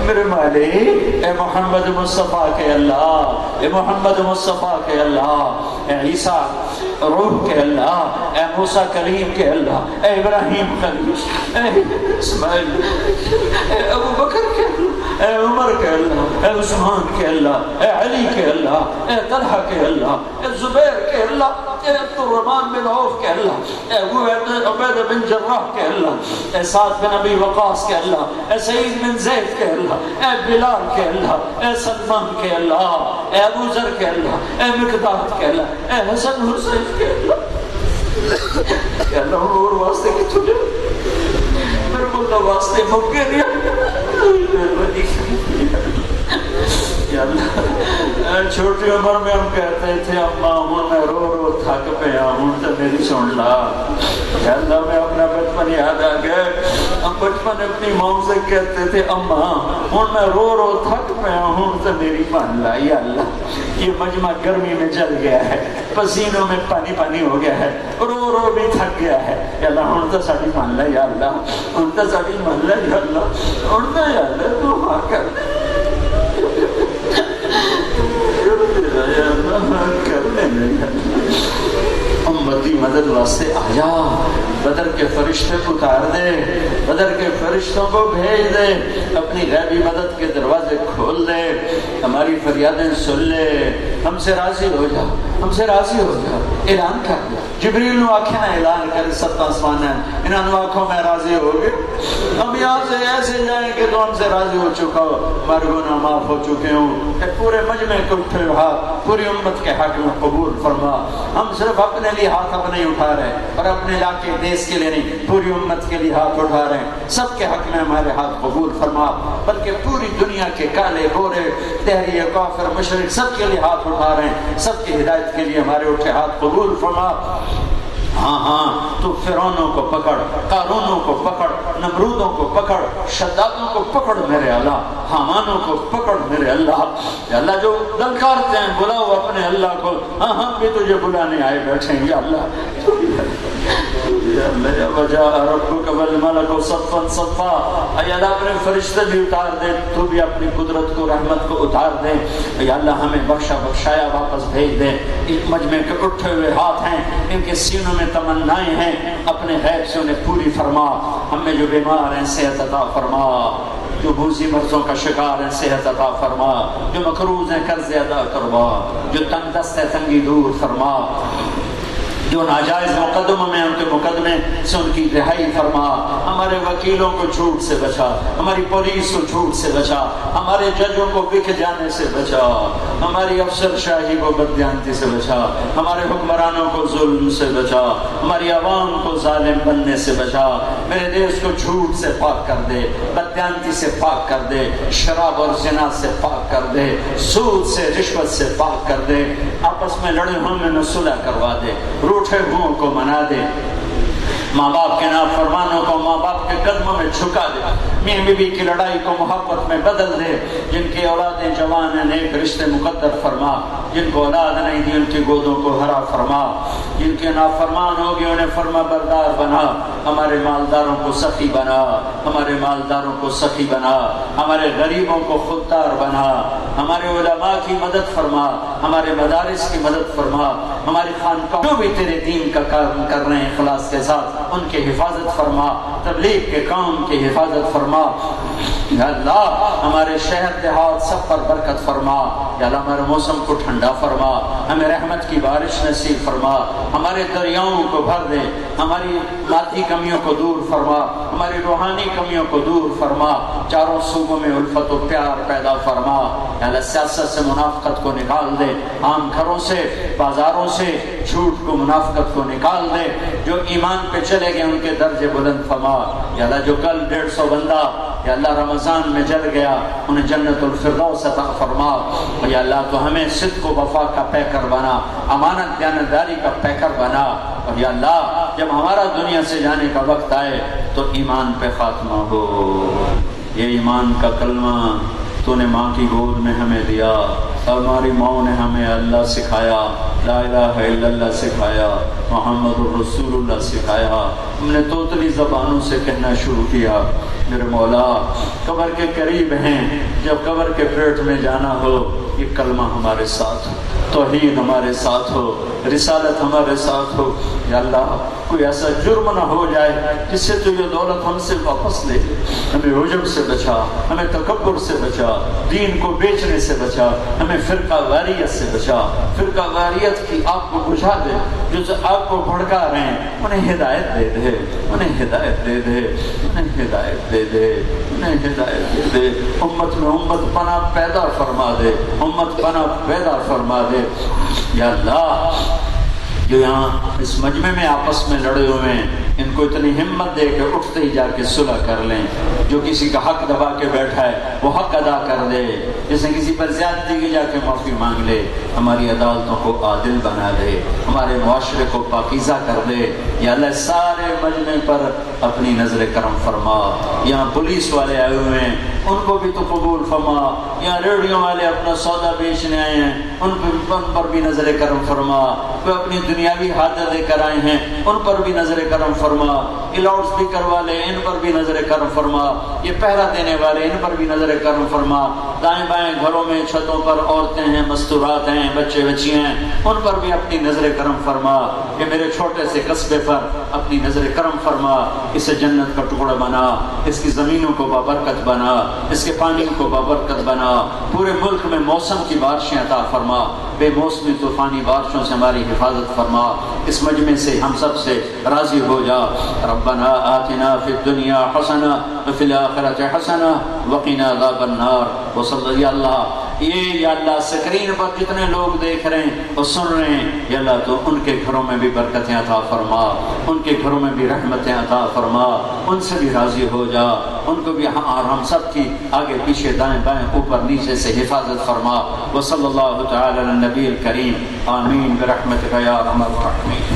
میرے مالک، اے محمد مصطفیٰ کے اللہ، اے محمد مصطفیٰ کے اللہ، اے عیسیٰ روح کے اللہ، اے موسیٰ کلیم کے اللہ، اے ابراہیم خلیل، اے اسماعیل، اے ابو بکر کے اللہ، اے عمر کے اللہ، اے عثمان کے اللہ، اے علی کے اللہ، اے طلحہ کے اللہ، اے زبیر کے اللہ، اے عبد الرحمن بن عوف کے اللہ، اے ابو عبیدہ بن جراح کے اللہ، اے سعد بن ابی وقاص کے اللہ، اے سعید بن زید کے اللہ، اے بلال کے اللہ، اے سلمان کے اللہ، اے ابو ذر کے اللہ، اے مقداد کے اللہ، اے حسن حسین کے اللہ، کہ اللہ اور واسطے کی تجھے میرے کو تو واسطے موقع دیا یا اللہ۔ چھوٹی عمر میں ہم کہتے تھے اماں ہوں میں رو رو تھک پیا ہوں تو میری سن لا، یا اللہ میں اپنا بچپن یاد آ گیا، ہم بچپن اپنی ماں سے کہتے تھے اماں ہوں میں رو رو تھک پیا ہوں تو میری مان لا، یا اللہ یہ مجمع گرمی میں جل گیا ہے، پسینوں میں پانی پانی ہو گیا ہے، رو رو بھی تھک گیا ہے، یا اللہ ہوں تو ساڑی مان لا، یا اللہ ہوں تو ساڑی مان لا، یا اللہ ہوں تو یا اللہ تو ہاں کر امتی مدد واسطے آیا، بدر کے فرشتے کو اتار دے، بدر کے فرشتوں کو بھیج دے، اپنی غیبی مدد کے دروازے کھول دے، ہماری فریادیں سن لے، ہم سے راضی ہو جا، ہم سے راضی ہو جا، اعلان کر دے، جبریل نو آنکھیں نہ اعلان کر سب آسمان ہے، انہوں آنکھوں میں راضی ہو گئے، ہم یہاں سے ایسے جائیں کہ تو ہم سے راضی ہو چکا ہو، ہمارے گناہ معاف ہو چکے ہوں، کہ پورے مجمع کو اٹھے ہاتھ پوری امت کے حق میں قبول فرما، ہم صرف اپنے لیے ہاتھ اب نہیں اٹھا رہے اور اپنے علاقے دیس کے لیے نہیں، پوری امت کے لیے ہاتھ اٹھا رہے ہیں، سب کے حق میں ہمارے ہاتھ قبول فرما، بلکہ پوری دنیا کے کالے گورے دہری کافر مشرک سب کے لیے ہاتھ اٹھا رہے ہیں، سب کی ہدایت کے لیے ہمارے اٹھے ہاتھ قبول فرما۔ ہاں ہاں تو فرعونوں کو پکڑ، قارونوں کو پکڑ، نمرودوں کو پکڑ، شدادوں کو پکڑ میرے اللہ، حامانوں کو پکڑ میرے اللہ، یا اللہ جو دلکارتے ہیں بلاؤ اپنے اللہ کو، ہاں ہم بھی تجھے بلانے آئے بیٹھے ہیں، یا اللہ یا اللہ وجاء ربک والملک صفا صفا، اے اللہ اپنے فرشتے بھی اتار دے، تو بھی اپنی قدرت کو رحمت کو اتار دے، یا اللہ ہمیں بخشا بخشایا واپس بھیج دے، اس مجمع کے اٹھے ہوئے ہاتھ ہیں، ان کے سینوں میں تمنائیں ہیں، اپنے غیب سے انہیں پوری فرما، ہمیں جو بیمار ہیں صحت عطا فرما، جو بوسی مرضوں کا شکار ہیں صحت عطا فرما، جو مقروض ہیں قرض ادا کروا، جو تنگ دست ہے تنگی دور فرما، جو ناجائز مقدموں میں ان کے مقدمے سے ان کی رہائی فرما، ہمارے وکیلوں کو جھوٹ سے بچا، ہماری پولیس کو جھوٹ سے بچا، ہمارے ججوں کو بک جانے سے بچا، ہماری افسر شاہی کو بددیانتی سے بچا، ہمارے حکمرانوں کو ظلم سے بچا، ہماری عوام کو ظالم بننے سے بچا، میرے دیش کو جھوٹ سے پاک کر دے، بددیانتی سے پاک کر دے، شراب اور زنا سے پاک کر دے، سود سے رشوت سے پاک کر دے، آپس میں لڑے ہوئے میں صلح کروا دے، روٹھے ہوئوں کو منا دے، ماں باپ کے نافرمانوں کو ماں باپ کے قدموں میں جھکا دے، میاں بیوی کی لڑائی کو محبت میں بدل دے، جن کی اولادیں جوان ہیں نیک رشتے مقدر فرما، جن کو اولاد نہیں دی ان کی گودوں کو ہرا فرما، جن کے نافرمان ہوگی انہیں فرما بردار بنا، ہمارے مالداروں کو سخی بنا، ہمارے مالداروں کو سخی بنا، ہمارے غریبوں کو خوددار بنا، ہمارے علماء کی مدد فرما، ہمارے مدارس کی مدد فرما، ہماری خانقاہ جو بھی تیرے دین کا کام کر رہے ہیں اخلاص کے ساتھ ان کی حفاظت فرما، تبلیغ کے کام کی حفاظت فرما، یا اللہ ہمارے شہر دیہات سب پر برکت فرما، یا اللہ ہمارے موسم کو ٹھنڈا فرما، ہمیں رحمت کی بارش نصیب فرما، ہمارے دریاؤں کو بھر دے، ہماری مادی کمیوں کو دور فرما، ہماری روحانی کمیوں کو دور فرما، چاروں صوبوں میں الفت و پیار پیدا فرما، یا اللہ سیاست سے منافقت کو نکال دے، عام گھروں سے بازاروں سے جھوٹ کو منافقت کو نکال دے، جو ایمان پہ چلے گئے ان کے درجے بلند فرما، یا اللہ جو کل 150 بندہ یا اللہ رمضان میں جل گیا انہیں جنت الفردوس عطا فرما، یا اللہ تو ہمیں صدق و وفا کا پیکر بنا، امانت دیانتداری کا پیکر بنا، اور یا اللہ جب ہمارا دنیا سے جانے کا وقت آئے تو ایمان پہ خاتمہ ہو، یہ ایمان کا کلمہ تو نے ماں کی گود میں ہمیں دیا، اور ہماری ماں نے ہمیں اللہ سکھایا، لا الہ الا اللہ سکھایا، محمد الرسول اللہ سکھایا، ہم نے توتلی زبانوں سے کہنا شروع کیا، میرے مولا قبر کے قریب ہیں، جب قبر کے پیٹ میں جانا ہو یہ کلمہ ہمارے ساتھ ہو، توحید ہمارے ساتھ ہو، رسالت ہمارے ساتھ ہو یا اللہ کوئی ایسا جرم نہ ہو جائے جس سے تو یہ دولت ہم سے واپس لے لے ہمیں عجب سے بچا ہمیں تکبر سے بچا دین کو بیچنے سے بچا ہمیں فرقہ واریت سے بچا فرقہ واریت کی آگ کو بجھا دے جو آگ کو بھڑکا رہے ہیں انہیں ہدایت دے دے انہیں ہدایت دے دے انہیں ہدایت دے دے انہیں ہدایت دے دے امت میں امت پناہ پیدا فرما دے امت پناہ پیدا فرما دے یا اللہ جو یہاں اس مجمع میں آپس میں لڑے ہوئے ہیں ان کو اتنی ہمت دے کہ اٹھتے ہی جا کے صلح کر لیں جو کسی کا حق دبا کے بیٹھا ہے وہ حق ادا کر دے جس نے کسی پر زیادتی کی جا کے معافی مانگ لے ہماری عدالتوں کو عادل بنا دے ہمارے معاشرے کو پاکیزہ کر دے یا اللہ سارے مجمع پر اپنی نظر کرم فرما یہاں پولیس والے آئے ہوئے ہیں ان کو بھی تو قبول فرما یہاں ریڈیو والے اپنا سودا بیچنے آئے ہیں ان پر بھی نظر کرم فرما وہ اپنی دنیاوی حاجت لے کر آئے ہیں ان پر بھی نظر کرم فرما یہ لاؤڈ اسپیکر والے ان پر بھی نظر کرم فرما یہ پہرا دینے والے ان پر بھی نظر کرم فرما دائیں بائیں گھروں میں چھتوں پر عورتیں ہیں مستورات ہیں بچے بچیاں ہیں ان پر بھی اپنی نظر کرم فرما کہ میرے چھوٹے سے قصبے پر اپنی نظر کرم فرما اسے جنت کا ٹکڑا بنا اس کی زمینوں کو بابرکت بنا اس کے پانیوں کو بابرکت بنا پورے ملک میں موسم کی بارشیں عطا فرما بے موسمی طوفانی بارشوں سے ہماری حفاظت فرما اس مجمع سے ہم سب سے راضی ہو جا ربنا آتنا فی الدنیا حسنہ وفی الآخرۃ حسنہ وقنا عذاب النار وصلی اللہ یہ یا اللہ سکرین پر جتنے لوگ دیکھ رہے ہیں اور سن رہے ہیں یا اللہ تو ان کے گھروں میں بھی برکتیں عطا فرما ان کے گھروں میں بھی رحمتیں عطا فرما ان سے بھی راضی ہو جا ان کو بھی اور ہم سب کی آگے پیچھے دائیں بائیں اوپر نیچے سے حفاظت فرما وصلی اللہ تعالی علی النبی الکریم آمین برحمتک یا ارحم الراحمین.